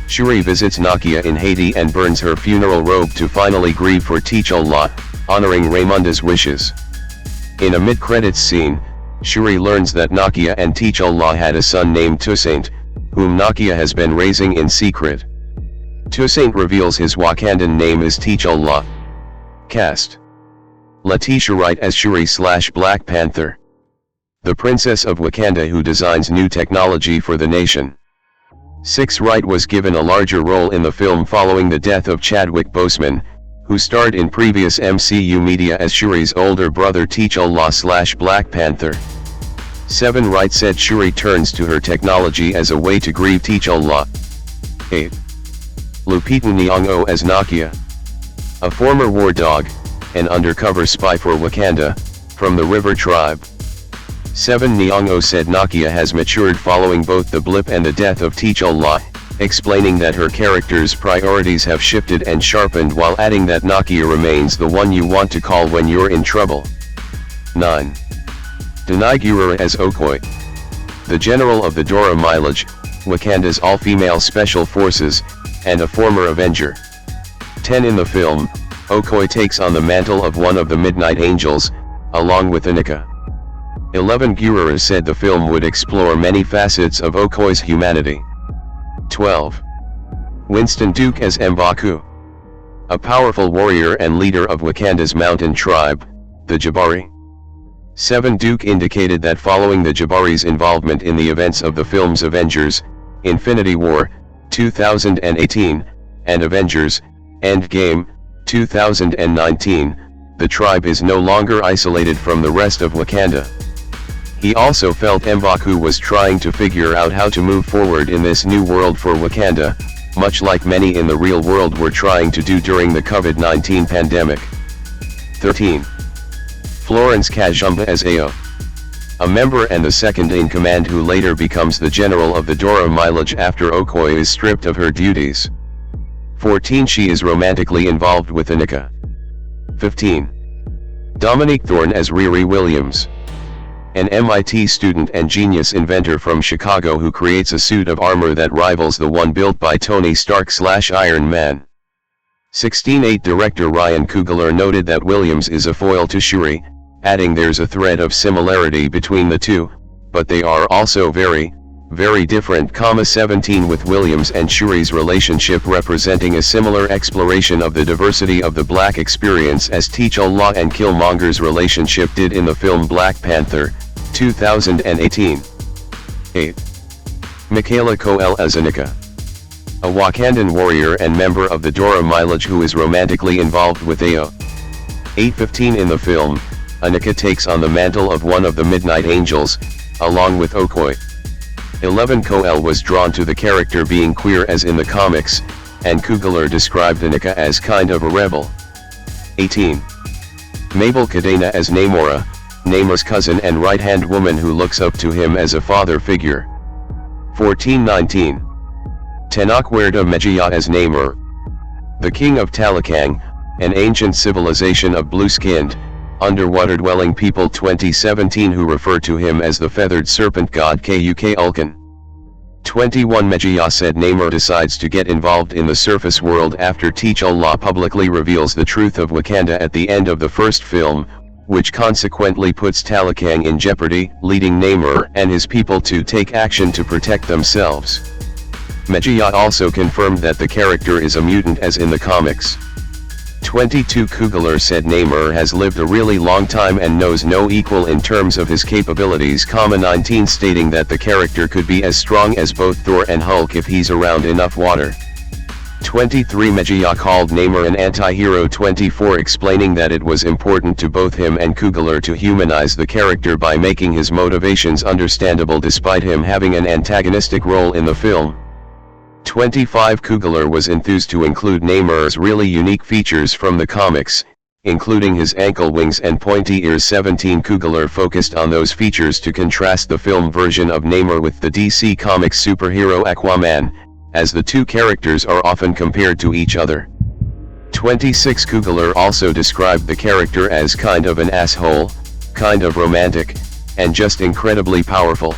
Shuri visits Nakia in Haiti and burns her funeral robe to finally grieve for T'Challa, honoring Raymunda's wishes. In a mid-credits scene, Shuri learns that Nakia and T'Challa had a son named Toussaint, whom Nakia has been raising in secret. Toussaint reveals his Wakandan name is T'Challa. Cast: Letitia Wright as Shuri/Black Panther. The Princess of Wakanda who designs new technology for the nation. 6. Wright was given a larger role in the film following the death of Chadwick Boseman, who starred in previous MCU media as Shuri's older brother T'Challa/Black Panther. 7. Wright said Shuri turns to her technology as a way to grieve T'Challa. 8. Lupita Nyong'o as Nakia. A former war dog, an undercover spy for Wakanda, from the River Tribe. 7. Nyong'o said Nakia has matured following both the blip and the death of T'Challa, explaining that her character's priorities have shifted and sharpened while adding that Nakia remains the one you want to call when you're in trouble. 9. Danai Gurira as Okoye. The General of the Dora Milaje, Wakanda's all-female special forces, and a former Avenger. 10. In the film, Okoye takes on the mantle of one of the Midnight Angels, along with Anika. 11. Gurira said the film would explore many facets of Okoye's humanity. 12. Winston Duke as M'Baku. A powerful warrior and leader of Wakanda's mountain tribe, the Jabari. 7. Duke indicated that following the Jabari's involvement in the events of the film's Avengers: Infinity War, 2018, and Avengers: Endgame, 2019, the tribe is no longer isolated from the rest of Wakanda. He also felt M'Baku was trying to figure out how to move forward in this new world for Wakanda, much like many in the real world were trying to do during the COVID-19 pandemic. 13. Florence Kasumba as Ao. A member and the second-in-command who later becomes the general of the Dora Milaje after Okoye is stripped of her duties. 14. She is romantically involved with Anika. 15. Dominique Thorne as Riri Williams. An MIT student and genius inventor from Chicago who creates a suit of armor that rivals the one built by Tony Stark/Iron Man. 16. Director Ryan Coogler noted that Williams is a foil to Shuri, adding there's a thread of similarity between the two, but they are also very, very different. 17. With Williams and Shuri's relationship representing a similar exploration of the diversity of the black experience as T'Challa and Killmonger's relationship did in the film Black Panther, 2018. 8. Michaela Coel as Anika. A Wakandan warrior and member of the Dora Milaje who is romantically involved with Ao. 8:15 In the film, Anika takes on the mantle of one of the Midnight Angels, along with Okoye. 11. Coel was drawn to the character being queer as in the comics, and Coogler described Anika as kind of a rebel. 18. Mabel Cadena as Namora, Namor's cousin and right-hand woman who looks up to him as a father figure. 14:19. Tenoch Huerta Mejía as Namor. The king of Talakang, an ancient civilization of blue-skinned, underwater-dwelling people. 2017 who refer to him as the feathered serpent god Kuk Ulkan. 21. Mejía said Namor decides to get involved in the surface world after T'Challa publicly reveals the truth of Wakanda at the end of the first film, which consequently puts Talakang in jeopardy, leading Namor and his people to take action to protect themselves. Mejía also confirmed that the character is a mutant as in the comics. 22. Coogler said Namor has lived a really long time and knows no equal in terms of his capabilities. 19 stating that the character could be as strong as both Thor and Hulk if he's around enough water. 23. Mejía called Namor an anti-hero. 24 explaining that it was important to both him and Coogler to humanize the character by making his motivations understandable despite him having an antagonistic role in the film. 25. Coogler was enthused to include Namor's really unique features from the comics, including his ankle wings and pointy ears. 17. Coogler focused on those features to contrast the film version of Namor with the DC Comics superhero Aquaman, as the two characters are often compared to each other. 26. Coogler also described the character as kind of an asshole, kind of romantic, and just incredibly powerful.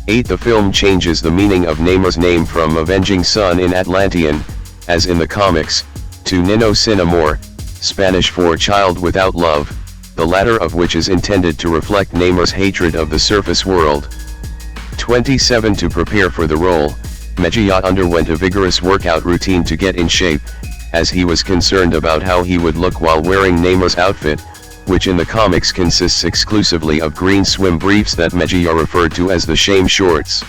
8. The film changes the meaning of Namor's name from Avenging Sun in Atlantean, as in the comics, to Nino Sin Amor, Spanish for child without love, the latter of which is intended to reflect Namor's hatred of the surface world. 27. To prepare for the role, Mejía underwent a vigorous workout routine to get in shape, as he was concerned about how he would look while wearing Namor's outfit, which in the comics consists exclusively of green swim briefs that Mejía referred to as the shame shorts.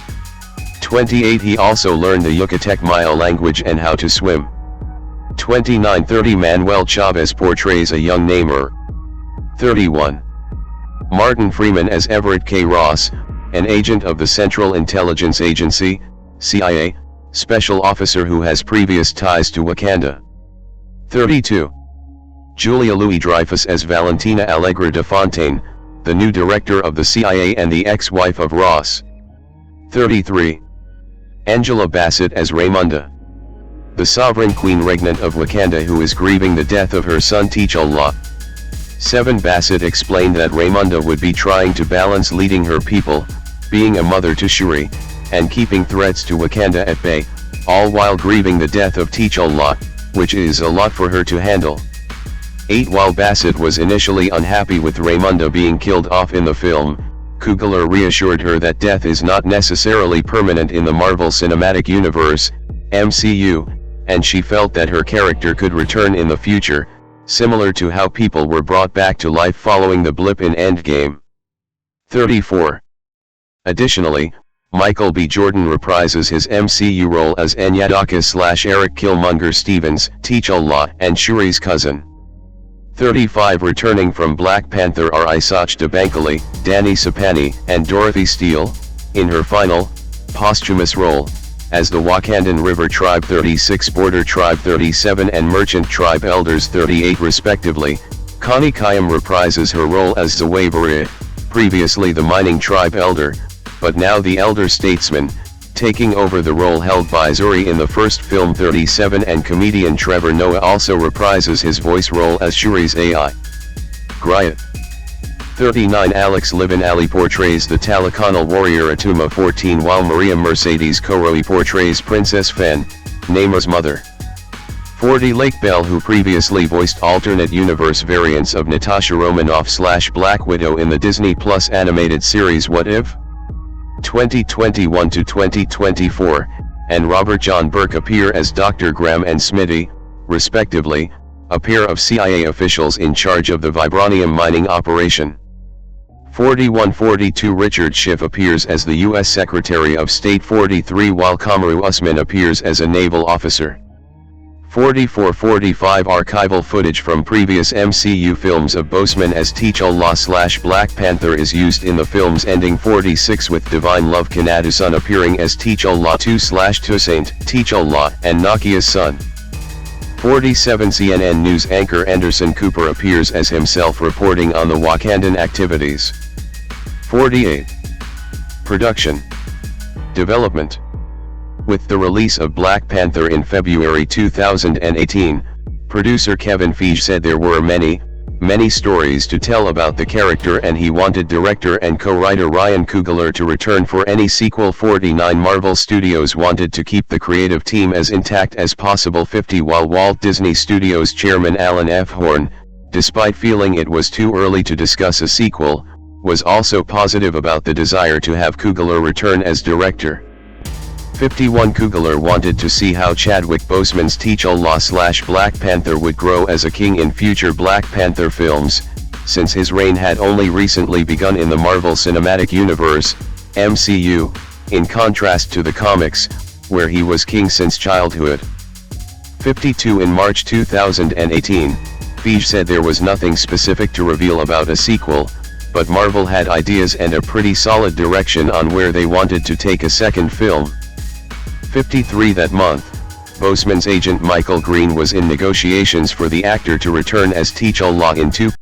28. He also learned the Yucatec Maya language and how to swim. 29. 30. Manuel Chavez portrays a young Namor. 31. Martin Freeman as Everett K. Ross, an agent of the Central Intelligence Agency, CIA, special officer who has previous ties to Wakanda. 32. Julia Louis-Dreyfus as Valentina Allegra de Fontaine, the new director of the CIA and the ex-wife of Ross. 33. Angela Bassett as Raymunda, the sovereign queen regnant of Wakanda who is grieving the death of her son T'Challa. 7. Bassett explained that Raymunda would be trying to balance leading her people, being a mother to Shuri, and keeping threats to Wakanda at bay, all while grieving the death of T'Challa, which is a lot for her to handle. 8. While Bassett was initially unhappy with Raymunda being killed off in the film, Coogler reassured her that death is not necessarily permanent in the Marvel Cinematic Universe, MCU, and she felt that her character could return in the future, similar to how people were brought back to life following the blip in Endgame. 34. Additionally, Michael B. Jordan reprises his MCU role as Enyadaka/Eric Killmonger Stevens, T'Challa and Shuri's cousin. 35 returning from Black Panther are Isach Dibankole, Danny Sapani, and Dorothy Steele, in her final, posthumous role, as the Wakandan River Tribe 36, Border Tribe 37 and Merchant Tribe Elders 38 respectively. Connie Kayam reprises her role as Zawabari, previously the Mining Tribe Elder, but now the Elder Statesman, taking over the role held by Zuri in the first film 37, and comedian Trevor Noah also reprises his voice role as Shuri's AI. Griot. 39 Alex Livin Ali portrays the Talakanal warrior Atuma 14, while Maria Mercedes Koroi portrays Princess Fen, Neymar's mother. 40 Lake Bell, who previously voiced alternate universe variants of Natasha Romanoff/Black Widow in the Disney Plus animated series What If? 2021 to 2024, and Robert John Burke appear as Dr. Graham and Smitty, respectively, a pair of CIA officials in charge of the vibranium mining operation. 41-42 Richard Schiff appears as the U.S. Secretary of State. 43 while Kamaru Usman appears as a naval officer. 44-45 archival footage from previous MCU films of Boseman as T'Challa/Black Panther is used in the film's ending. 46 with Divine Love Kanaduson appearing as T'Challa 2/Toussaint, T'Challa and Nakia's son. 47 CNN News anchor Anderson Cooper appears as himself, reporting on the Wakandan activities. 48. Production. Development. With the release of Black Panther in February 2018, producer Kevin Feige said there were many stories to tell about the character, and he wanted director and co-writer Ryan Coogler to return for any sequel. 49 Marvel Studios wanted to keep the creative team as intact as possible. 50 while Walt Disney Studios chairman Alan F. Horn, despite feeling it was too early to discuss a sequel, was also positive about the desire to have Coogler return as director. 51 Coogler wanted to see how Chadwick Boseman's T'Challa/Black Panther would grow as a king in future Black Panther films, since his reign had only recently begun in the Marvel Cinematic Universe, MCU, in contrast to the comics, where he was king since childhood. 52 In March 2018, Feige said there was nothing specific to reveal about a sequel, but Marvel had ideas and a pretty solid direction on where they wanted to take a second film. 53 That month, Boseman's agent Michael Green was in negotiations for the actor to return as T'Challa in two